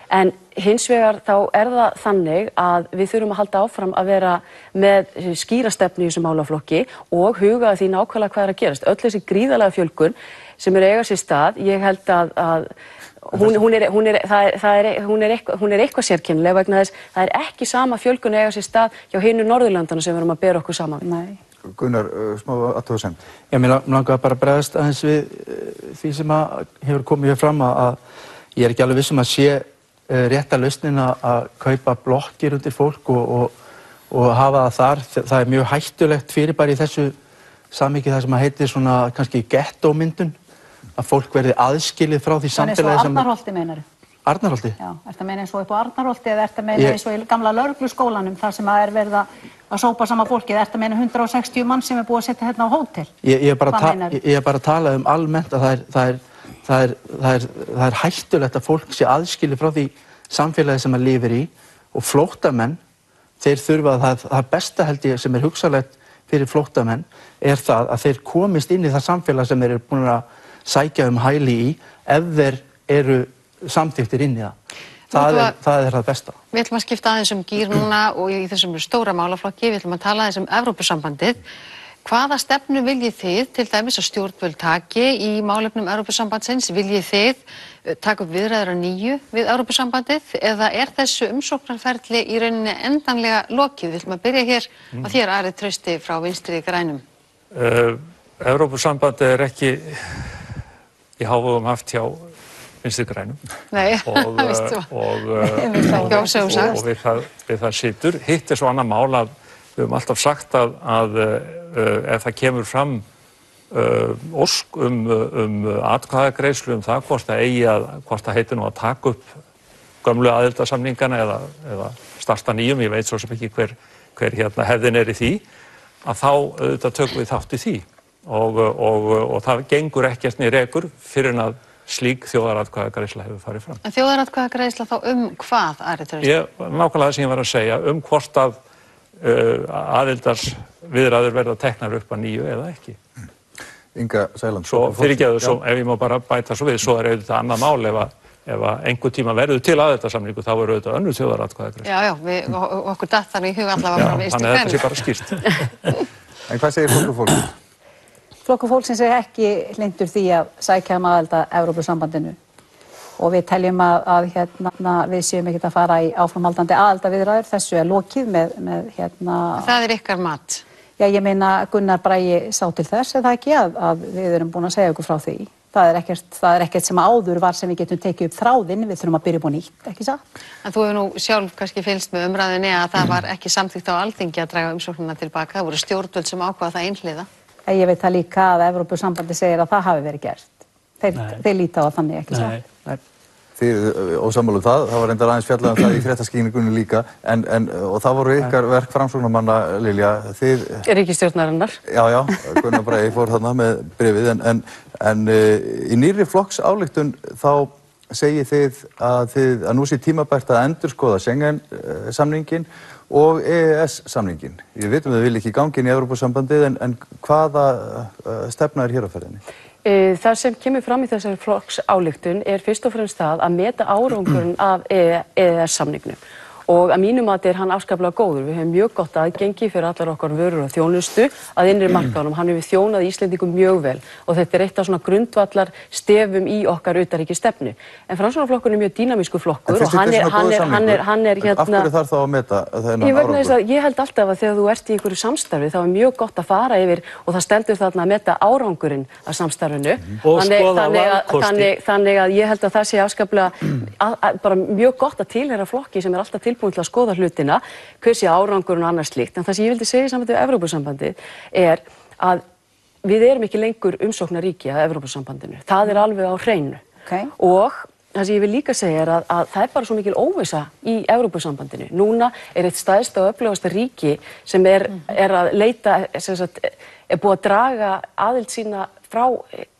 En hins vegar þá það þannig að við þurfum að halda áfram að vera með skýra stefnu í þessum málaflokki og huga því nákvæmlega hvað að gerast. Öll þessi gríðarlega fjölgun sem eiga sér stað, ég held að hún eitthvað sérkennileg vegna þess það ekki sama fjölgun eiga sér stað hjá hinu Norðurlandana sem við erum að bera okkur saman. Nei. Gunnar, smá athugasemd. Mér langar bara að bregðast aðeins við því sem hefur komið hér fram að ég ekki alveg viss að sé rétta lausnin að kaupa blokkir undir fólk og hafa það þar. Það mjög hættulegt fyrirbæri í þessu samhengi það sem heitir svona kannski gettómyndun. Að fólk verði aðskilið frá því samfélagi sem... Arnarholti meinar? Arnarholti? Já, ertu að meina eins og upp á Arnarholti eða ertu að meina eins og í gamla lögregluskólanum þar sem verið að sópa sama fólki eða ertu að meina 160 mann sem búið að setja hérna á hótel? Ég bara að tala almennt að það hættulegt að fólk sé aðskilið frá því samfélagi sem lifir í og flóttamenn þeir þurfa það besta held ég sem hugsanlegt fyrir flóttamenn það að þeir komist inn í það samfélag sem þeir eru búin að sækja hæli í ef þeir eru samþykktir inn í það. Það er það besta. Við ætlum að skipta aðeins gír núna og í þessum stóra málaflokki, við ætlum að tala aðeins Evrópusambandið. Hvaða stefnu viljið þið til dæmis að stjórnvöld taki í málefnum Evrópusambandsins? Viljið þið taka upp viðræður að nýju við Evrópusambandið eða er þessu umsóknarferli í rauninni endanlega lokið? Við ætlum að byrja hér á þér, Ari Trausti frá Vinstri grænum. Evrópusambandið ekki í hávegum haft hjá Vinstri grænum. Nei, og við það situr. Hitt svo annað mál að við höfum alltaf sagt að ef það kemur fram ósk atkvæðagreiðslu það hvort það heitir nú að taka upp gömlu aðildarsamningana eða starta nýjum, ég veit svo sem ekki hver hefðin í því, að þá auðvitað tökum við þátt í því og það gengur ekkert niður rekur fyrir en að slík þjóðaratkvæðagreiðsla hefur farið fram. En þjóðaratkvæðagreiðsla þá hvað, Ari Trausti? Nákvæmlega það sem ég var að segja, hvort að aðildarviðræður verða teknar upp að nýju eða ekki. Inga Sæland. Svo fyrirgefðu, ef ég má bara bæta svo við, svo auðvitað annað mál ef einhver tíma verður til aðildarsamningu þá verður auðvitað önnur þjóðaratkvæðagreiðsla. Já, okkur datt þannig í huga allavega frá Vinstri grænum. Þannig að þetta sé bara skýrt. En hvað segir Flokkur fólksins? Flokkur fólksins ekki hlynntur því að sækja aðild að Evrópusambandinu og við teljum að við séum ekkert að fara í áframhaldandi aðildarviðræður, þessu lokið með Það ykkar mat? Já, ég meina Gunnar Bragi sá til þess það ekki að við erum búin að segja ykkur frá því. Það er ekkert sem áður var sem við getum tekið upp þráðinn, við þurfum að byrja upp á nýtt, ekki satt? En þú hefur nú sjálf kannski fylgst með umræðinni að það var ekki samþykkt á Alþingi að draga umsóknina tilbaka, það voru stjórnvöld sem ákvaða það einhliða. Ég veit það líka að Evrópusambandi segir að það hafi verið gert. Þeir líta á þannig, ekki satt? Nei. Þið ósammála það var reyndar aðeins fjallað það í fréttaskýringunni líka, og það voru ykkar verk framsóknarmanna, Lilja, þið... Ríkisstjórnarinnar. Já, Gunnar Bragi fór þarna með bréfið, en í nýrri flokksályktun þá segið þið að nú sé tímabært að endurskoða Schengen-samningin og EES-samningin. Við vitum að þið vilja ekki gangi inn í Evrópusambandið, en hvaða stefna hér á ferðinni? Það sem kemur fram í þessari flokksályktun fyrst og fremst það að meta árangurinn af EES-samningnum. Og að mínu mati hann afskaplega góður. Við höfum mjög gott aðgengi fyrir allar okkar vörur og þjónustu að innri markaðunum. Hann hefur þjónað Íslendingum mjög vel og þetta eitt af svona grundvallar stefum í okkar utanríkisstefnu. En Framsóknarflokkurinn mjög dýnamískur flokkur og hann Af hverju þarf þá að meta þennan árangur? Ég held alltaf að þegar þú ert í einhverju samstarfi þá mjög gott að fara yfir og það stendur þarna að meta árangurinn af samstarfinu. Þannig að ég held að það sé afskaplega bara mjög gott að tilheyra flokki sem alltaf tilbúin til að skoða hlutina, hver sé árangurinn og annað slíkt. En það sem ég vildi segja í sambandi við Evrópusambandið að við erum ekki lengur umsóknaríki að Evrópusambandinu. Það alveg á hreinu. Og það sem ég vil líka segja að það bara svo mikil óvissa í Evrópusambandinu. Núna eitt stærsta og öflugasta ríki sem að leita, búið að draga aðild sína frá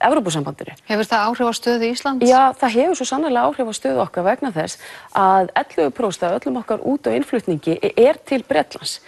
Evrópusambandinu. Hefur það áhrif á stöðu Íslands? Já, það hefur svo sannarlega áhrif á stöðu okkar vegna þess að 11% af öllum okkar út- og innflutningi til Bretlands.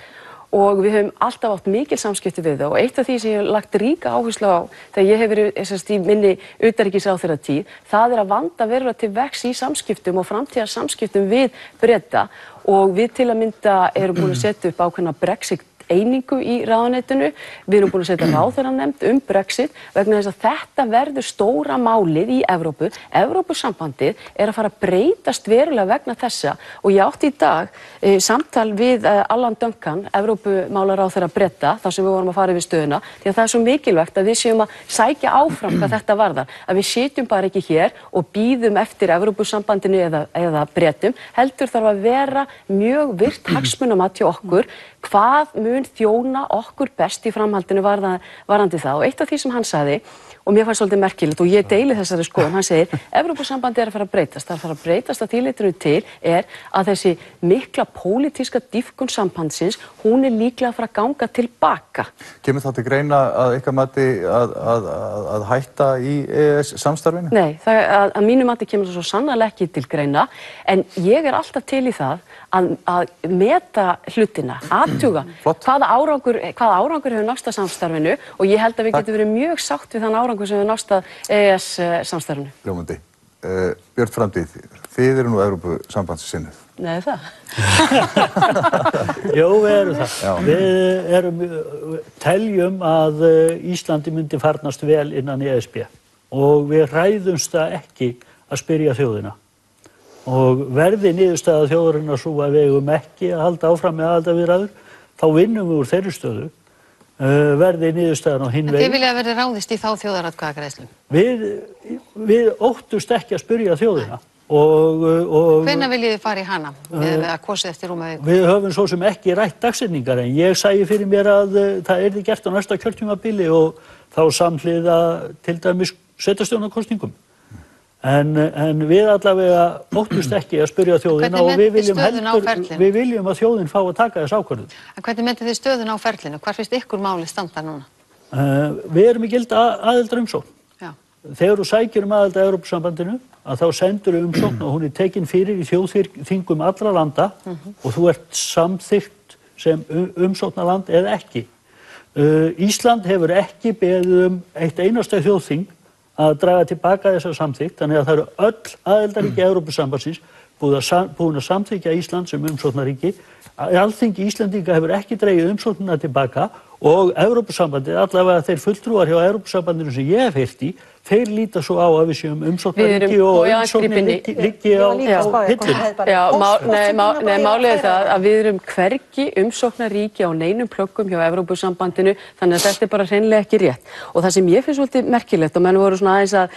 Og við höfum alltaf átt mikil samskipti við það og eitt af því sem ég hef lagt ríka áherslu á þegar ég hef verið í minni utanríkisráðherratíð, það að vanda verulega til vegs í samskiptum og framtíðarsamskiptum við Breta og við til að mynda erum búin að setja upp ákveðna Brexit einingu í ráðuneytinu. Við erum búin að setja ráðherranefnd Brexit vegna þess að þetta verður stóra málið í Evrópu. Evrópusambandið að fara að breytast verulega vegna þessa og ég átti í dag samtal við Alan Duncan, Evrópumálaráðherra Breta, þar sem við vorum að fara yfir stöðuna, því að það svo mikilvægt að við séum að sækja áfram hvað þetta varðar, að við sitjum bara ekki hér og bíðum eftir Evrópusambandinu eða Bretum, heldur þarf að vera mjög virt hagsmunamat hjá okkur, hvað mun þjóna okkur best í framhaldinu varðandi það og eitt af því sem hann sagði og mér fannst svolítið merkilegt og ég deili þessari skoðun, hann segir Evrópusambandið að fara að breytast, það að fara að breytast að því leytinu til að þessi mikla pólitíska dýpkun sambandsins, hún líklega að fara að ganga tilbaka. Kemur það til greina að ykkar mati að hætta í EES-samstarfinu? Nei, að mínu mati kemur það svo sannarlega ekki til greina en ég alltaf til í það að meta hlutina, athuga hvaða árangur hefur nást að samstarfinu og ég held að við getum verið mjög sátt við þann árangur sem hefur nást að EES samstarfinu. Ljómandi. Björt Framtíð, þið eru nú Evrópusambandssinnuð. Nei, það. Jó, við erum það. Við teljum að Íslandi myndi farnast vel innan ESB og við ræðumst það ekki að spyrja þjóðina. Og verði niðurstaða þjóðarinnar svo að við eigum ekki að halda áfram með aðildarviðræður, þá vinnum við úr þeirri stöðu. Verði niðurstaðan á hinn veginn. Þið vilja verið ráðist í þá þjóðaratkvæðagreiðslu? Við óttust ekki að spyrja þjóðina. Hvenær viljið þið fara í hana með að kosið eftir rúma viku? Við höfum svo sem ekki rætt dagsetningar en ég sæi fyrir mér að það yrði gert á næsta kjörtímabili og þá samhliða til dæmis sveitarstjórnarkosningum. En við allavega óttust ekki að spyrja þjóðina og við viljum að þjóðin fá að taka þess ákvörðun. En hvernig metið þið stöðuna á ferlinu? Hvar finnst ykkur máli standa núna? Við erum í gilda aðildarumsókn. Þegar þú sækir aðild að Evrópusambandinu að þá sendur umsókn og hún er tekin fyrir í þjóðþingum allra landa og þú ert samþykkt sem umsóknarland eða ekki. Ísland hefur ekki beðið eitt einasta þjóðþing að draga tilbaka þessa samþykkt, þannig að það eru öll aðildarríki Evrópusambandsins búin að samþykkja Ísland sem umsóknarríki. Alþingi Íslendinga hefur ekki dregið umsóknina tilbaka og Evrópusambandið, allavega þeir fulltrúar hjá Evrópusambandinu sem ég hef heyrt í, þeir líta svo á að við séum umsóknarríki og umsóknin liggi á hillunni. Málið er það að við erum hvergi umsóknarríki á neinum plöggum hjá Evrópusambandinu, þannig að þetta er bara hreinlega ekki rétt. Og það sem ég finnst svolítið merkilegt og menn voru svona aðeins að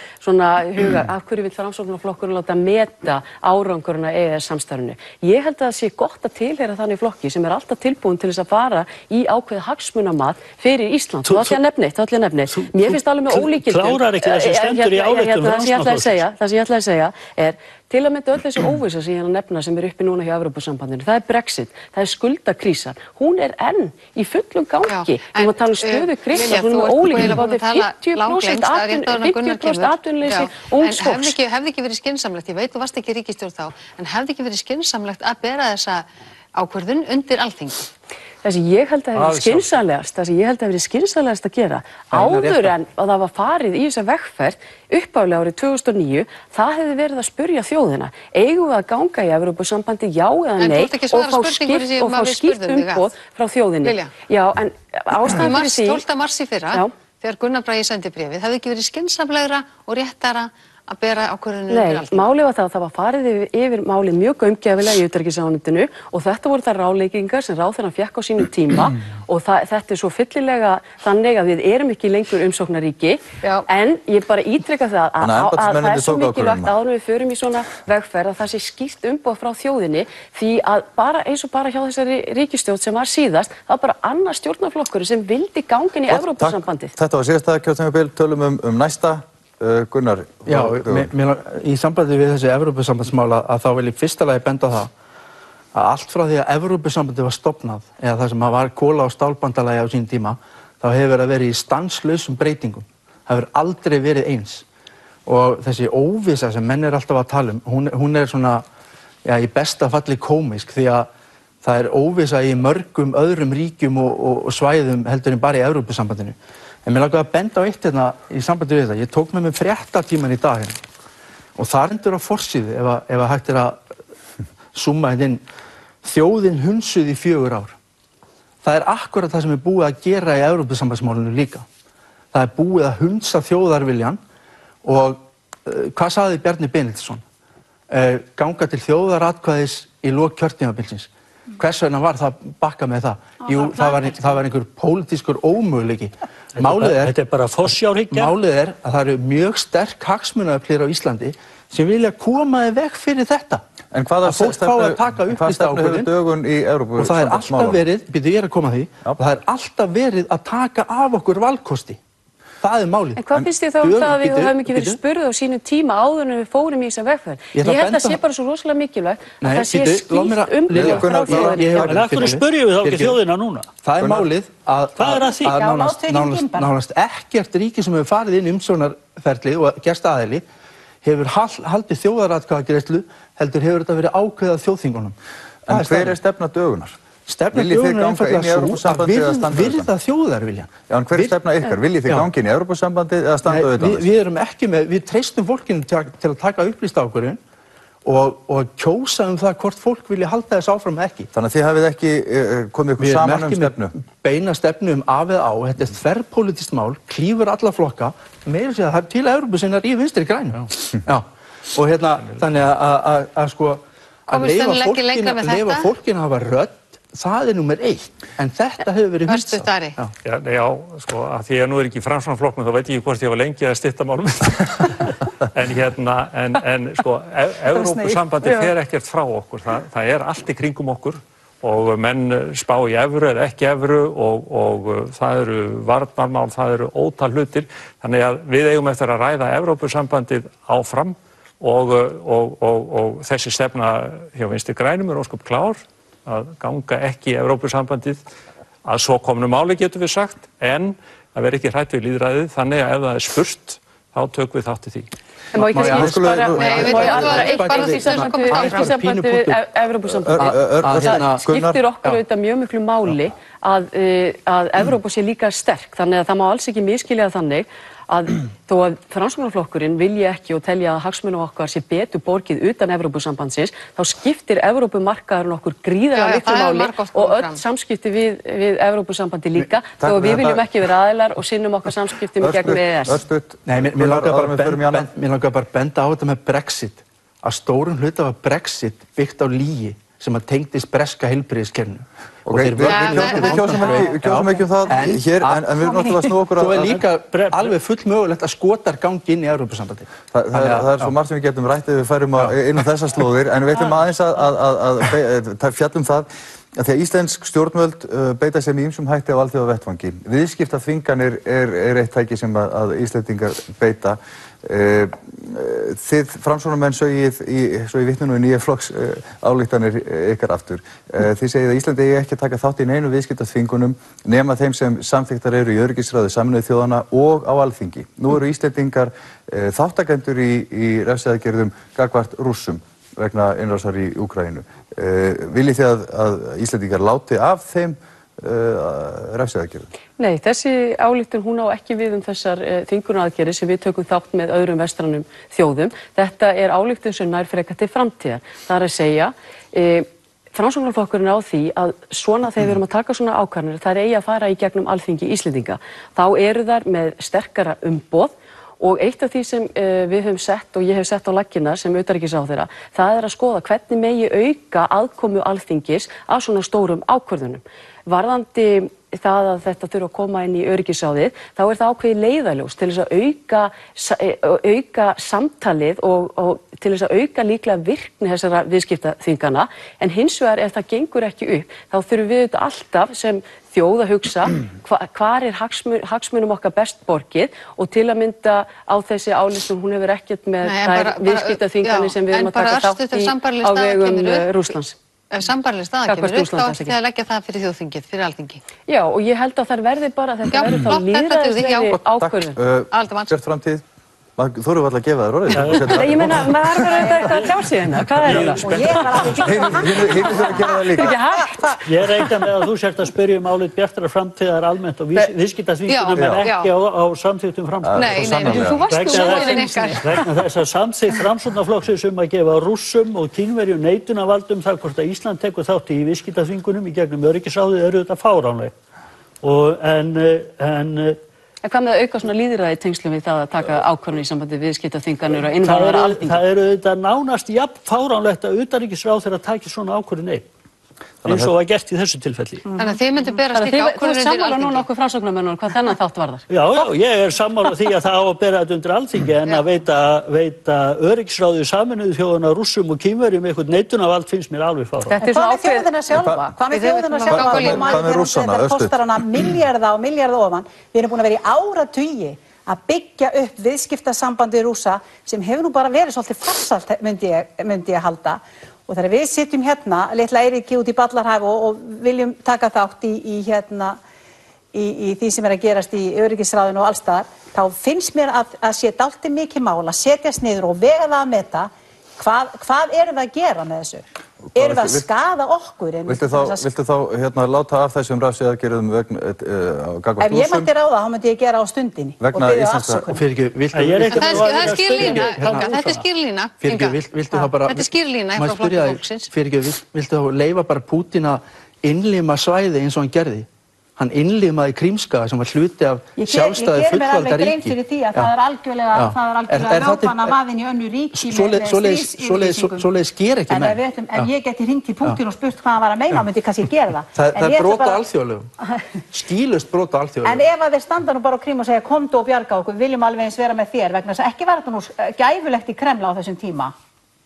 huga af hverju vill Framsóknarflokkurinn láta meta árangurinn að EES samstarfinu. Ég held að það sé gott að tilheyra þannig flokki sem er alltaf tilbúin til þess að fara í ákveðið hagsmunamat fyrir Ísland. Þá ætla ég að nefna eitt. Mér finnst alveg með ólíkindum. Það sem ég ætlaði að segja er til að mynda öll þessi óvissa sem ég nefna sem er uppi núna hjá Evrópusambandinu. Það er Brexit, það er skuldakrísan. Hún er enn í fullum gangi. Við erum að tala stöðu Gríklands, hún er ólíkind á því 50% atvinnuleysi ungs fólks. Hefði ekki verið skynsamlegt, ég veit þú varst ekki ríkisstjórn þá, en hefði ekki verið skynsamlegt að bera þessa ákvörðun undir Alþingi? Það sem ég held að hefði verið skynsamlegast að gera áður en að það var farið í þessa vegferð upphaflega árið 2009, það hefði verið að spurja þjóðina. Eigum við að ganga í Evrópusambandi já eða nei og fá skýrt umboð frá þjóðinni? Já, en ástæðan fyrir því 12. mars í fyrra, þegar Gunnar Bragi sendi bréfið, hefði ekki verið skynsamlegra og réttara að bera ákvörðunni undir Alþingi? Nei, málið var það var farið yfir málið mjög gaumgæfilega í utanríkisráðuneytinu og þetta voru þær ráðleggingar sem ráðherrann fékk á sínum tíma og þetta er svo fyllilega þannig að við erum ekki lengur umsóknarríki en ég bara ítreka það að það er svo mikilvægt áður en við förum í svona vegferð að það sé skýrt umboð frá þjóðinni því að eins og bara hjá þessari ríkisstjórn sem var síðast, það var bara annar stjórnarflokkur sem vildi gangin í Evrópusambandið. Þetta var síðasta kjörtímabil, tölum næsta. Gunnar. Já, í sambandi við þessi Evrópusambandsmála að þá vil ég fyrsta lagi benda á það að allt frá því að Evrópusambandið var stofnað eða það sem var kola- og stálbandalagi á sínum tíma, þá hefur það verið í stanslausum breytingum. Það hefur aldrei verið eins. Og þessi óvissa sem menn er alltaf að tala hún er svona, í besta falli kómisk því að það er óvissa í mörgum öðrum ríkjum og svæðum heldur en bara í Evrópusambandinu. En mér langaði að benda á eitt hérna í sambandi við þetta. Ég tók með mig fréttatíman í dag hérna og það endur á forsíðu ef hægt er að summa hérna inn. Þjóðin hunsuð í 4 ár. Það er akkurat það sem er búið að gera í Evrópusambandsmálinu líka. Það er búið að hunsa þjóðarviljan og hvað sagði Bjarni Benediktsson? Ganga til þjóðaratkvæðis í lok kjörtímabilsins. Hvers vegna var það bakka með það? Jú, það var einhver pólitískur ómöguleiki. Þetta er bara forsjárhyggja. Málið er að það eru mjög sterk hagsmunaöflir á Íslandi sem vilja koma í veg fyrir þetta. En hvaða stefnu hefur dögun í Evrópu? Og það er alltaf verið, ég er að koma að því, og það er alltaf verið að taka af okkur valkosti. Það er málið. En hvað finnst þið þá það að við höfum ekki verið spurð á sínum tíma áður en við fórum í þessa vegferð? Ég held að það sé bara svo rosalega mikilvægt að það sé skýrt umboð frá þjóðinni. En af hverju spurjum við þá ekki þjóðina núna? Það er málið að nánast ekkert ríki sem hefur farið inn umsjónarferli og gerst aðili hefur haldið þjóðaratkvæðagreiðslu heldur hefur þetta verið ákveðið af þjóðþingunum. En hver stefna dögunar? Stefna dögunar er einfallega svo að virða þjóðarviljan. Já, en hver stefna ykkar? Viljið þið ganga inn í Evrópusambandið eða standa utan þess? Við erum ekki með, við treystum fólkinu til að taka upplýsta ákvörðun og kjósa það hvort fólk vilja halda þess áfram ekki. Þannig að þið hafið ekki komið ykkur saman stefnu? Við erum ekki með beina stefnu á eða á. Þetta er þverrpólitískt mál, klífur alla flokka, meira segja það er til Evrópusinnar í Vinstri grænum. Já. Og þannig að sko að leyfa fólkinu að hafa rödd, það er númer 1, en þetta hefur verið missað. Já, sko, að því að nú ekki í Framsóknarflokknum, þá veit ég ekki hvort ég var lengi að stytta málum. En sko, Evrópusambandið fer ekkert frá okkur, það er allt í kringum okkur og menn spá í evru eða ekki evru og það eru varnarmál, það eru ótal hlutir, þannig að við eigum eftir að ræða Evrópusambandið áfram og þessi stefna hjá Vinstri grænum ósköp klár að ganga ekki í Evrópusambandið að svo komnu máli getum við sagt, en að vera ekki hrætt við lýðræðið, þannig að ef það er spurt þá tökum við þátt í því. En má ég kannski bara því sambandi við Evrópusambandið. Það skiptir okkur auðvitað mjög miklu máli að Evrópa sé líka sterk, þannig að það má alls ekki miskilja þannig að þó að Framsóknarflokkurinn vilji ekki og telja að hagsmunum okkar sé betur borgið utan Evrópusambandsins, þá skiptir Evrópumarkaðurinn okkur gríðarlega miklu máli og öll samskipti við Evrópusambandi líka, þó að við viljum ekki vera aðilar og sinnum okkar samskiptum gegn EES. Nei, mér langar bara að benda á þetta með Brexit, að stórum hluta var Brexit byggt á lygi sem að tengdist breska heilbrigðiskerfinu. Við kjósum ekki það hér, en við erum náttúrulega að snúa okkur að... Svo er líka alveg full mögulegt að Skotar gangi inn í Evrópusambandið. Það er svo margt sem við getum rætt ef við færum inn á þessar slóðir, en við ætlum aðeins að fjallum það að því að íslensk stjórnvöld beita sér með ýmsum hætti á alþjóðavettvangi. Viðskiptaþvinganir er eitt tæki sem að Íslendingar beita. Þið Framsóknarmenn svo í vitninu í nýja flokks ályktanir ykkar aftur. Þið segið að Íslandi eigi ekki að taka þátt í neinu viðskiptaþvingunum nema þeim sem samþykktar eru í öryggisráði Sameinuðu þjóðanna og á Alþingi. Nú eru Íslendingar þáttakendur í refsiaðgerðum gagnvart Rússum vegna innrásar í Úkraínu. Viljið þið að Íslendingar láti af þeim refsiaðgerðum? Nei, þessi ályktun hún á ekki við þessar þvingunaraðgerðir sem við tökum þátt með öðrum vestrænum þjóðum. Þetta er ályktun sem nær frekar til framtíðar. Það er að segja, Framsóknarflokkurinn á því að svona þegar við erum að taka svona ákvarðanir, það eigi að fara í gegnum Alþingi Íslendinga. Þá eru þar með sterkara umboð og eitt af því sem við höfum sett og ég hef sett á laggirnar sem utanríkisráðherra, það er að skoða hvernig megi auka aðkomu Alþingis að svona stórum ákvörðunum. Varðandi það að þetta þurfa að koma inn í öryggisráðið, þá er það ákveðið leiðarljós til þess að auka samtalið og til þess að auka líklega virkni þessara viðskiptaþvingana, en hins vegar ef það gengur ekki upp, þá þurfum við þetta alltaf sem þjóð að hugsa hvar er hagsmunum okkar best borgið og til að mynda á þessi ályktun hún hefur ekkert með þær viðskiptaþvinganir sem við erum að taka þátt í á vegum Rússlands. Ef sambærileg staða kemur upp, þá ætti þið að leggja það fyrir þjóðþingið, fyrir Alþingi. Já, og ég held að það verði bara, þetta verður þá lýðræðislegri ákvörðun. Björt framtíð. Þú eru alltaf að gefa þér orðið. Ég meina, maður er bara eitthvað að tjá sig hérna. Hvað er það? Og ég var alltaf Hinn þurfa að gera það líka. Þetta er ekki hægt. Ég reikna með að þú sért að spyrja álit Bjartrar framtíðar almennt og viðskiptaþvingunum en ekki á samþykktum Framsóknar. Nei, þú varst nú móðin ykkar. Vegna þess að samþykkt Framsóknarflokksins að gefa Rússum og Kínverjum neitunarvald það hvort að Ísland tekur þátt í viðskiptaþvingunum í gegnum öryggisráðið eru þetta fáránleg. En hvað með að auka svona lýðræði í tengslum við það að taka ákvörðun í sambandi við viðskiptaþvinganir og innvarðar Alþingi? Það eru þetta nánast jafn fáránlegt að utanríkisráðherra taki svona ákvörðun einn, eins og var gert í þessu tilfelli. Þannig að þið myndu bera slíka ákvörðun undir Alþingi? Þú er sammála núna okkur Framsóknarmönnum hvað þennan þátt varðar? Já, ég er sammála því að það á að bera þetta undir Alþingi en að veita öryggisráði Sameinuðu þjóðanna Rússum og Kínverjum eitthvað neitunarvald finnst mér alveg fáránlegt. Hvað með þjóðina sjálfa? Hvað með Rússana? Þetta kostar hana milljarða og milljarða ofan. Við erum búin að vera í áratugi að byggja upp viðskiptasambandi Rússa sem hefur nú bara verið svolítið farsælt myndi ég halda. Og þegar við sitjum hérna, litla Eiríki út í Ballarhafi og viljum taka þátt í því sem er að gerast í öryggisráðinu og allstaðar, þá finnst mér að sé dálítið mikið mál að setjast niður og vega það að meta hvað erum við að gera með þessu. Erum við að skaða okkur? Viltu þá láta af þessum refsiaðgerðum gagnvart Ef ég mætti ráða, þá myndi ég gera á stundinni og biðja afsökunar. Það er skýr lína, þetta er skýr lína, Inga. Þetta er skýr lína frá Flokki fólksins. Viltu þá leyfa bara Pútín að innlima svæði eins og hann gerði? Hann innlimaði Krímskaga sem var hluti af sjálfstæðu fullvalda ríki. Ég geri mér alveg grein fyrir því að það er algjörlega ráðbanna vaðin í önnu ríki með stríðsyfirlýsingum. Svoleiðis ger ekki menn. En ég geti hringt í Pútín og spurt hvað hann var að meina, myndi kannski gera það. Það er brot á alþjóðalögum. Skýlaust brot á alþjóðalögum. En ef að þeir standa nú bara á Krím og segja komdu og bjarga okkur, viljum alveg eins vera með þér, vegna þess að ekki var þetta nú gæfulegt í Kreml á þessum tíma.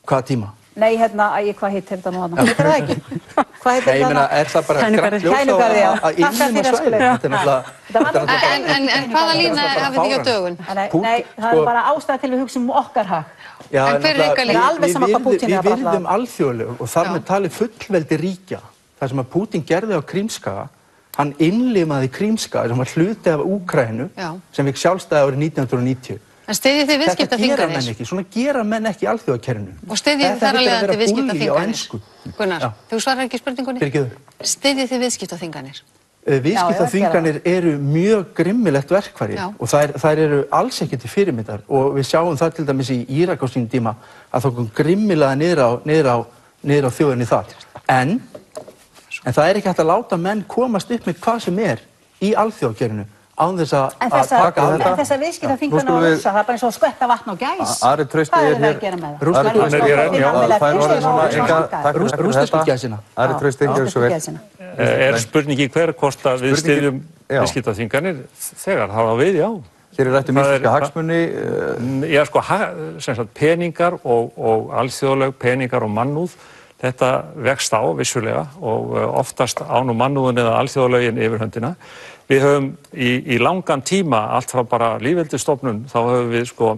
Hvaða tíma? Nei, hvað hitt þetta nú þarna? Heitir það ekki? Hvað heitir þetta? Nei, ég meina, er það bara grænt ljós að innlima svæði? En hvaða lína hafið þið hjá dögun? Nei, það er bara ástæða til að hugsa okkar hag. En hver er ykkar lína? Við virðum alþjóðalög og þar með talið fullveldi ríkja. Það sem að Pútín gerði á Krímskaga, hann innlimaði Krímskaga sem var hluti af Úkraínu sem fikk sjálfstæði árið 1990. En styðjið þið viðskiptaþvinganir? Svona gera menn ekki í alþjóðakerfinu. Og styðjið þið þar að leiðandi viðskiptaþvinganir? Gunnar, þú svarar ekki spurningunni? Fyrirgefðu. Styðjið þið viðskiptaþvinganir? Viðskiptaþvinganir eru mjög grimmilegt verkfæri og þær eru alls ekki til fyrirmyndar og við sjáum það til dæmis í Írak á sínum tíma að það kom grimmilega niður á þjóðinni þar. En það er ekki hægt að láta menn komast upp með hvað sem er í alþjóðakerfinu án þess að taka á þetta. En þess að viðskiptaþvinganir á Rússa, það er bara eins og að skvetta vatn og gæs. Ari Trausti er hér. Rússnesku-gæsina. Ari Trausti, gjörðu svo vel. Er spurningi hver hvort að við styðjum viðskiptaþvinganir þegar það á við, já. Hér er rætt íslenska hagsmuni. Já, sko, peningar og alþjóðleg peningar og mannúð, þetta vext á vissulega og oftast án og mannúðin eða alþjóðlegin yfir höndina. Við höfum í langan tíma, allt frá bara lýðveldisstofnun, þá höfum við sko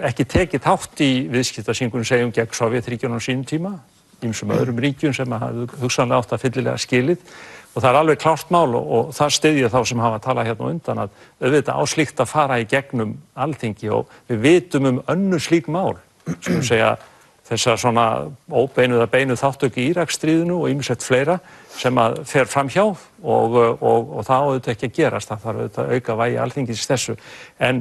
ekki tekið þátt í viðskiptaþvingunum segjum gegn Sovétríkjunum á sínum tíma, ýmsum öðrum ríkjum sem hafðu hugsanlega átt að fyllilega skilið og það er alveg klárt mál og það styðja þá sem hafa talað hérna undan að auðvitað á slíkt að fara í gegnum Alþingi og við vitum önnur slík mál, sem segja þessar svona óbeinu eða beinu þáttöku í Íraksstríðinu og ýmislegt fleira sem að fer fram hjá og það á auðvitað ekki að gerast, það þarf auðvitað að auka vægi Alþingis þessu. En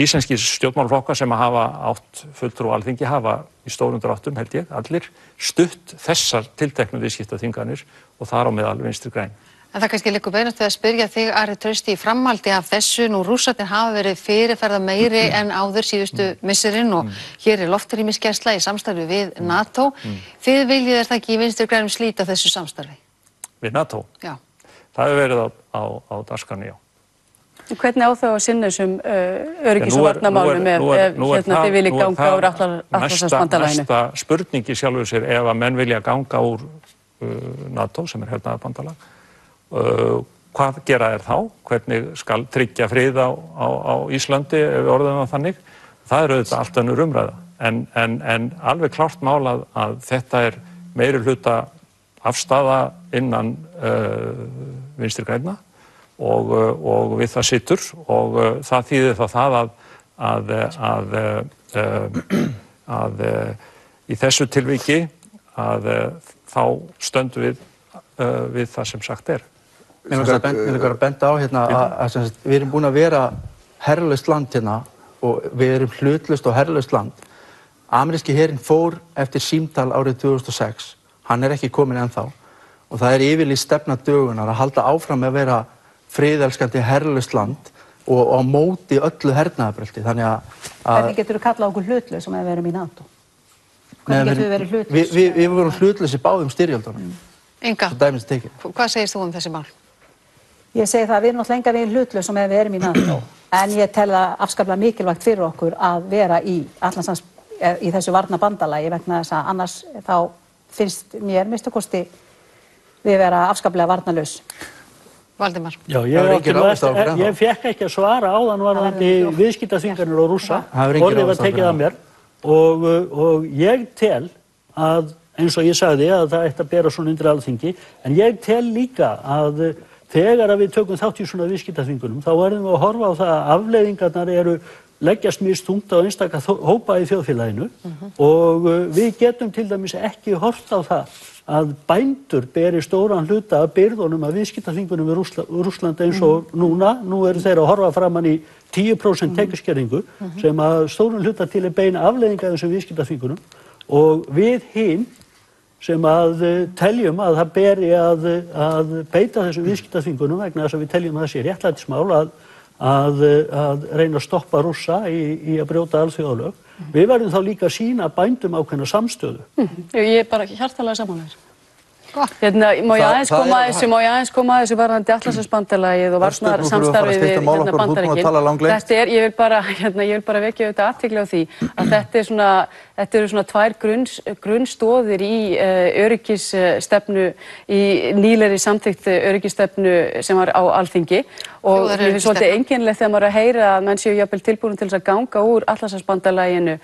íslenskir stjórnmálaflokkar sem hafa átt fulltrúa á Alþingi hafa í stórum dráttum, held ég, allir stutt þessar tilteknu viðskiptaþvinganir og þar á meðal Vinstri græn. En það kannski liggur beinast við að spyrja þig, Ari Trausti, í framhaldi af þessu. Nú Rússarnir hafa verið fyrirferða meiri en áður síðustu misserin og hér er loftrýmisgæsla í samstarfi við NATO. Þið viljið það ekki í Vinstri grænum slíta þessu samstarfi? Við NATO? Já. Það hefur verið á dagskránni, já. Hvernig á þá að sinna þessum öryggis- og varnarmálum ef þið viljið ganga úr Atlantshafsbandalaginu? Næsta spurningi sjálfur sér ef að menn vilja ganga úr NATO, sem er hernaðarbandalag. Hvað gera þeir þá? Hvernig skal tryggja frið á Íslandi ef við orðum það þannig? Það er auðvitað allt önnur umræða. En alveg klárt mál að þetta er meiri hluta afstaða innan Vinstri grænna og við það situr og það þýðir þá að í þessu tilviki að þá stöndum við það sem sagt er. Mér langar að benda á hérna að við erum búin að vera herlaust land hérna og við erum hlutlaust og herlaust land. Ameríski herinn fór eftir símtal árið 2006, hann er ekki kominn ennþá og það er yfirlýst stefna dögunar að halda áfram með að vera friðelskandi herlaust land og á móti öllu hernaðarbrölti. Hvernig getur þú kallað okkur hlutlaus sem við erum í NATO? Hvernig getur við verið hlutlaus? Við vorum hlutlaus í báðum styrjöldunum. Inga, hvað segist þú þessi mál? Ég segi það að við erum náttúrulega enga veginn hlutlaus sem við erum í NATO, en ég tel það afskaplega mikilvægt fyrir okkur að vera í þessu varnarbandalagi vegna þess að annars þá finnst mér minnstakosti við vera afskaplega varnarlaus. Valdimar. Já, ég fekk ekki að svara áðan varðandi viðskiptaþvinganir og Rússa, orðið var tekið af mér og ég tel að, eins og ég sagði, að það ætti að bera svona undir Alþingi, en ég tel líka að þegar við tökum þátt í svona viðskiptaþvingunum þá verðum við að horfa á það að afleiðingarnar eru leggjast mjög þungt á einstaka hópa í þjóðfélaginu og við getum til dæmis ekki horft á það að bændur beri stóran hluta af byrðunum af viðskiptaþvingunum við Rússland eins og núna. Nú eru þeir að horfa framan í 10% tekjuskerðingu sem að stóran hluta til beina afleiðinga af þessum viðskiptaþvingunum og við hin sem að teljum að það beri að beita þessum viðskiptaþvingunum vegna þess að við teljum að það sé réttlætismál að reyna að stoppa Rússa í að brjóta alþjóðalög. Við verðum þá líka að sýna bændum ákveðna samstöðu. Ég er bara hjartanlega sammála þér. Má ég aðeins koma að þessu varðandi Atlantshafsbandalagið og varnarsamstarfið við Bandaríkin. Ég vil bara vekja auðvitað athygli á því að þetta eru svona tvær grunnstoðir í öryggisstefnu, í nýlegri samþykkt öryggisstefnu sem var á Alþingi og mér finnst svolítið einkennilegt þegar maður er að heyra að menn séu jafnvel tilbúin til þess að ganga úr Atlantshafsbandalaginu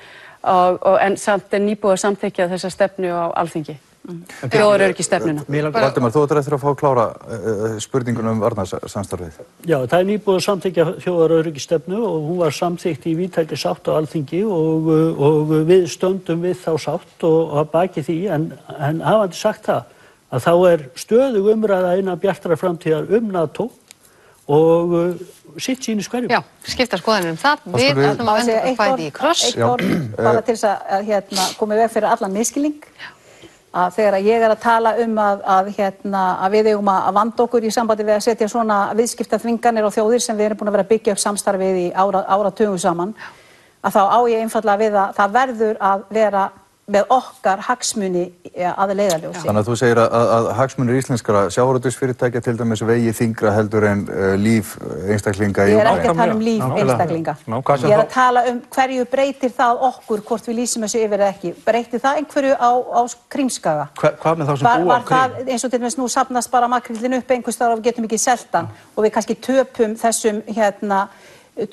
en samt er nýbúið að samþykkja þessa stefnu á Alþingi. Þjóðaröryggisstefnuna. Valdimar, þú ættir eftir að fá að klára spurningunum varnarsamstarfið. Já, það er nýbúið að samþykkja þjóðaröryggisstefnu og hún var samþykkt í víðtækri sátt á Alþingi og við stöndum við þá sátt og að baki því en hafandi sagt það að þá er stöðug umræða innan bjartrar framtíðar NATO og sitt sínu hverjum. Já, skipta skoðanir það. Við ætlum að venda bæði í kross. Eitt orð bara til þess að koma í veg fyrir allan misskilning. Að þegar ég er að tala að við eigum að vanda okkur í sambandi við að setja svona viðskiptaþvinganir á þjóðir sem við erum búin að vera að byggja upp samstarfið í áratugum saman, að þá á ég einfaldlega við að það verður að vera með okkar hagsmuni að leiðarljósi. Þannig að þú segir að hagsmunir íslenskra sjávarútvegsfyrirtækja til dæmis vegi þyngra heldur en líf einstaklinga í Úkraínu. Ég er ekki að tala líf einstaklinga. Ég er að tala hverju breytir það okkur hvort við lýsum þessu yfir eða ekki. Breytir það einhverju á Krímskaga? Hvað með þá sem búa á Krím? Var það eins og til dæmis nú safnast bara makrillin upp einhvers staðar og við getum ekki selt hann og við kannski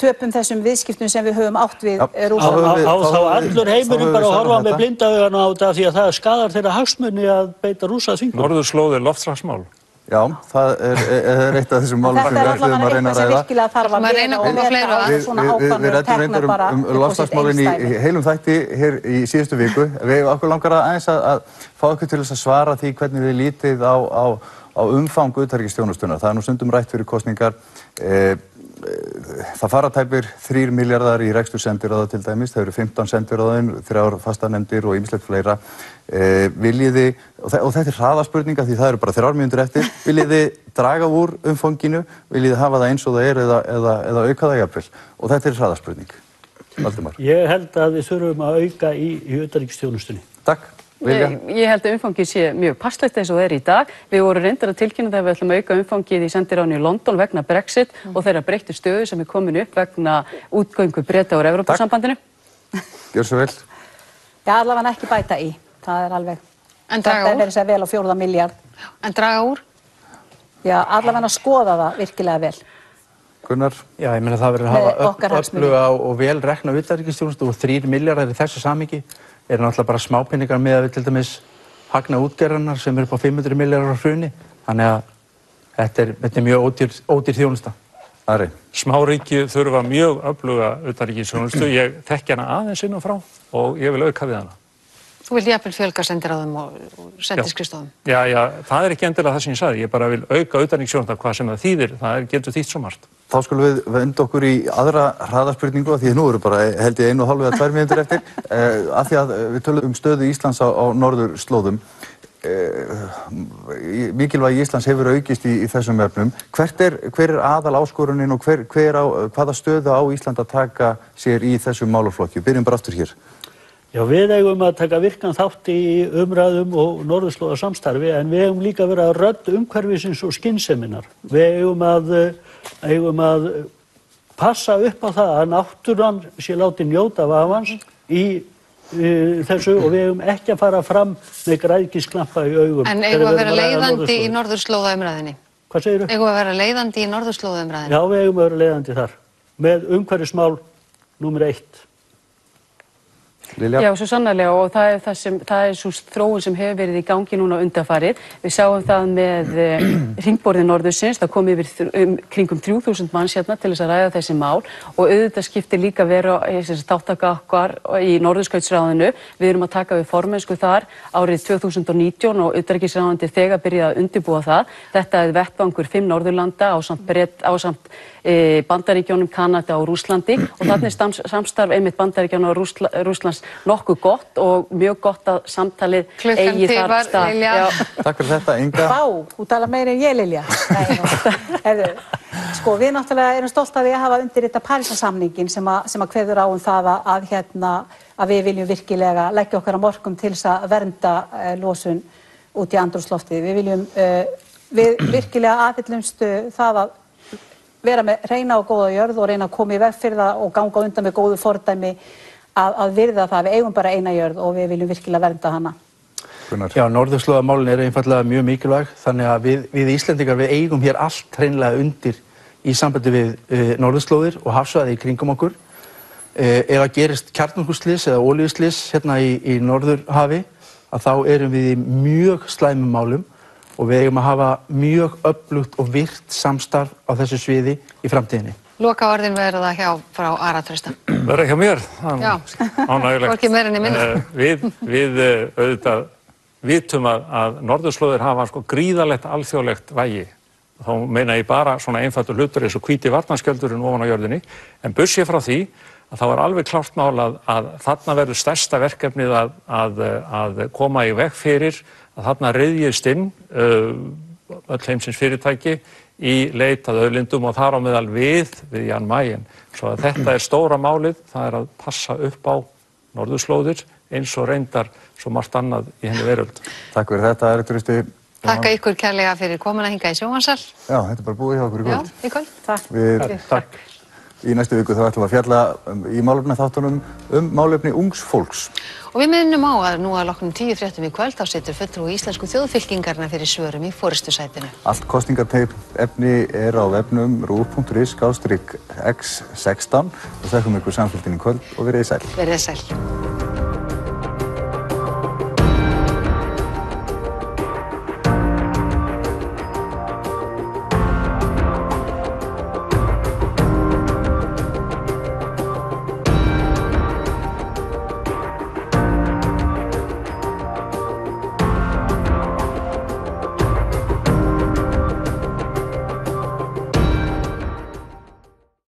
töpum þessum viðskiptum sem við höfum átt við Rússland. Á þá allur heimurinn bara að horfa með blindaugana á þetta því að það skadar þeirra hagsmuni að beita Rússa þvingunum. Norðurslóðir loftslagsmál. Já, það er eitt af þessum málum sem við ætlum að reyna að ræða. Þetta er eitthvað sem virkilega þarf að vera og meta að svona ákvæmur tekna bara upp á sitt eigin stæmi. Í heilum þætti hér í síðustu viku. Við okkur langar aðeins að fá okkur til þess að svara því hvernig við lítið á umfang utanríkisþjónustunnar. Það er nú stundum rætt fyrir kosningar. Það fara tæpir 3 milljarðar í rekstur sendiráða til dæmis, það eru 15 sendiráðin, 3 fastanefndir og ýmislegt fleira. Viljiði, og þetta er hraðaspurninga því það eru bara 3 mínútur eftir, viljiði draga úr umfanginu, viljiði hafa það eins og það er eða auka það jafnvel? Og þetta er hraðaspurning. Valdimar. Ég held að við þurfum að auka í utanríkisþjónustunni. Takk. Ég held að umfangið sé mjög passlegt eins og það er í dag. Við vorum reyndar að tilkynna þegar við ætlum að auka umfangið í sendiráðinu í London vegna Brexit og þeirra breyttu stöðu sem er komin upp vegna útgöngu Breta úr Evrópusambandinu. Gjör svo vel. Já, allavega ekki bæta í. Það er alveg. En draga úr? Þetta er verið sér vel á 4 milljarð. En draga úr? Já, allavega að skoða það virkilega vel. Gunnar? Já, ég meina það verður að hafa öfluga og vel rekna utanríkisþjónustu og 3 milljarðar í þessu samhengi eru náttúrulega bara smápeningar með að við til dæmis hagna útgerðarnar sem eru upp á 500 milljarðar á hruni. Þannig að þetta er mjög ódýr þjónusta. Ari. Smáríki þurfa mjög öfluga utanríkisþjónustu. Ég þekki hana aðeins inn og frá og ég vil auka við hana. Þú vilt jafnvel fjölga sendiráðum og sendiskrifstofum. Já, það er ekki endilega það sem ég sagði. Ég bara vil auka utanríkisþjónustu hvað sem það þýðir. Það getur þýtt svo margt. Þá skulum við venda okkur í aðra hraðaspurningu því að nú eru bara held ég 1,5 eða 2 mínútur eftir af því að við tölum stöðu Íslands á norðurslóðum. Mikilvægi Íslands hefur aukist í þessum efnum. Hver er aðal áskorunin og hvaða stöðu á Ísland að taka sér í þessum málaflokki? Byrjum bara aftur hér. Já, við eigum að taka virkan þátt í umræðum og norðurslóðasamstarfi en við eigum líka að vera rödd umhverfisins og skynseminnar. Við eigum að passa upp á það að náttúran sé látið njóta vafans í þessu og við eigum ekki að fara fram með græðgisklampa í augum. En eigum að vera leiðandi í norðurslóðaumræðinni? Hvað segirðu? Eigum að vera leiðandi í norðurslóðaumræðinni? Já, við eigum að vera leiðandi þar með umhverfismál númer 1. Lilja? Já, svo sannarlega og það er svo þróun sem hefur verið í gangi núna undanfarið. Við sjáum það með hringborði norðursins, það kom yfir kringum 3000 manns hérna til þess að ræða þessi mál og auðvitað skiptir líka vera þáttaka okkar í Norðurskautsráðinu. Við erum að taka við formennsku þar árið 2019 og utanríkisráðuneytið þegar byrjaði að undirbúa það. Þetta er vettvangur 5 Norðurlanda ásamt Bandaríkjunum, Kanada og Rússlandi og þannig samstarf einmitt Bandaríkjanna og Rússlands nokkuð gott og mjög gott að samtalið eigi þar stað. Takk fyrir þetta, Inga. Vá, þú tala meira en ég, Lilja. Sko, við náttúrulega erum stolt af því að hafa undirritað Parísarsamninginn sem að kveður á það að við viljum virkilega leggja okkar að mörkum til þess að vernda losun út í andrúmsloftið. Við virkilega aðhyllumst það að vera með hreina og góða jörð og reyna að koma í veg fyrir það og ganga undan með góðu fordæmi að virða það. Við eigum bara eina jörð og við viljum virkilega vernda hana. Gunnar. Já, norðurslóðamálin eru einfallega mjög mikilvæg þannig að við Íslendingar við eigum hér allt hreinlega undir í sambandi við norðurslóðir og hafsvæði í kringum okkur. Ef að gerist kjarnorkuslys eða olíuslys hérna í Norðurhafi að þá erum við í mjög slæmum málum og við eigum að hafa mjög öflugt og virt samstarf á þessu sviði í framtíðinni. Lokaorðin verða hjá frá Ara Trausta. Verða hjá mér? Já, hvorki meira en minna. Við auðvitað vitum að norðurslóðir hafa sko gríðarlegt alþjóðlegt vægi. Þá meina ég bara svona einfaldur hlutur eins og hvíti varnarskjöldurinn ofan á jörðinni. En burtséð frá því að þá er alveg klárt mál að þarna verður stærsta verkefnið að koma í veg fyrir að þarna ryðjist inn öll heimsins fyrirtæki í leit að auðlindum og þar á meðal við Jan Mayen. Svo að þetta er stóra málið, það er að passa upp á norðurslóðir eins og reyndar svo margt annað í henni veröld. Takk fyrir þetta, Erikturisti. Takk ykkur kærlega fyrir komuna hingað í sjónvarpssal. Já, þetta er bara búið hjá okkur í kvöld. Já, í kvöld. Takk. Takk. Í næstu viku þá ætlum við að fjalla í málefnaþáttunum málefni ungs fólks. Og við minnum á að nú að loknum 10 fréttum í kvöld þá situr fulltrúi íslensku þjóðfylkingarinnar fyrir svörum í forystusætinu. Allt kosningaefni er á vefnum ruv.is/x16 og þakkum ykkur samfylgdina í kvöld og verið sæl. Verið sæl.